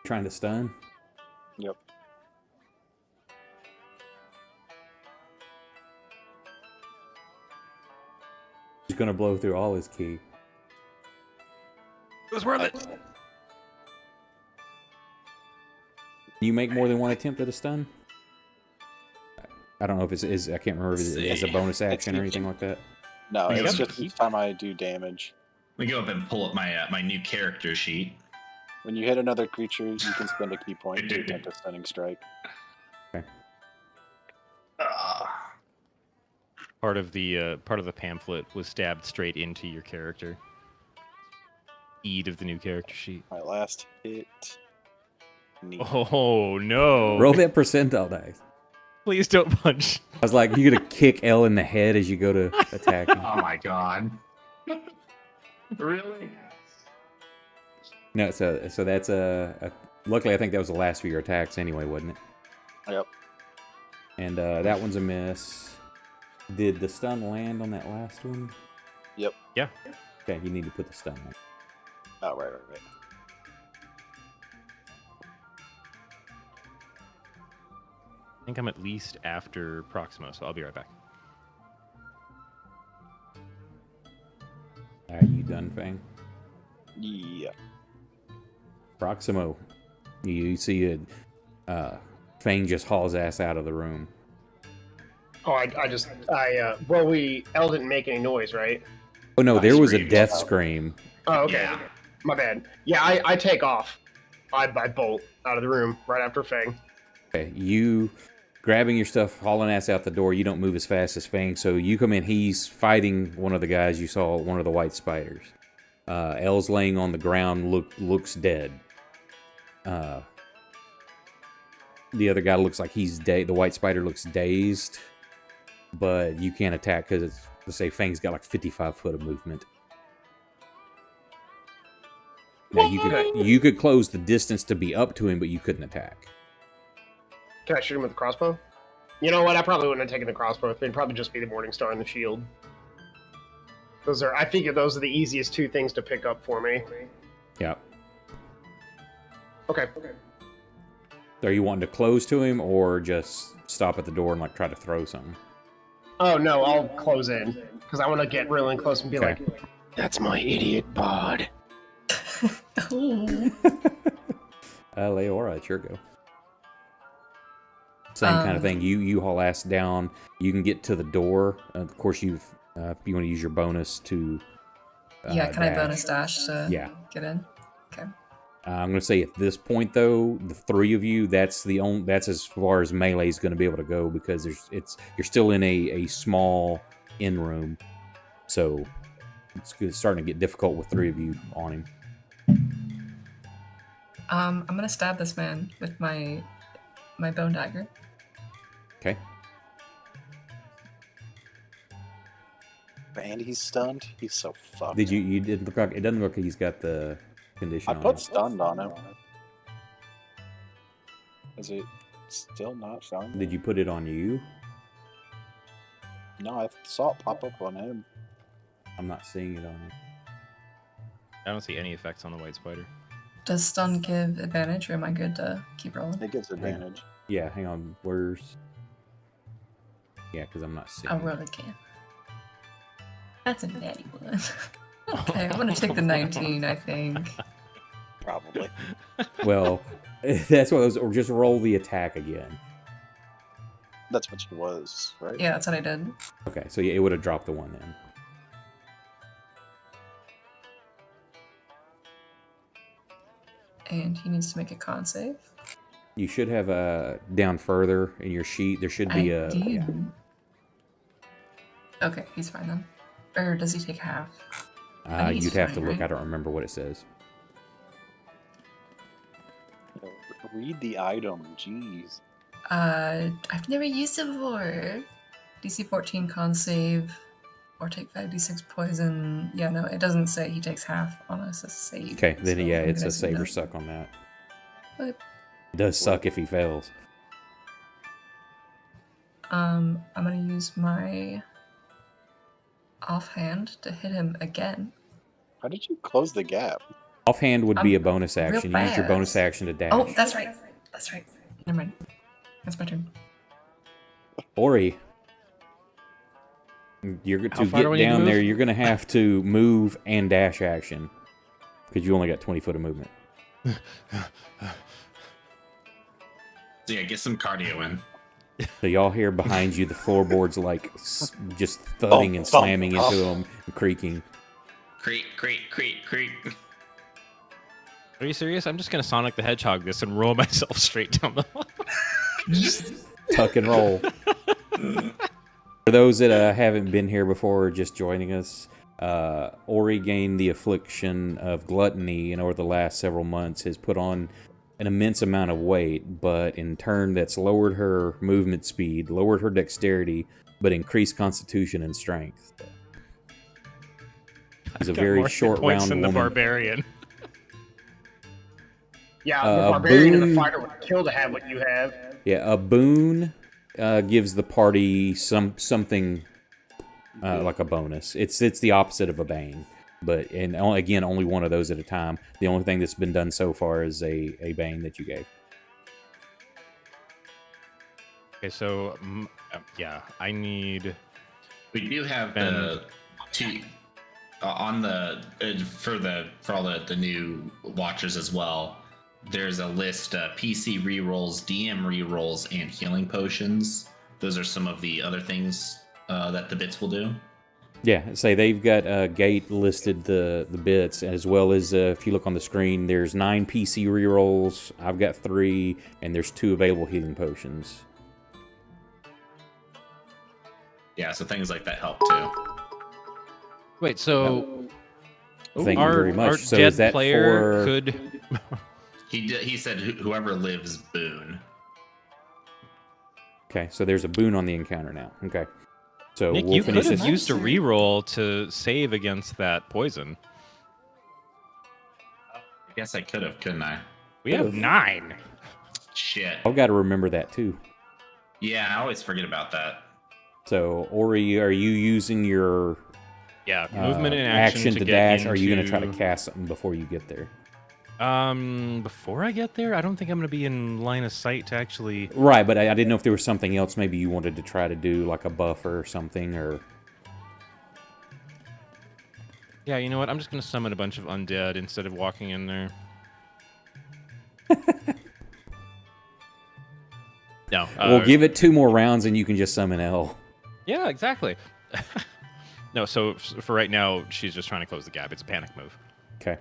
Trying to stun. Yep. He's gonna blow through all his ki. It was worth it. You make more than one attempt at a stun? I don't know if it's I can't remember if it's a bonus action or anything like that. No, Yep. it's just each time I do damage. Let me go up and pull up my my new character sheet. When you hit another creature, you can spend a key point to attempt a stunning strike. Part of the pamphlet was stabbed straight into your character. Eat of the new character sheet. My last hit. Neat. Oh no! Roll that percentile dice. Please don't punch. I was like, you're gonna kick L in the head as you go to attack him. Oh my god. Really? No, so that's a luckily I think that was the last of your attacks anyway, wasn't it? Yep. And that one's a miss. Did the stun land on that last one? Yep. Yeah. Okay, you need to put the stun on. Oh, right. I think I'm at least after Proximo, so I'll be right back. Are you done, Fang? Yeah. Proximo. You see it. Fang just hauls ass out of the room. Oh, Elle didn't make any noise, right? Oh no, I there was a screamed. death scream. Oh, okay. Yeah. My bad. Yeah, I take off. I bolt out of the room right after Fang. Okay, you grabbing your stuff, hauling ass out the door. You don't move as fast as Fang, so you come in. He's fighting one of the guys. You saw one of the white spiders. L's laying on the ground, looks dead. The other guy looks like he's the white spider looks dazed, but you can't attack because it's, let's say Fang's got like 55 foot of movement. Now you could close the distance to be up to him, but you couldn't attack. Can I shoot him with the crossbow? You know what? I probably wouldn't have taken the crossbow. It'd probably just be the Morningstar and the shield. I figure those are the easiest two things to pick up for me. Yeah. Okay. Are you wanting to close to him or just stop at the door and like try to throw something? Oh no, I'll close in because I want to get really close and be Okay. like, "That's my idiot bod." Ooh. Leora, it's your go. Same kind of thing. You haul ass down. You can get to the door. Of course, if you want to use your bonus to. Yeah, can I dash. bonus dash to Yeah. get in? Okay. I'm going to say at this point though, the three of you, that's as far as melee is going to be able to go because you're still in a small in room, so it's starting to get difficult with three of you on him. I'm gonna stab this man with my bone dagger. Okay. And he's stunned. He's so fucked. Did you didn't look like it doesn't look like he's got the condition I on put him. stunned on him. Is it still not showing? Did you put it on you? No, I saw it pop up on him. I'm not seeing it on you. I don't see any effects on the white spider. Does stun give advantage, or am I good to keep rolling? It gives advantage. Yeah, hang on. Where's... Yeah, because I'm not seeing I it. roll again. That's a natty one. Okay, I'm gonna take the 19, I think. Probably. Well, that's what I was... Or just roll the attack again. That's what she was, right? Yeah, that's what I did. Okay, so yeah, it would have dropped the one then. And he needs to make a con save. You should have down further in your sheet. There should be I a... do. Yeah. Okay, he's fine then. Or does he take half? I think he's You'd have to fine, look. right? I don't remember what it says. Read the item, jeez. I've never used it before. DC 14 con save, or take 5d6 poison. Yeah, no, it doesn't say he takes half on a save. Okay, then so yeah, I'm it's gonna a say save no. or suck on that. But, It does suck if he fails. I'm gonna use my offhand to hit him again. How did you close the gap? Offhand would be I'm a bonus real action. Use your bonus fast. action to dash. Oh, that's right. That's right. Never mind. That's my turn. Ori, you're How to far do get I need to down there. move? You're going to have to move and dash action because you only got 20 foot of movement. So yeah, get some cardio in. So y'all hear behind you the floorboards like just thudding and thump, slamming thump. into them and creaking. Creak, creak, creak, creak. Are you serious? I'm just gonna Sonic the Hedgehog this and roll myself straight down the hall. Tuck and roll. For those that haven't been here before or just joining us, Ori gained the affliction of gluttony and over the last several months has put on an immense amount of weight, but in turn that's lowered her movement speed, lowered her dexterity, but increased constitution and strength. She's a Got very more hit short points round than the woman. barbarian. Yeah, A the barbarian and boon- the fighter would kill to have what you have. Yeah, a boon gives the party something like a bonus. It's the opposite of a bane, but again, only one of those at a time. The only thing that's been done so far is a bane that you gave. Okay, so yeah, I need. We do have And- the two on the for all the new watchers as well. There's a list: PC rerolls, DM rerolls, and healing potions. Those are some of the other things that the bits will do. Yeah, say they've got Gate listed the bits, as well as if you look on the screen, there's 9 PC rerolls. I've got 3, and there's 2 available healing potions. Yeah, so things like that help too. Wait, so Thank you our, very much. our So dead is that player for... could. He said whoever lives boon. Okay, so there's a boon on the encounter now. Okay, so Nick, we'll you could finish have this. used a reroll to save against that poison. I guess I could have, couldn't I? We have 9. Shit. I've got to remember that too. Yeah, I always forget about that. So, Ori, are you using your Yeah, movement and action to get dash? Or are you going to try to into- cast something before you get there? Before I get there, I don't think I'm gonna be in line of sight to actually. Right, but I didn't know if there was something else maybe you wanted to try to do, like a buffer or something, or... Yeah, you know what? I'm just gonna summon a bunch of undead instead of walking in there. No. We'll give it 2 more rounds and you can just summon L. Yeah, exactly. No, so for right now, she's just trying to close the gap. It's a panic move. Okay.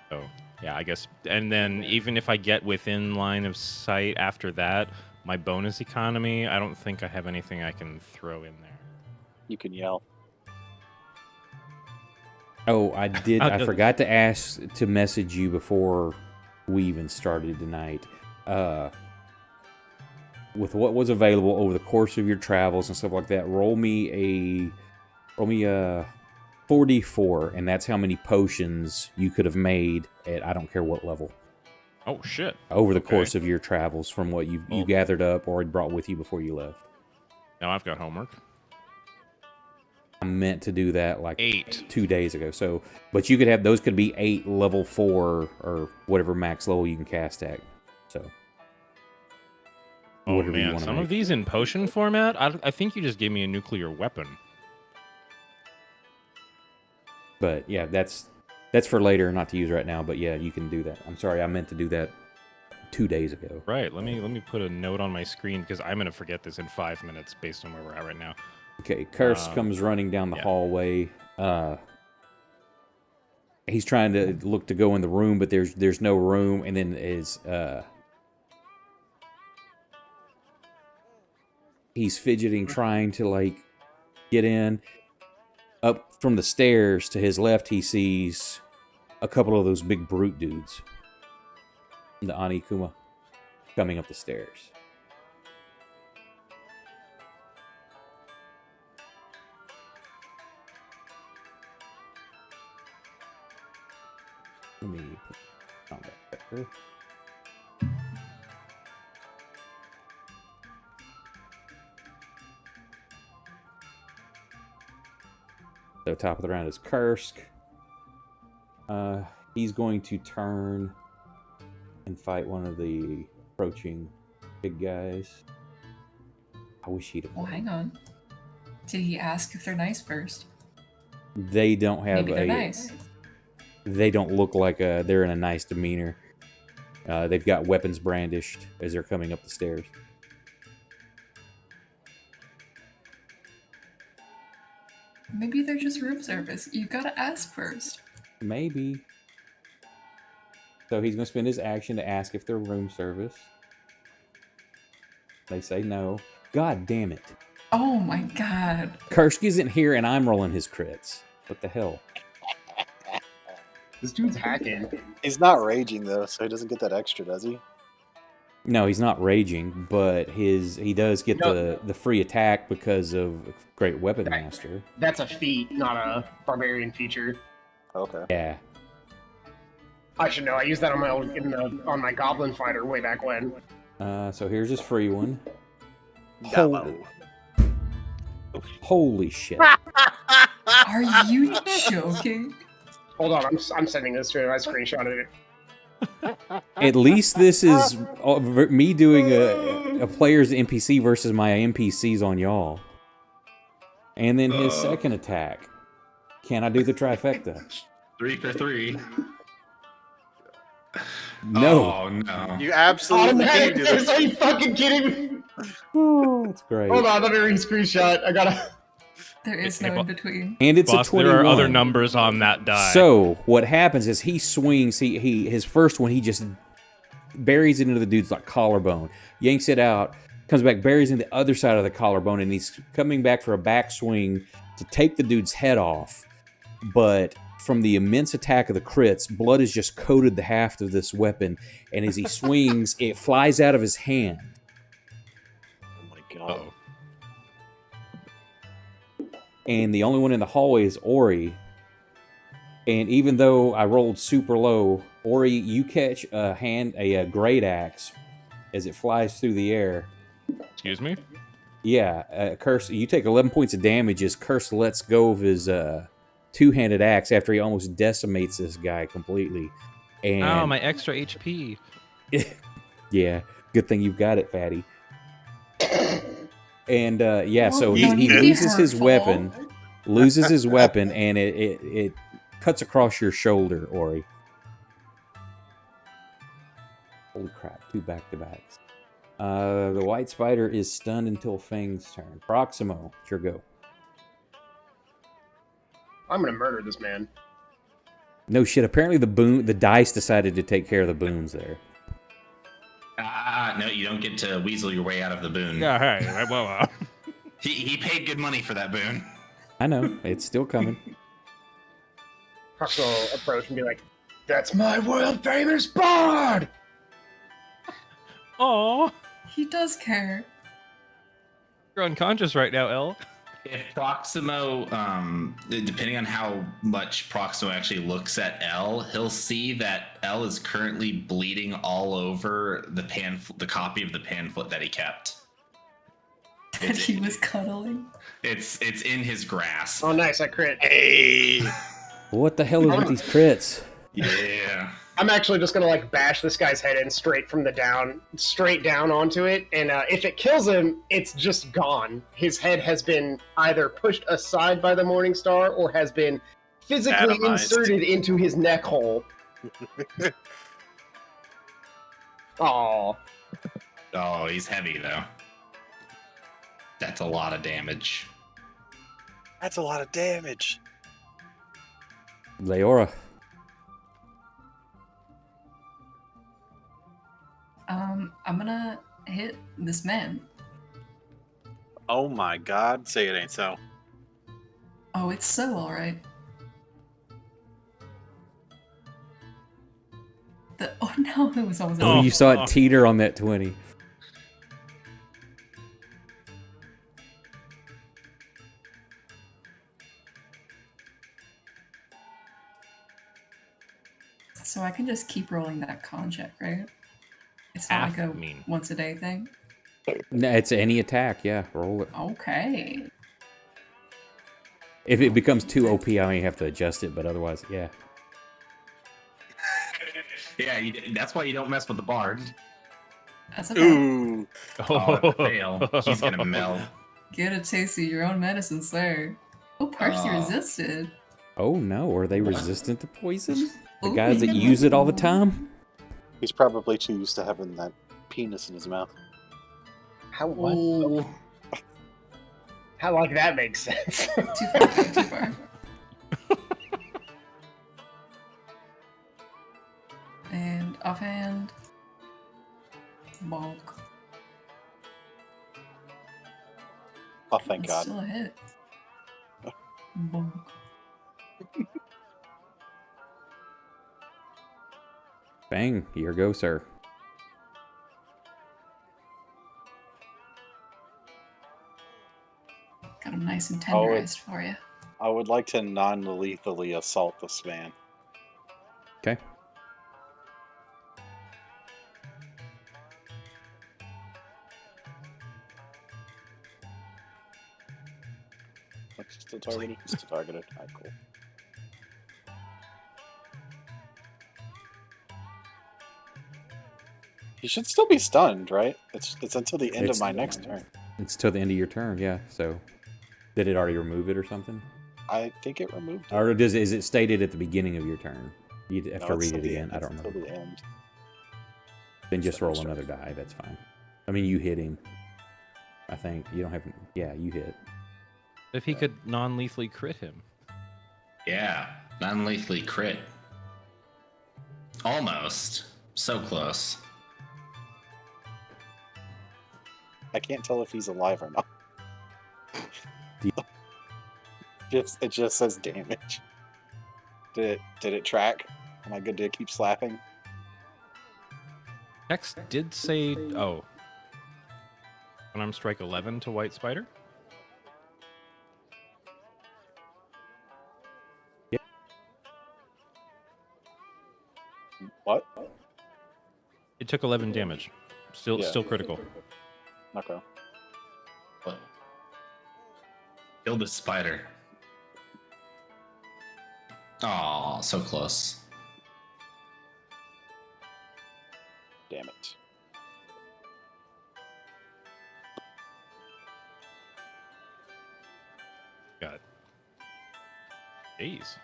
So yeah, I guess. And then even if I get within line of sight after that, my bonus economy, I don't think I have anything I can throw in there. You can yell. Oh, I did. I no. forgot to ask to message you before we even started tonight. With what was available over the course of your travels and stuff like that, roll me a 4d4, and that's how many potions you could have made at I don't care what level. Oh shit! over the Okay. course of your travels from what you Cool. gathered up or had brought with you before you left. Now I've got homework. I meant to do that like 8. 2 days ago. So, but you could have those could be 8 level 4 or whatever max level you can cast at. So, Oh whatever you man, wanna some make. of these in potion format. I think you just gave me a nuclear weapon. But yeah, that's for later, not to use right now. But yeah, you can do that. I'm sorry, I meant to do that 2 days ago. Right. Let me put a note on my screen because I'm gonna forget this in 5 minutes based on where we're at right now. Okay, Curse comes running down the yeah. hallway. He's trying to look to go in the room, but there's no room. And then he's fidgeting, trying to like get in. Up from the stairs to his left, he sees a couple of those big brute dudes. The Ani Kuma coming up the stairs. Let me put combat vector. So top of the round is Kursk. He's going to turn and fight one of the approaching big guys. I wish he'd have. Well, hang on. Did he ask if they're nice first? They don't have Maybe they're nice. They don't look like they're in a nice demeanor. They've got weapons brandished as they're coming up the stairs. Maybe they're just room service. You gotta ask first. Maybe. So he's going to spend his action to ask if they're room service. They say no. God damn it. Oh my god. Kursk isn't here and I'm rolling his crits. What the hell? This dude's hacking. He's not raging though, so he doesn't get that extra, does he? No, he's not raging, but he does get the free attack because of Great Weapon Master. That's a feat, not a barbarian feature. Okay. Yeah. I should know. I used that on my on my goblin fighter way back when. So here's his free one. Gobbo. Holy shit. Are you joking? Hold on, I'm sending this to him. I screenshotted it. At least this is me doing a player's NPC versus my NPCs on y'all. And then his second attack. Can I do the trifecta? 3 for 3. No. Oh no. You absolutely can't do this. Are you fucking kidding me? Oh, that's great. Hold on, let me screenshot. I gotta. There is Hey, no in between. And it's Boss, a 21. there are other numbers on that die. So what happens is he swings. His first one, he just buries it into the dude's like collarbone, yanks it out, comes back, buries it in the other side of the collarbone, and he's coming back for a backswing to take the dude's head off. But from the immense attack of the crits, blood has just coated the haft of this weapon, and as he swings, it flies out of his hand. Oh my god. Uh-oh. And the only one in the hallway is Ori. And even though I rolled super low, Ori, you catch a great axe as it flies through the air. Excuse me? Yeah, Curse, you take 11 points of damage as Curse lets go of his two-handed axe after he almost decimates this guy completely. And Oh, my extra HP. yeah, good thing you've got it, fatty. And yeah, so Well, he no need to be loses his hurtful. weapon, and it cuts across your shoulder, Ori. Holy crap, 2 back-to-backs. The white spider is stunned until Fang's turn. Proximo, it's your go. I'm gonna murder this man. No shit, apparently the dice decided to take care of the boons there. No, you don't get to weasel your way out of the boon. Yeah, hey, well, He paid good money for that boon. I know, it's still coming. Prox will approach and be like, "That's my world famous bard." Aw, He does care. you're unconscious right now, El. If Proximo, depending on how much Proximo actually looks at L, he'll see that L is currently bleeding all over the copy of the pamphlet that he kept. That he was cuddling. It's in his grasp. Oh, nice! I crit. Hey. What the hell is with these crits? Yeah. I'm actually just gonna like bash this guy's head in straight down onto it, and if it kills him, it's just gone. His head has been either pushed aside by the Morning Star or has been physically Atomized. inserted into his neck hole. Aww. Oh, he's heavy though. That's a lot of damage. That's a lot of damage. Leora. I'm gonna hit this man. Oh my god. Say it ain't so. Oh, it's so alright. Oh no, it was almost. Oh, you saw it teeter on that 20. So I can just keep rolling that con check, right? It's not like a once a day thing. No, it's any attack. Yeah, roll it. Okay. If it becomes too OP, I may have to adjust it, but otherwise, yeah. Yeah, that's why you don't mess with the bard. That's okay. Ooh. Oh, fail. He's gonna melt. Get a taste of your own medicine, sir. Oh, partially resisted. Oh no, are they resistant to poison? The Ooh. guys that use it all the time? He's probably too used to having that penis in his mouth. How what? How like that makes sense? Too far, too far. And offhand. Bonk. Oh, thank It's God. still a hit. Bonk. Bang, here go, sir. Got him nice and Oh, tenderized for you. I would like to non-lethally assault this man. Okay. What's still targeted? Still targeted. Alright, cool. He should still be stunned, right? It's until the end of my next turn. It's till the end of your turn, yeah. So, did it already remove it or something? I think it removed it. Or is it stated at the beginning of your turn? You'd have to it's read till it the again. end. I don't It's remember. till the end. Then just So roll sorry. another die. That's fine. I mean, you hit him. I think you don't have. Yeah, you hit. If he could non-lethally crit him. Yeah, non-lethally crit. Almost. So close. I can't tell if he's alive or not. It just says damage. Did it track? Am I good to keep slapping? Hex did say, unarmed strike 11 to White Spider. What? It took 11 damage. Still critical. Okay. What? Kill the spider. Aw, so close. Damn it. Got it. Jeez.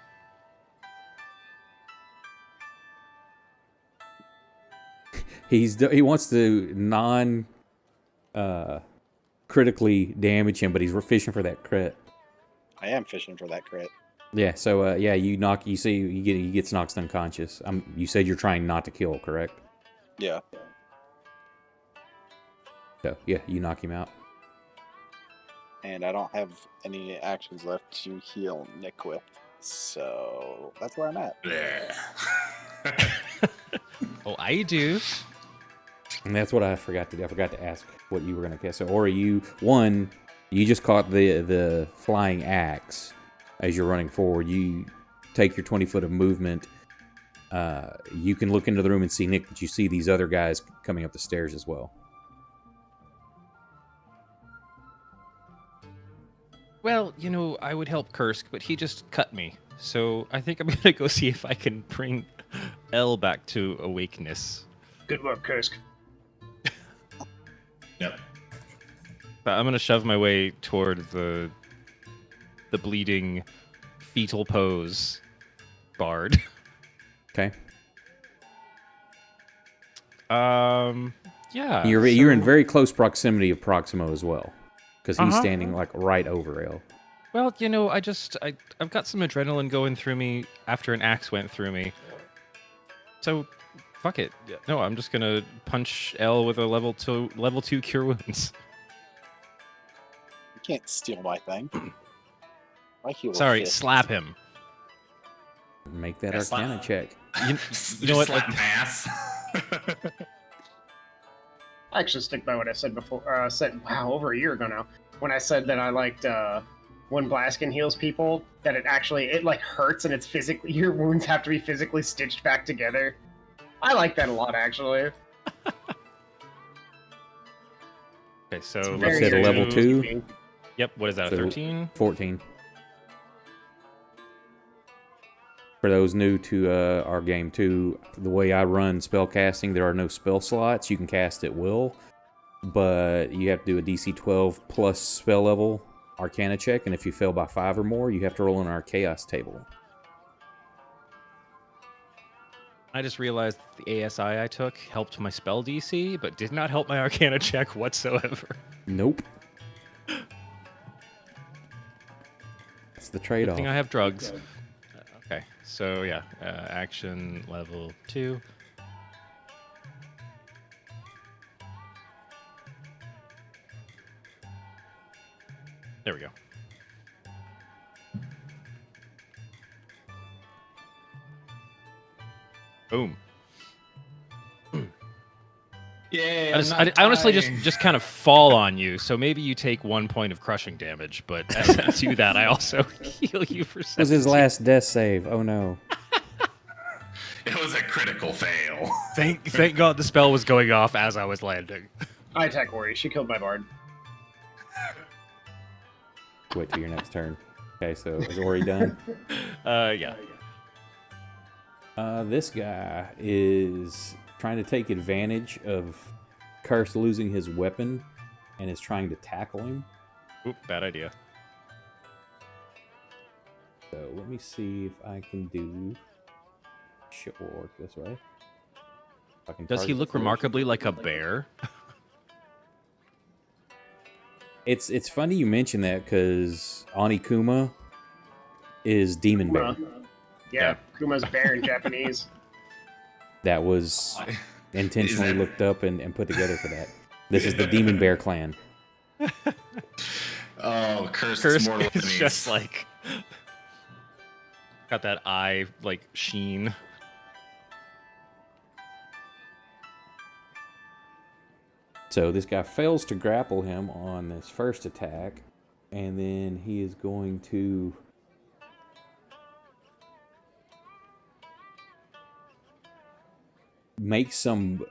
He wants to critically damage him, but he's fishing for that crit. I am fishing for that crit. Yeah. So yeah, you see he gets knocked unconscious. You said you're trying not to kill, correct? Yeah. So yeah, you knock him out. And I don't have any actions left to heal Nick with. So that's where I'm at. Oh, I do. And that's what I forgot to do. I forgot to ask what you were going to cast. So, Ori, you You just caught the flying axe as you're running forward. You take your 20 foot of movement. You can look into the room and see Nick, but you see these other guys coming up the stairs as well. Well, you know, I would help Kursk, but he just cut me. So I think I'm gonna go see if I can bring Elle back to awakeness. Good work, Kursk. Yep. But I'm gonna shove my way toward the bleeding fetal pose bard. Okay. Yeah. You're in very close proximity of Proximo as well, because he's standing like right over Elle. Well, you know, I've got some adrenaline going through me after an axe went through me. So, fuck it. No, I'm just gonna punch Elle with a level 2 cure wounds. You can't steal my thing. My heal. Sorry, slap him. Make that Yeah, Arcana check. You know what? Like, ass. I actually stick by what I said before. Over a year ago now, when I said that I liked when Blaskin heals people, that it like hurts and it's physically your wounds have to be physically stitched back together. I like that a lot, actually. okay, so You Very said a level good. 2? Yep. What is that? So- 13? 14. For those new to our game too, the way I run spellcasting, there are no spell slots. You can cast at will, but you have to do a DC 12 plus spell level Arcana check, and if you fail by 5 or more, you have to roll on our Chaos table. I just realized the ASI I took helped my spell DC, but did not help my Arcana check whatsoever. Nope. That's the Good trade-off. thing I have drugs. Okay, so yeah, action level 2. There we go. Boom. Yeah. I honestly just kind of fall on you, so maybe you take 1 point of crushing damage, but as I do that, I also heal you for 17. This was his last death save. Oh no. It was a critical fail. Thank God the spell was going off as I was landing. I attack Ori. She killed my bard. Wait till your next turn. Okay, so is Ori done? Yeah. This guy is trying to take advantage of Curse losing his weapon and is trying to tackle him. Oop, bad idea. So let me see if I can do... Shit will work this way. If I can Does he target look the force. remarkably like a bear? It's funny you mention that because Anikuma is Demon Bear. Yeah, Kuma's bear in Japanese. That was intentionally Is that- looked up and put together for that. This is the Demon Bear clan. Oh, cursed Curse mortal is enemies. just like got that eye like sheen. So this guy fails to grapple him on this first attack, and then he is going to make some...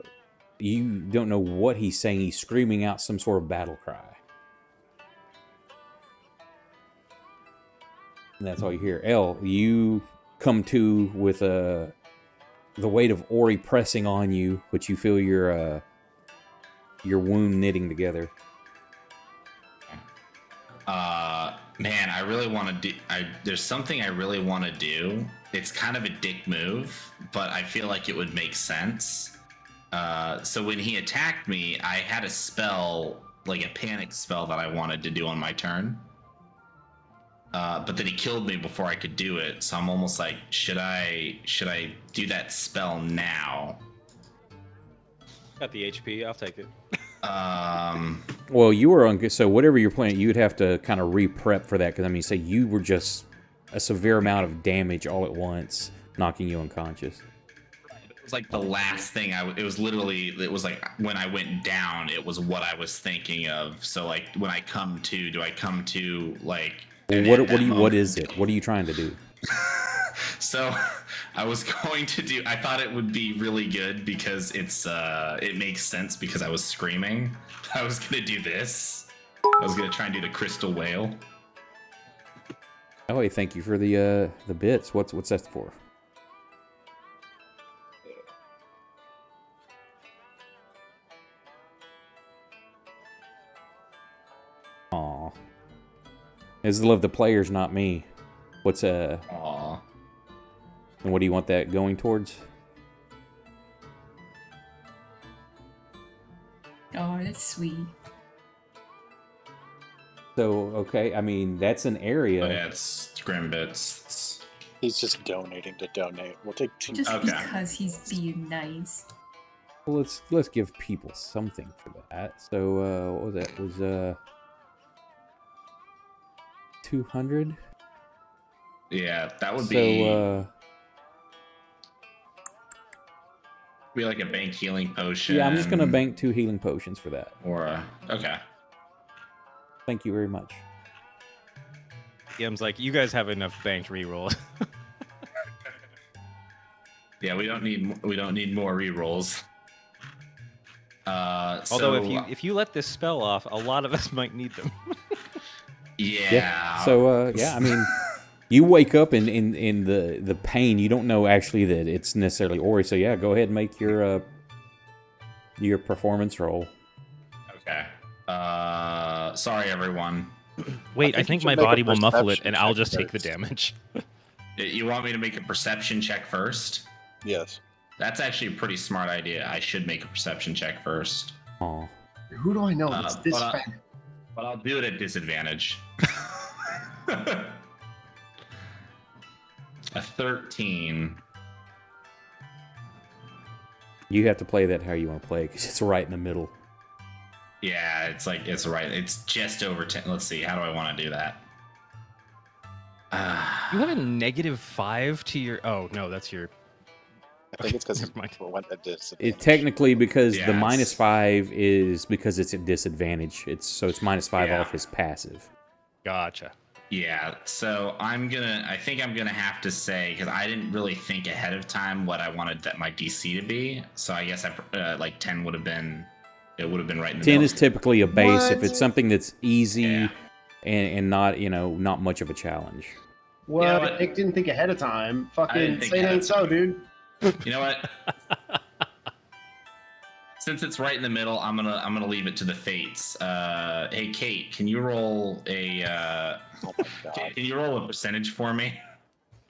You don't know what he's saying. He's screaming out some sort of battle cry. And that's all you hear. Elle, you come to with the weight of Ori pressing on you, but you feel your wound knitting together. Man, I really want to do. There's something I really want to do. It's kind of a dick move, but I feel like it would make sense. So when he attacked me, I had a spell, like a panic spell that I wanted to do on my turn. But then he killed me before I could do it. So I'm almost like, should I do that spell now? Got the HP, I'll take it. Well, you were on... So whatever you're playing, you would have to kind of re-prep for that. Because, I mean, say you were just a severe amount of damage all at once, knocking you unconscious. was like the last thing it was literally, it was like when I went down, it was what I was thinking of. So like when I come to, do I come to like? Well, what is it? What are you trying to do? So I was going to do, I thought it would be really good because it makes sense because I was screaming. I was gonna do this. I was gonna try and do the crystal whale. Oh, hey, thank you for the bits. What's that for? Aw. This is the love the players, not me. What's Aw. And what do you want that going towards? Oh, that's sweet. So, okay, I mean, that's an area. But yeah, it's Grimbits. He's just donating to donate. We'll take 2. Just Okay. because he's being nice. Well, let's give people something for that. So, what was that? It was 200. Yeah, that would So, be like a bank healing potion. yeah, I'm just gonna bank 2 healing potions for that. Or okay. Thank you very much. DM's like, you guys have enough banked rerolls. Yeah, we don't need more rerolls. Although so, if you let this spell off, a lot of us might need them. yeah. So, yeah, I mean, you wake up in the pain. You don't know actually that it's necessarily Ori. So yeah, go ahead and make your performance roll. Okay. Sorry everyone. Wait, I think you my should make a body will muffle it, perception and I'll check just take the first. damage. You want me to make a perception check first? Yes. That's actually a pretty smart idea. I should make a perception check first. Aw. Who do I know that's this but, fat? but I'll do it at disadvantage. A 13. You have to play that how you want to play because it's right in the middle. Yeah, it's right. It's just over 10. Let's see. How do I want to do that? You have a -5 to your. Oh no, that's your. I think it's because Never mind. he went at disadvantage. It technically because Yeah, the it's- -5 is because it's at disadvantage. It's -5 Yeah. off his passive. Gotcha. Yeah, so I think I'm gonna have to say, because I didn't really think ahead of time what I wanted that my DC to be. So I guess like 10 would have been, it would have been right in the 10 middle. is typically a base if What? it's something that's easy Yeah. and not not much of a challenge. What? You know what? Nick didn't think ahead of time. I Fucking didn't think say it ahead ain't of so, dude. You know what? Since it's right in the middle, I'm gonna leave it to the fates. Hey Kate, can you roll a Oh my god. can you roll a percentage for me?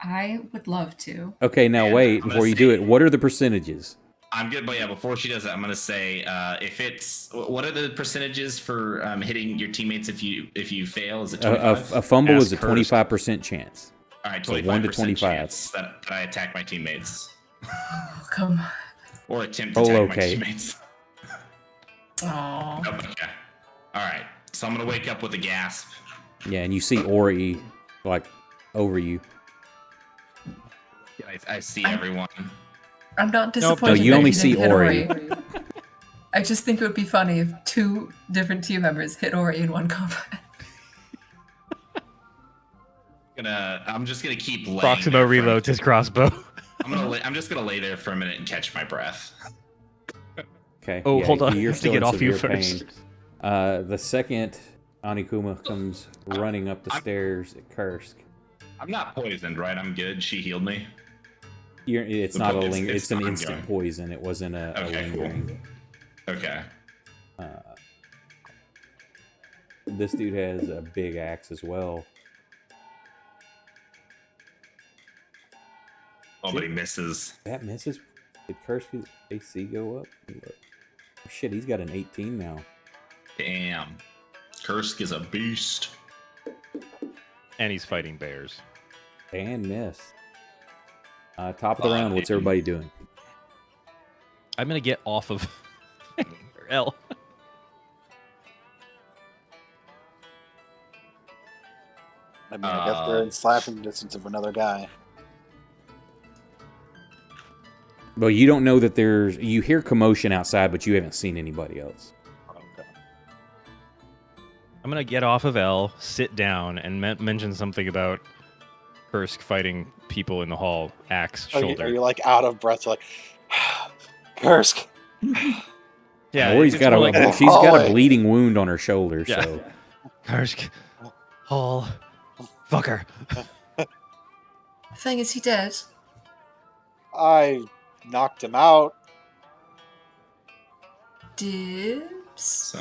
I would love to. Okay, now And wait I'm gonna before you do say- it. What are the percentages? I'm good, but yeah, before she does that, I'm gonna say if it's what are the percentages for hitting your teammates if you fail? Is it 25? A fumble Ask is a Kursk. 25% chance. All right, so 25% 1 to 25. chance that I attack my teammates Oh, come or attempt to Oh, attack okay. my teammates. on. Oh, okay. All right, so I'm gonna wake up with a gasp. Yeah, and you see Ori like over you. I see everyone. I'm not Nope. disappointed. No, you that only he see didn't hit Ori. I just think it would be funny if 2 different team members hit Ori in one combat. I'm just gonna keep laying. Proximo there for a reloads his crossbow. I'm just gonna lay there for a minute and catch my breath. Okay. Oh, yeah, hold on. I You're have to still get in off you severe first. pain. The second Anikuma comes running up the stairs at Kursk. I'm not poisoned, right? I'm good. She healed me. It's The not a po- it's- linger. it's It's an ongoing. instant poison. It wasn't a Okay, cool. lingering. Okay. This dude has a big axe as well. Oh, but he misses. That misses. Did Kursk's AC go up? Look. Oh, shit, he's got an 18 now. Damn. Kursk is a beast. And he's fighting bears. And miss. Top of the round, what's everybody doing? I'm gonna get off of L. I mean, I guess we're in slapping distance of another guy. Well, you don't know that there's... You hear commotion outside, but you haven't seen anybody else. Okay. I'm gonna get off of L, sit down, and mention something about Kursk fighting people in the hall. Axe, shoulder. Are you like out of breath? Like, Kursk. Yeah, Or it's she's got more like a bleeding wound on her shoulder, Yeah. so... Kursk, hall, fucker. Thing is, he dead? I knocked him out. Dibs? So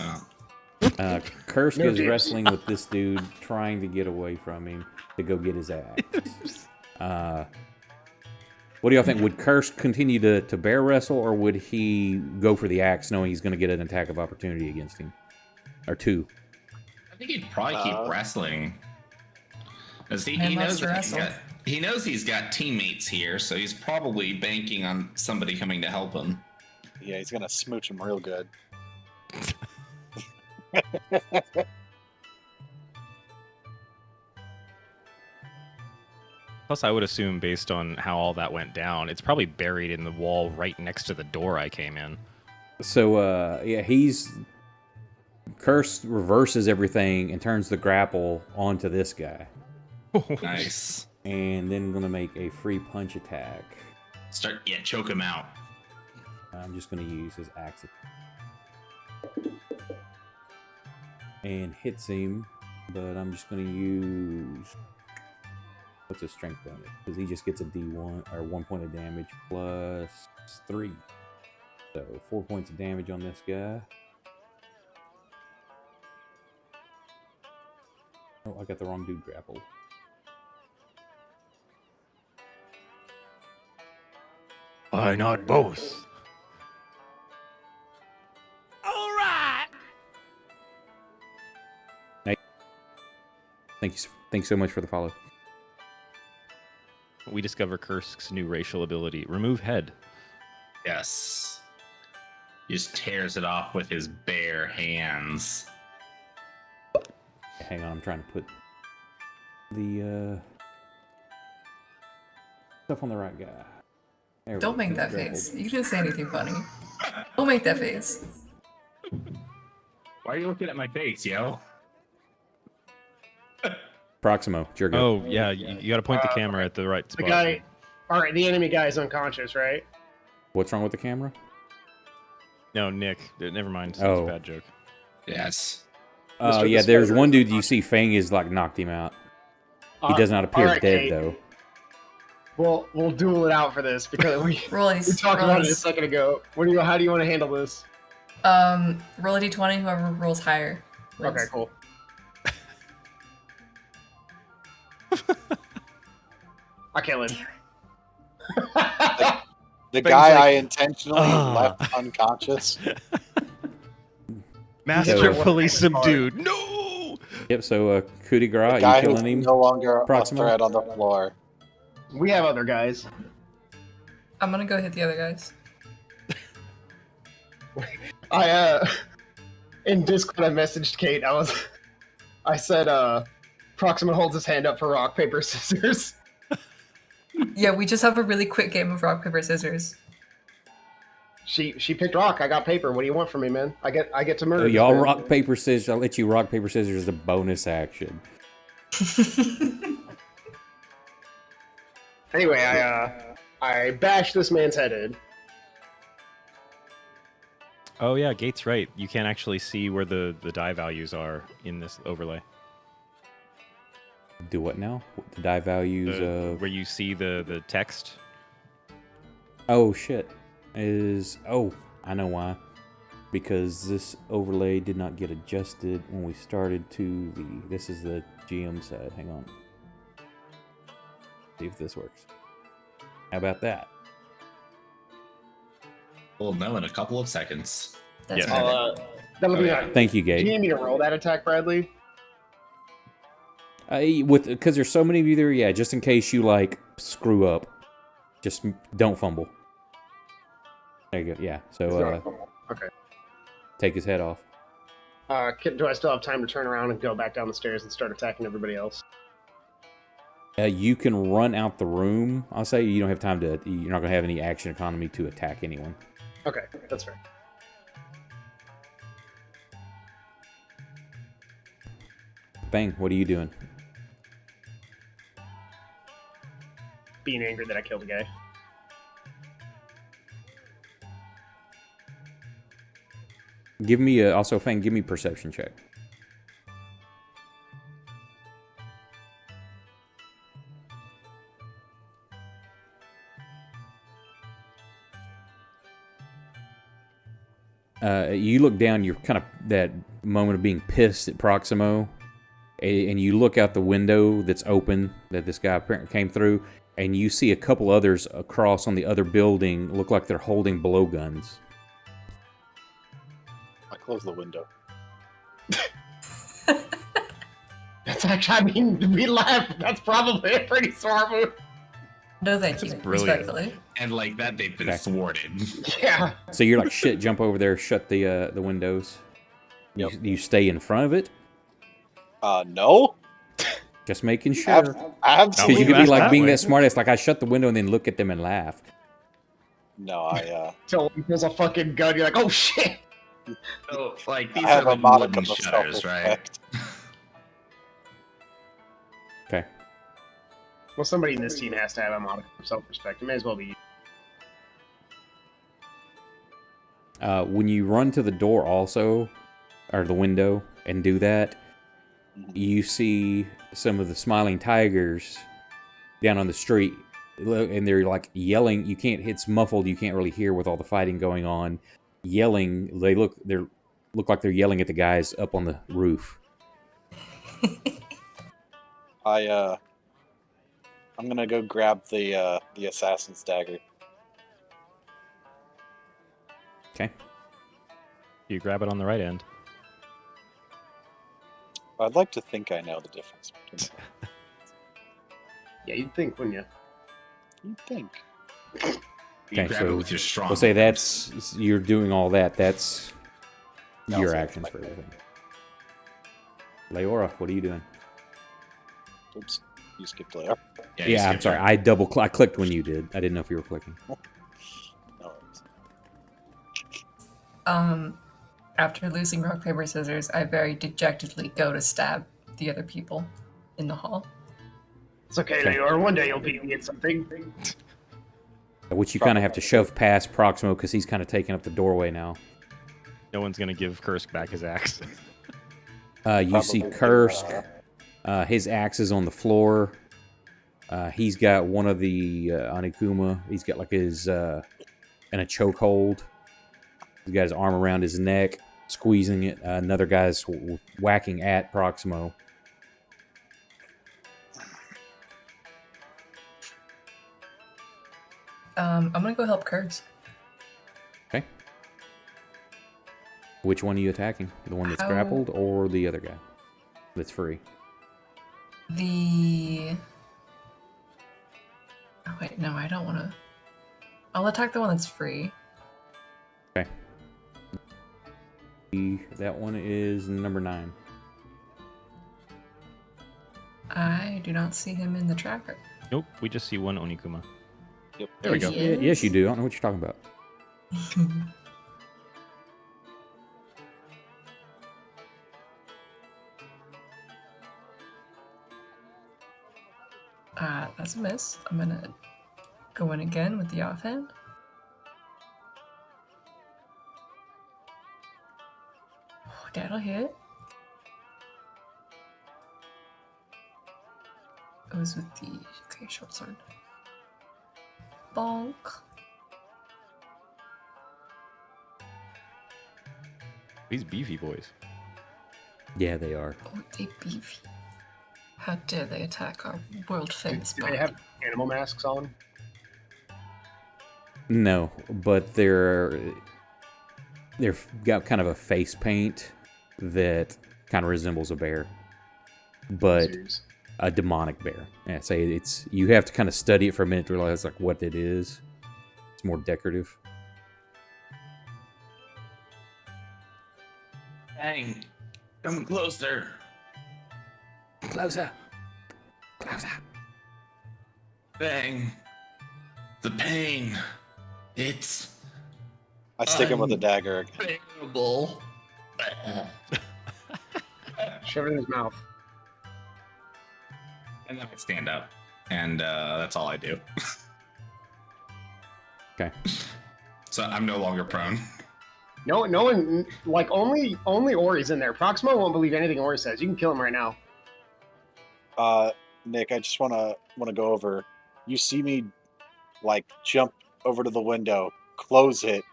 Kursk No is dibs. wrestling with this dude, trying to get away from him to go get his axe. What do y'all think? Would Kursk continue to bear wrestle, or would he go for the axe, knowing he's going to get an attack of opportunity against him? Or two? I think he'd probably keep wrestling. Because he Man knows loves to that wrestle. he knows he's got teammates here, so he's probably banking on somebody coming to help him. Yeah, he's gonna smooch him real good. Plus, I would assume, based on how all that went down, it's probably buried in the wall right next to the door I came in. So, yeah, Kursk reverses everything and turns the grapple onto this guy. Nice. And then going to make a free punch attack. Choke him out. I'm just going to use his axe. And hits him, but I'm just going to use... What's his strength bonus? Because he just gets a D1, or 1 point of damage plus 3. So 4 points of damage on this guy. Oh, I got the wrong dude grappled. Why not both? Thanks so much for the follow. We discover Kursk's new racial ability. Remove head. Yes. He just tears it off with his bare hands. Hang on, I'm trying to put the stuff on the right guy. There we Don't go. make He's that grappled. face. You didn't say anything funny. Don't make that face. Why are you looking at my face, yo? Proximo, it's your go. Oh, yeah, you gotta point the camera at the right The spot. guy. All right, the enemy guy is unconscious, right? What's wrong with the camera? No, Nick. Never mind. It's Oh. a bad joke. Yes. Oh, Mr. yeah, the there's Spider one is dude you see Fang is like knocked him out. He does not appear all right, dead, Kate. though. We'll duel it out for this because we Rollies. talked about it a Rollies. second ago. How do you want to handle this? Roll a d20, whoever rolls higher. wins. Okay, cool. I can't win. The Things guy like- I intentionally left unconscious. Masterfully Yeah. subdued. No! Yep, so coup de grace, The you guy who's killing him? no longer Proximo? a threat on the floor. We have other guys. I'm gonna go hit the other guys. In Discord I messaged Kate. I said Proxima holds his hand up for rock, paper, scissors. Yeah, we just have a really quick game of rock, paper, scissors. She picked rock, I got paper. What do you want from me, man? I get to murder. Oh, this y'all man. rock, paper, scissors. I'll let you rock, paper, scissors as a bonus action. Anyway, I bashed this man's head in. Oh, yeah, Gate's right. You can't actually see where the die values are in this overlay. Do what now? The die values Where you see the text. Oh, shit. I know why. Because this overlay did not get adjusted when we started to this is the GM side. Hang on. See if this works. How about that? We'll know in a couple of seconds. That's Yeah. perfect. That'll Oh, be yeah. on. Thank you, Do you Gabe. need me to roll that attack, Bradley? Because there's so many of you there, yeah, just in case you, screw up. Just don't fumble. There you go, yeah. So, Okay. take his head off. Do I still have time to turn around and go back down the stairs and start attacking everybody else? You can run out the room. I'll say you don't have time to. You're not going to have any action economy to attack anyone. Okay, that's fair. Bang! What are you doing? Being angry that I killed a guy. Give me also, Fang. Give me perception check. You look down. You're kind of that moment of being pissed at Proximo, and you look out the window that's open that this guy apparently came through, and you see a couple others across on the other building. Look like they're holding blowguns. I close the window. That's actually, I mean, we laugh. That's probably a pretty smart move. No, thank you. brilliant. Respectfully. And like that, they've been Okay. thwarted. Yeah. So you're like, shit, jump over there, shut the windows. Yep. You stay in front of it. No. Just making sure. Absolutely. Because you could be That's like that being way. that smartass, like I shut the window and then look at them and laugh. No, I So he pulls a fucking gun, you're like, oh shit! So, like these I have are a like modicum wooden of shutters, right? self-respect. Okay. Well, somebody in this team has to have a modicum of self-respect. It may as well be. When you run to the door also, or the window, and do that, you see some of the smiling tigers down on the street, and they're like yelling. You can't. It's muffled. You can't really hear with all the fighting going on. Yelling. They look like they're yelling at the guys up on the roof. I'm gonna go grab the assassin's dagger. Okay. You grab it on the right end. I'd like to think I know the difference between them. Yeah, you'd think, wouldn't you? You'd think. You Okay, grab so it with your strong. We'll say arms. that's you're doing all that. That's No, your so actions that's for my- everything. Leora, what are you doing? Oops, you skipped layer. you Yeah, I'm skipped sorry. it. I clicked when you did. I didn't know if you were clicking. No worries. After losing rock, paper, scissors, I very dejectedly go to stab the other people in the hall. It's okay, Okay. Leor. One day you'll beat me at something. Which you kind of have to shove past Proximo because he's kind of taking up the doorway now. No one's gonna give Kursk back his axe. You see Probably, Kursk. His axe is on the floor. He's got one of the Anikuma. He's got like his in a chokehold. He's got his arm around his neck, squeezing it. Another guy's whacking at Proximo. I'm gonna go help Kurtz. Okay. Which one are you attacking? The one that's How- grappled or the other guy that's free? The. Oh, wait, no, I don't want to. I'll attack the one that's free. Okay. That one is number 9. I do not see him in the tracker. Nope, we just see one Onikuma. Yep. There we go. He is? Yes, you do. I don't know what you're talking about. That's a miss. I'm gonna go in again with the offhand. Oh, that'll hit. It was with the short sword. Bonk. These beefy boys. Yeah, they are. Oh, they beefy. How dare they attack our world famous Do they bard? have animal masks on? No, but they've got kind of a face paint that kind of resembles a bear, but Serious. a demonic bear. Yeah, say it's you have to kind of study it for a minute to realize like what it is. It's more decorative. Dang. Come closer. Closer, closer. Bang. The pain. It's I stick him with a dagger. unbearable. Shove it in his mouth. And then I stand up. And that's all I do. Okay. So I'm no longer prone. No one, like, only Ori's in there. Proximo won't believe anything Ori says. You can kill him right now. Nick, I just wanna go over. You see me like jump over to the window, close it,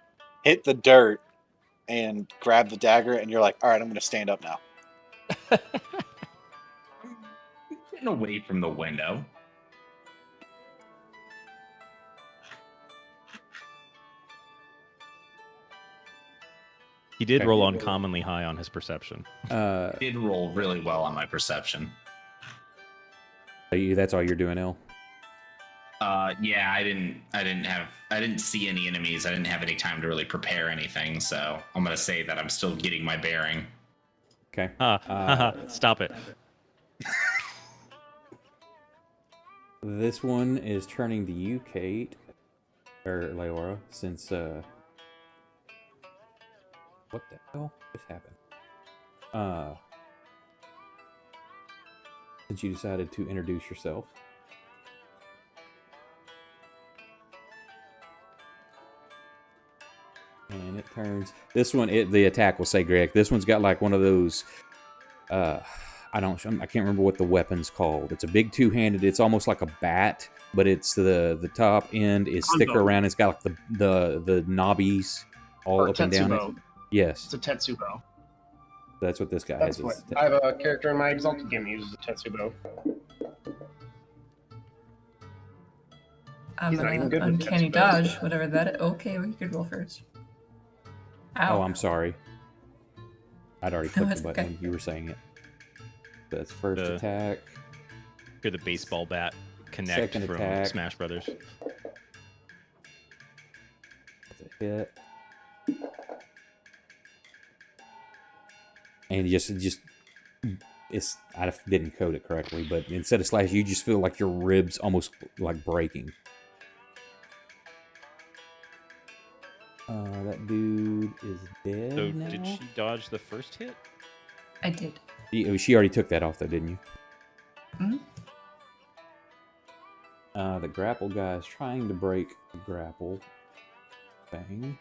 hit the dirt, and grab the dagger, and you're like, all right, I'm gonna stand up now. I'm getting away from the window. He did Okay. roll uncommonly high on his perception. Did roll really well on my perception. That's all you're doing, El? Yeah, I didn't see any enemies. I didn't have any time to really prepare anything, so I'm gonna say that I'm still getting my bearing. Okay. Stop it. This one is turning to you, Kate, or Leora, since what the hell just happened? Since you decided to introduce yourself. And it turns this one. The attack will say, Greg. This one's got like one of those. I can't remember what the weapon's called. It's a big two-handed. It's almost like a bat, but it's the top end is thicker around. It's got like the knobbies all Or up and down it. Tetsubo. Yes, It's a Tetsubo. that's what this guy That's has. what I have a character in my Exalted game who uses a Tetsubo. I'm He's not even gonna good with uncanny Tetsubos. dodge, whatever that is. Okay, well, you could roll first. Ow. Oh, I'm sorry. I'd already clicked it's the button okay. when you were saying it. That's first The- attack. Hear the baseball bat connect Second from attack. Smash Brothers. That's a hit. And I didn't code it correctly, but instead of slash, you just feel like your ribs almost like breaking. That dude is dead So now. did she dodge the first hit? I did. She already took that off, though, didn't you? Mhm. The grapple guy is trying to break the grapple thing.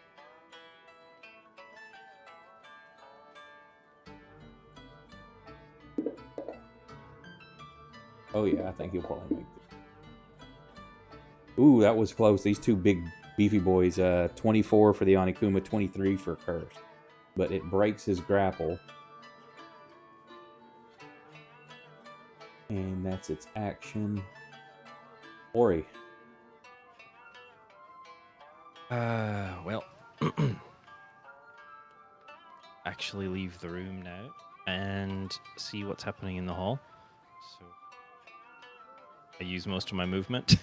Oh yeah, I think he'll probably make it. Ooh, that was close. These two big beefy boys, 24 for the Onikuma, 23 for Curse. But it breaks his grapple. And that's its action. Ori. Well, actually leave the room now and see what's happening in the hall. So I use most of my movement.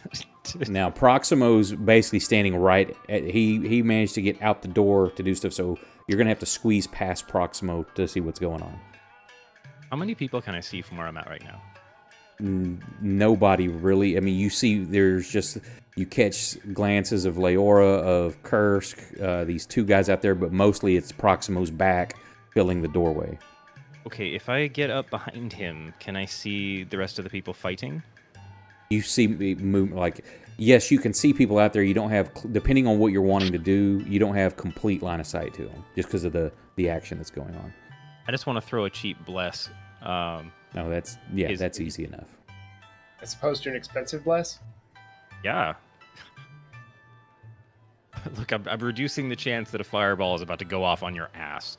Now, Proximo's basically standing right at, he managed to get out the door to do stuff, so you're going to have to squeeze past Proximo to see what's going on. How many people can I see from where I'm at right now? Nobody really. I mean, you see, there's just, you catch glances of Leora, of Kursk, these two guys out there, but mostly it's Proximo's back filling the doorway. Okay, if I get up behind him, can I see the rest of the people fighting? You see me move, like, yes, you can see people out there. You don't have, depending on what you're wanting to do, you don't have complete line of sight to them, just because of the action that's going on. I just want to throw a cheap bless. No, that's, yeah, that's easy enough. As opposed to an expensive bless? Yeah. Look, I'm reducing the chance that a fireball is about to go off on your ass.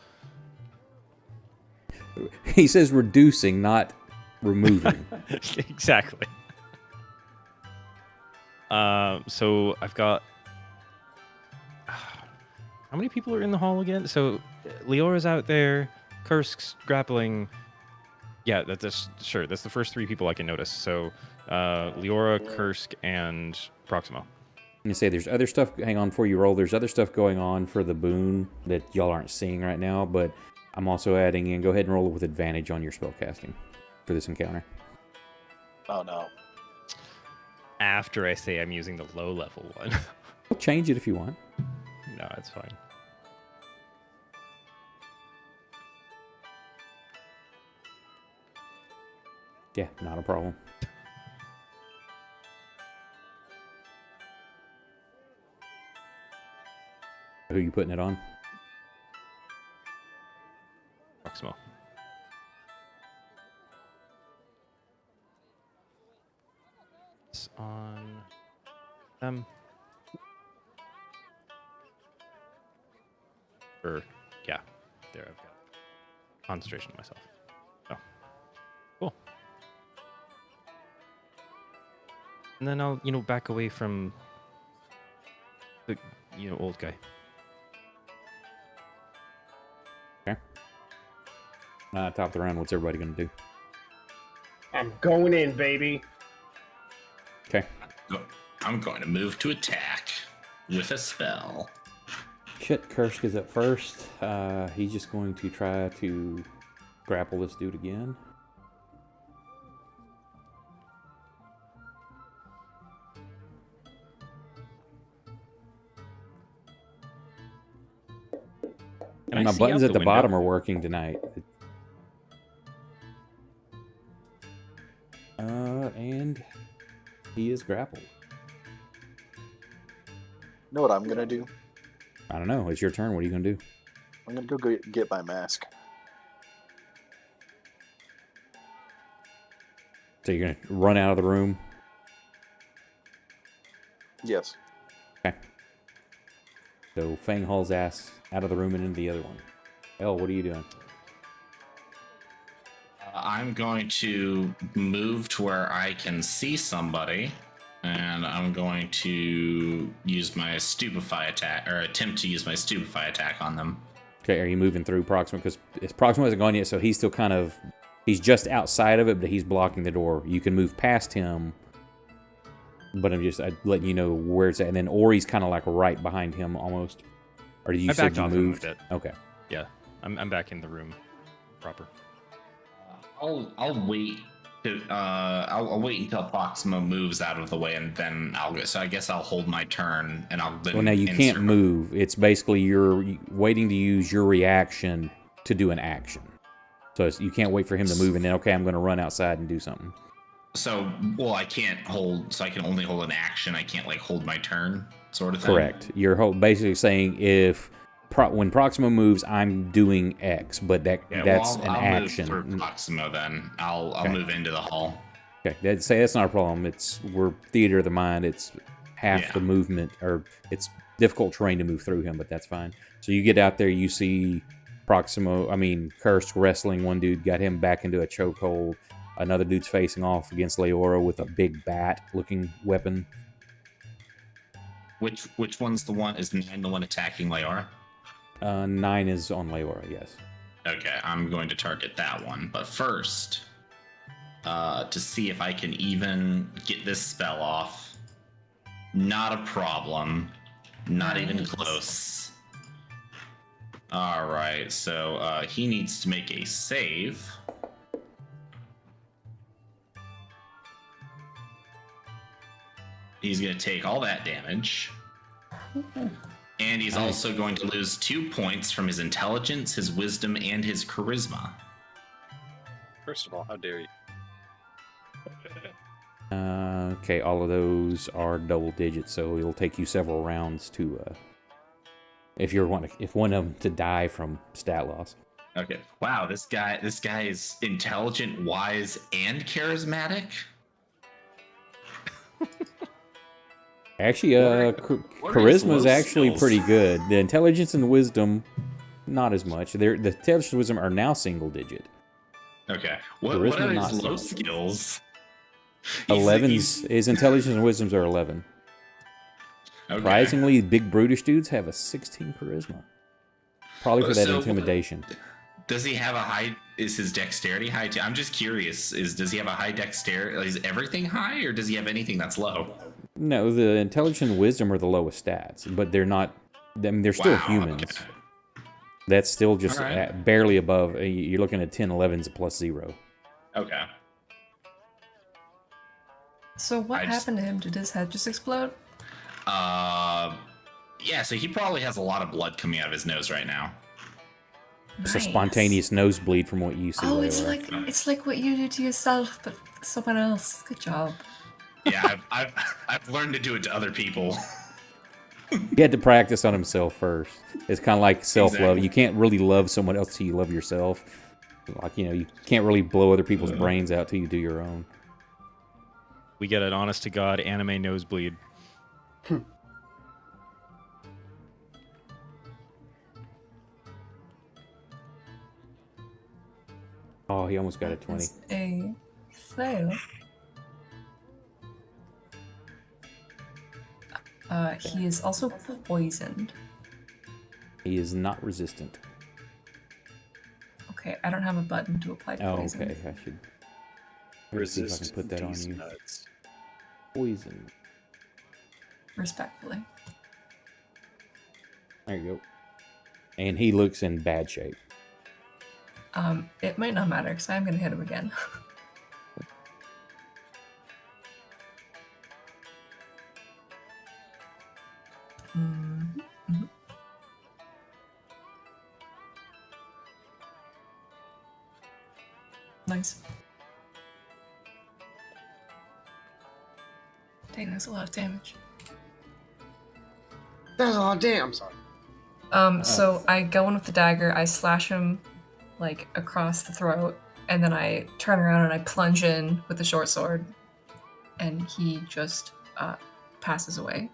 He says reducing, not removing. Exactly. So I've got... How many people are in the hall again? So Leora's out there, Kursk's grappling. Yeah, sure. That's the first three people I can notice. So Leora, Kursk, and Proximo. I'm gonna say there's other stuff. Hang on before you roll. There's other stuff going on for the boon that y'all aren't seeing right now, but I'm also adding in. Go ahead and roll it with advantage on your spell casting for this encounter. Oh no. after I say I'm using the low level one. We'll change it if you want. No, it's fine. Yeah, not a problem. Who are you putting it on? Proximo. It's on them. Yeah, there I've got concentration on myself. Oh, cool. And then I'll, back away from the, old guy. Okay. Top of the round, what's everybody going to do? I'm going in, baby. Okay. I'm going to move to attack with a spell. Shit, Kursk is up first. He's just going to try to grapple this dude again. And my buttons at the bottom are working tonight. And he is grappled. You know what I'm gonna do? I don't know. It's your turn. What are you going to do? I'm gonna go get my mask. So you're going to run out of the room? Yes. Okay. So Fang hauls ass out of the room and into the other one. Elle, what are you doing? I'm going to move to where I can see somebody, and I'm going to use my stupefy attack, or attempt to use my stupefy attack on them. Okay, are you moving through Proxima? Because Proxima hasn't gone yet, so he's still kind of... He's just outside of it, but he's blocking the door. You can move past him, but I'm letting you know where it's at. And then Ori's kind of like right behind him almost. Or did you I say backed you off and moved? moved it. Okay. Yeah, I'm back in the room proper. I'll wait. I'll wait until Proxima moves out of the way, and then I'll go. So I guess I'll hold my turn, and I'll then. Well, now you can't move. It's basically you're waiting to use your reaction to do an action. So you can't wait for him to move, and then, okay, I'm going to run outside and do something. So, well, I can't hold. So I can only hold an action. I can't, like, hold my turn, sort of thing. Correct. You're basically saying when Proxima moves, I'm doing X, but that's an action. I'll move through Proxima, then. I'll move into the hall. Okay, that's not a problem. We're theater of the mind. It's half the movement, or it's difficult terrain to move through him, but that's fine. So you get out there, you see Kursk wrestling one dude, got him back into a chokehold. Another dude's facing off against Leora with a big bat-looking weapon. Which one's the one? Is 9 the one attacking Leora? 9 is on Leora, yes. Okay, I'm going to target that one. But first, to see if I can even get this spell off. Not a problem. Not even close. All right, so he needs to make a save. He's going to take all that damage. And he's also going to lose 2 points from his intelligence, his wisdom, and his charisma. First of all, how dare you? Okay, all of those are double digits, so it'll take you several rounds to, if one of them to die from stat loss. Okay. Wow, this guy is intelligent, wise, and charismatic. Actually, charisma is actually pretty good. The intelligence and what not as much. The intelligence and wisdom are now single digit. Okay. What are his low skills? 11's his intelligence and wisdoms are 11. Okay. Surprisingly, big brutish dudes have a 16 charisma. Probably for that intimidation. Does he have a high? Is his dexterity high too? I'm just curious. Does he have a high dexterity? Is everything high, or does he have anything that's low? No, the intelligence and wisdom are the lowest stats, but they're not. I mean, they're still humans. Okay. That's still just barely above. You're looking at 10, 11s plus 0. Okay. So what I just- happened to him? Did his head just explode? Yeah, so he probably has a lot of blood coming out of his nose right now. It's a Nice. spontaneous nosebleed from what you see. Oh, Leora. it's like what you do to yourself, but someone else. Good job. Yeah, I've learned to do it to other people. He had to practice on himself first. It's kind of like self-love. Exactly. You can't really love someone else till you love yourself. Like, you can't really blow other people's brains out till you do your own. We get an honest to God anime nosebleed. Oh, he almost got a 20. It's a fail. He is also poisoned. He is not resistant. Okay, I don't have a button to apply Oh, poison. okay. I should see if I can put that on these you. nuts. Poison. Respectfully. There you go. And he looks in bad shape. It might not matter because I'm gonna hit him again. Mhm. Nice. Dang, that's a lot of damage. That's all damn. Sorry. So I go in with the dagger, I slash him like across the throat, and then I turn around and I plunge in with the short sword, and he just passes away.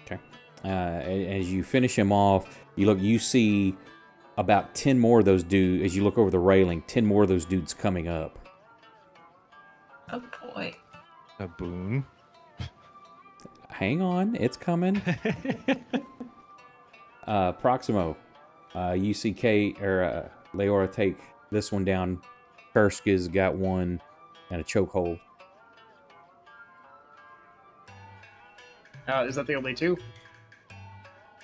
Okay. As you finish him off, you see about 10 more of those dudes, as you look over the railing, 10 more of those dudes coming up. Oh boy. A boon. Hang on, it's coming. Proximo, you see Kate or Leora take this one down. Kursk has got one and a chokehold. Is that the only two?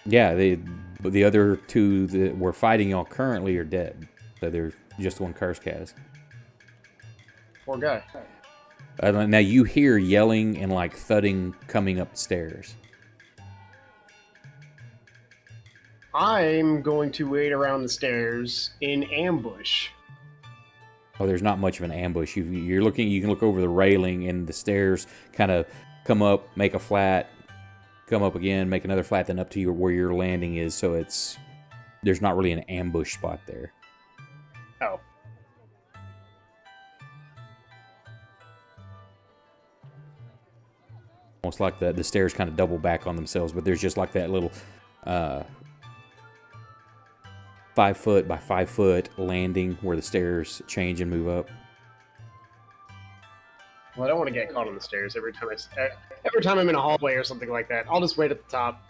Yeah, the other two that were fighting y'all currently are dead. So there's just one Kursk has. Poor guy. Now you hear yelling and like thudding coming up the stairs. I'm going to wait around the stairs in ambush. Oh, there's not much of an ambush. You're looking. You can look over the railing, and the stairs kind of come up, make a flat, come up again, make another flat, then up to where your landing is. So there's not really an ambush spot there. Oh. Almost like the stairs kind of double back on themselves, but there's just like that little 5 foot by 5 foot landing where the stairs change and move up. Well, I don't want to get caught on the stairs every time I'm in a hallway or something like that. I'll just wait at the top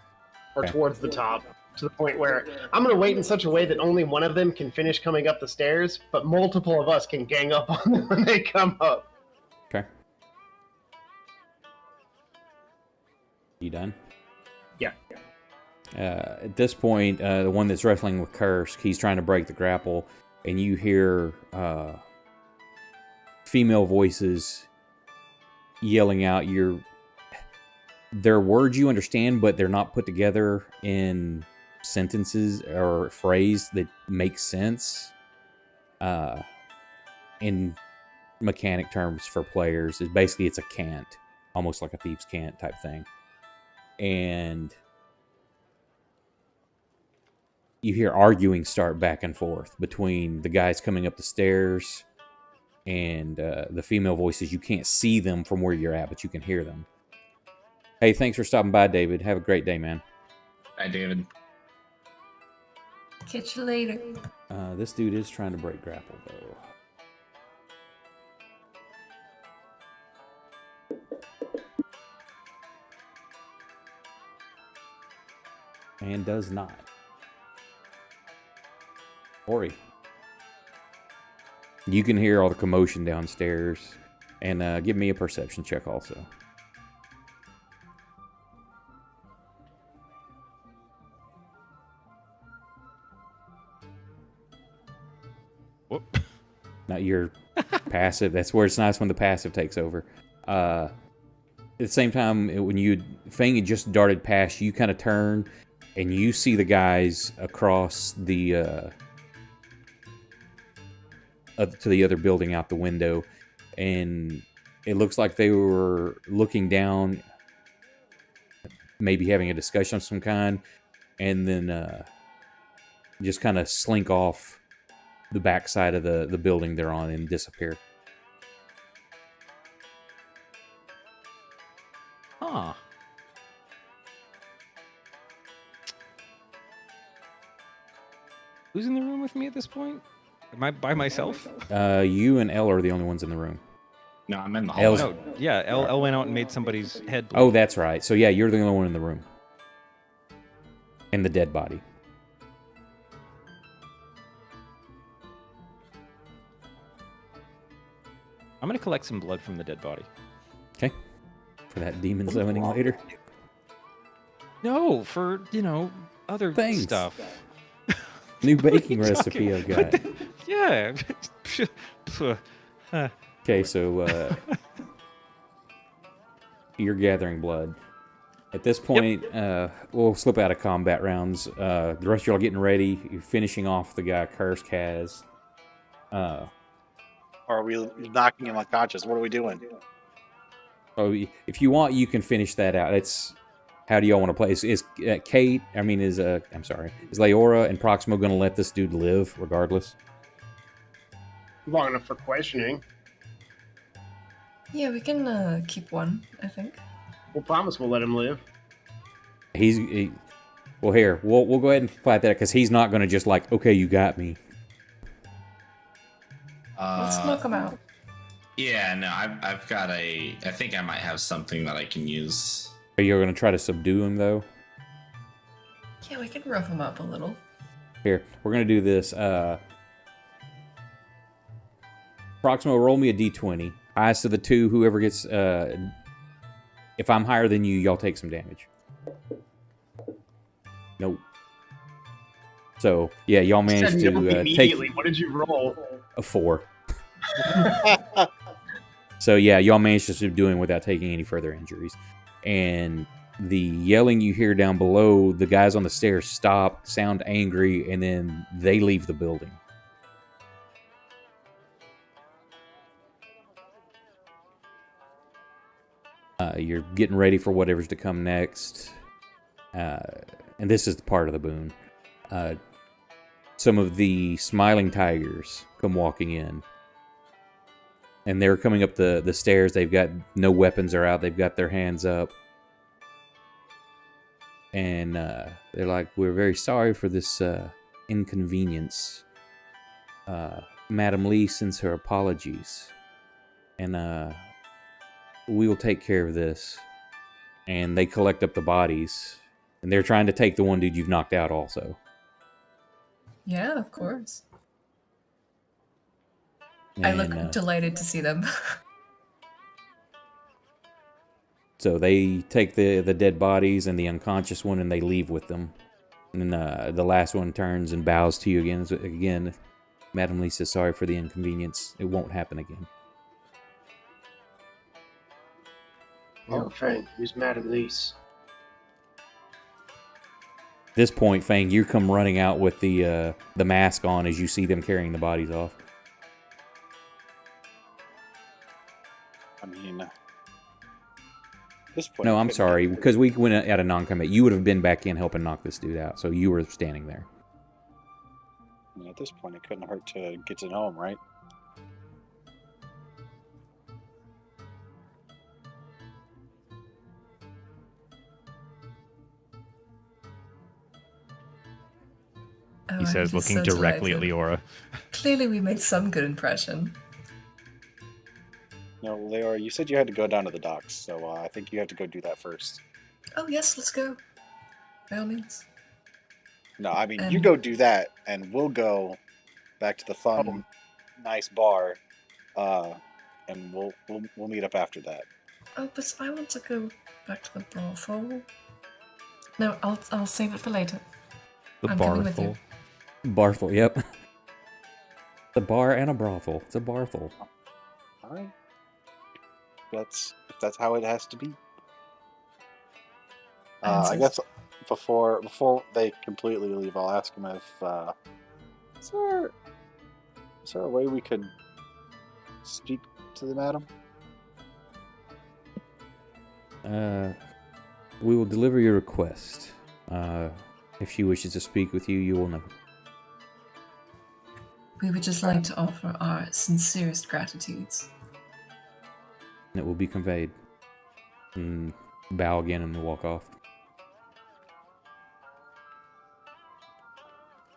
or Okay. towards the top to the point where I'm going to wait in such a way that only one of them can finish coming up the stairs, but multiple of us can gang up on them when they come up. Okay. You done? Yeah. At this point, the one that's wrestling with Kursk, he's trying to break the grapple, and you hear female voices yelling out they're words you understand, but they're not put together in sentences or phrase that make sense. In mechanic terms for players, is basically it's a cant, almost like a thieves' cant type thing, and you hear arguing start back and forth between the guys coming up the stairs and the female voices. You can't see them from where you're at, but you can hear them. Hey, thanks for stopping by, David. Have a great day, man. Hi, David. Catch you later. This dude is trying to break grapple, though. And does not. Ori. You can hear all the commotion downstairs. And give me a perception check also. Whoop. Not your passive. That's where it's nice when the passive takes over. at the same time, when Fang had just darted past, you kind of turn and you see the guys across the to the other building out the window, and it looks like they were looking down, maybe having a discussion of some kind, and then just kind of slink off the backside of the building they're on and disappear. Huh. Who's in the room with me at this point? Am I by myself? You and Elle are the only ones in the room. No, I'm in the Elle's- hallway. No, yeah, Elle went out and made somebody's head bleed. Oh, that's right. So yeah, you're the only one in the room. And the dead body. I'm gonna collect some blood from the dead body. Okay. For that demon summoning later. No, for, other Things. stuff. New What are baking you recipe talking- I've got. Yeah. Okay, so you're gathering blood. At this point, we'll slip out of combat rounds. The rest of y'all are getting ready. You're finishing off the guy Cursed Kaz. Or are we knocking him unconscious? What are we doing? Oh, if you want, you can finish that out. It's how do y'all want to play? Is Kate? I mean, I'm sorry. Is Leora and Proximo going to let this dude live regardless? Long enough for questioning. Yeah, we can keep one, I think. We'll promise we'll let him live. Well, here we'll go ahead and fight that because he's not going to just like, okay, you got me. Let's knock him out. Yeah, no, I've got I think I might have something that I can use. Are you going to try to subdue him though? Yeah, we can rough him up a little. Here, we're going to do this. Proximo, roll me a d20. Highest of the two, whoever gets... if I'm higher than you, y'all take some damage. Nope. So, yeah, y'all managed Said no to immediately. take What did you roll? a 4. So, yeah, y'all managed to subdue him without taking any further injuries. And the yelling you hear down below, the guys on the stairs stop, sound angry, and then they leave the building. You're getting ready for whatever's to come next. And this is the part of the boon. Some of the smiling tigers come walking in. And they're coming up the stairs. They've got no weapons are out. They've got their hands up. And they're like, we're very sorry for this inconvenience. Madam Lee sends her apologies. And we will take care of this. And they collect up the bodies. And they're trying to take the one dude you've knocked out also. Yeah, of course. And, I look delighted to see them. So they take the dead bodies and the unconscious one and they leave with them. And then the last one turns and bows to you again. Again, Madam Lee says sorry for the inconvenience. It won't happen again. Oh, Fang, who's Madam Lease? At this point, Fang, you come running out with the mask on as you see them carrying the bodies off. I mean, at this point. No, we I'm couldn't sorry, get- because we went out of non-combat. You would have been back in helping knock this dude out, so you were standing there. I mean, at this point, it couldn't hurt to get to know him, right? Oh, He I'm says, just looking so directly at delighted. Leora. Clearly, we made some good impression. No, Leora, you said you had to go down to the docks, so I think you have to go do that first. Oh, yes, let's go. By all means. No, I mean, you Um, go do that, and we'll go back to the fun, nice bar, and we'll meet up after that. Oh, but I want to go back to the brothel. No, I'll save it for later. The I'm coming with you. barful. Barthel, yep. The bar and a brothel. It's a barthel. All right. If that's how it has to be. I guess before they completely leave, I'll ask them if is there a way we could speak to the madam? We will deliver your request. If she wishes to speak with you, you will know. We would just like to offer our sincerest gratitudes. And it will be conveyed. And bow again and walk off.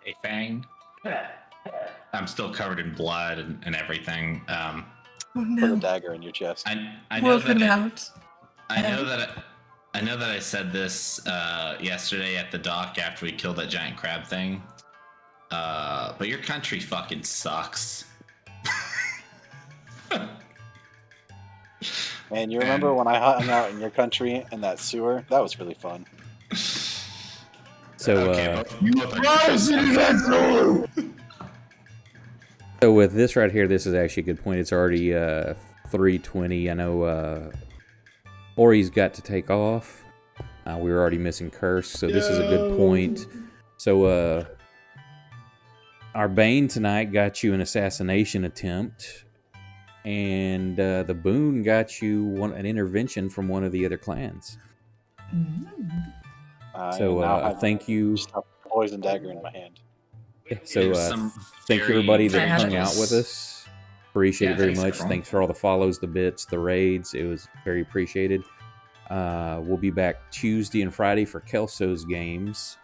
Hey, Fang. I'm still covered in blood and everything. Oh Put a no. dagger in your chest. I know World that him out. I know that I said this yesterday at the dock after we killed that giant crab thing. But your country fucking sucks. Man, you remember when I hung out in your country in that sewer? That was really fun. So, okay, so with this right here, this is actually a good point. It's already 3:20. I know Ori's got to take off. We were already missing Curse, so this is a good point. So, our Bane tonight got you an assassination attempt, and the Boon got you an intervention from one of the other clans. So, thank you. Just a poison dagger in my hand. So, thank you everybody that hung out with us. Appreciate it very thanks, much. everyone. Thanks for all the follows, the bits, the raids. It was very appreciated. We'll be back Tuesday and Friday for Kelso's games.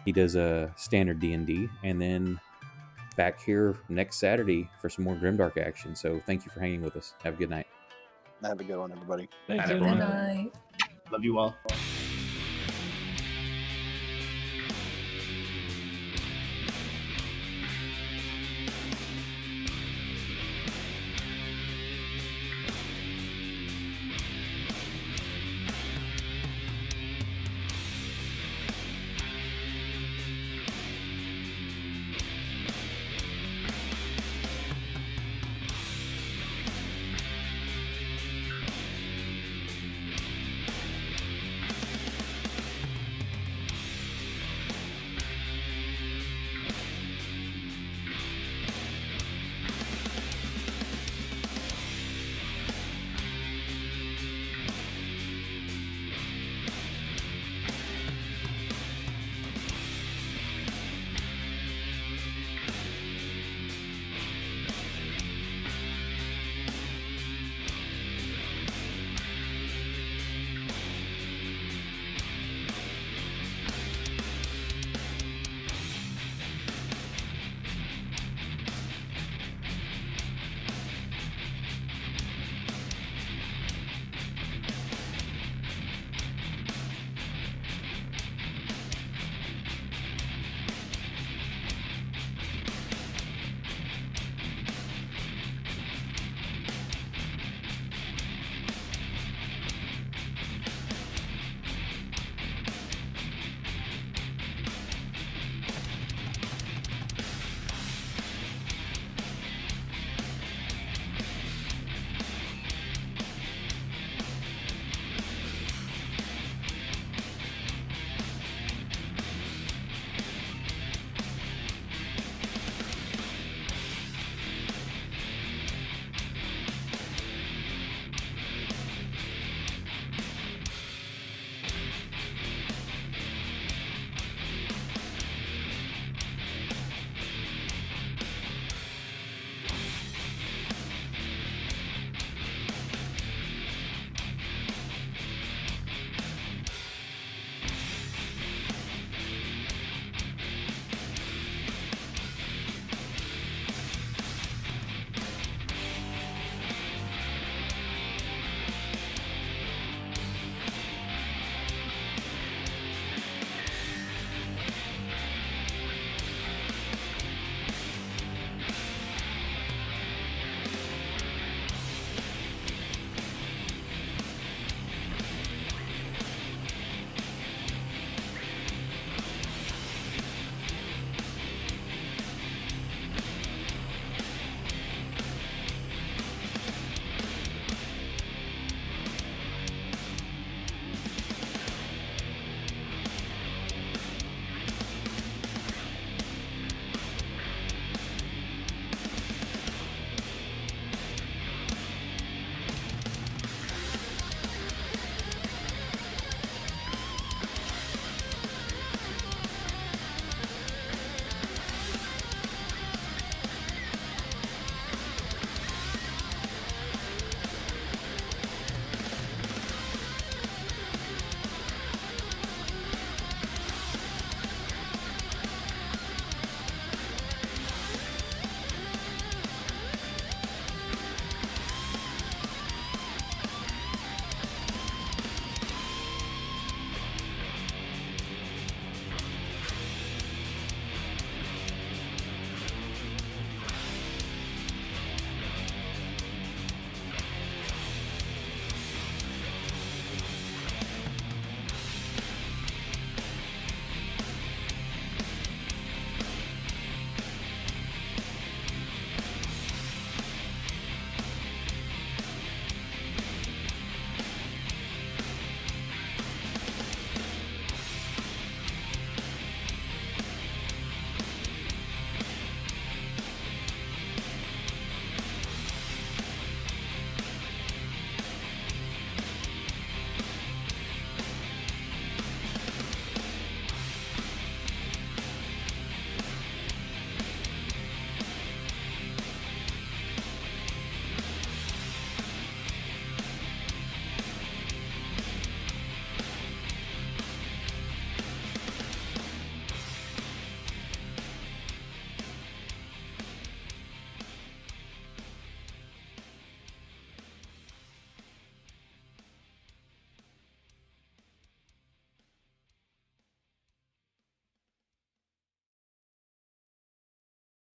He does a standard D&D, and then back here next Saturday for some more GrimDark action. So thank you for hanging with us. Have a good night. Have a good one, everybody. Thanks, Good Good everyone. night. Love you all.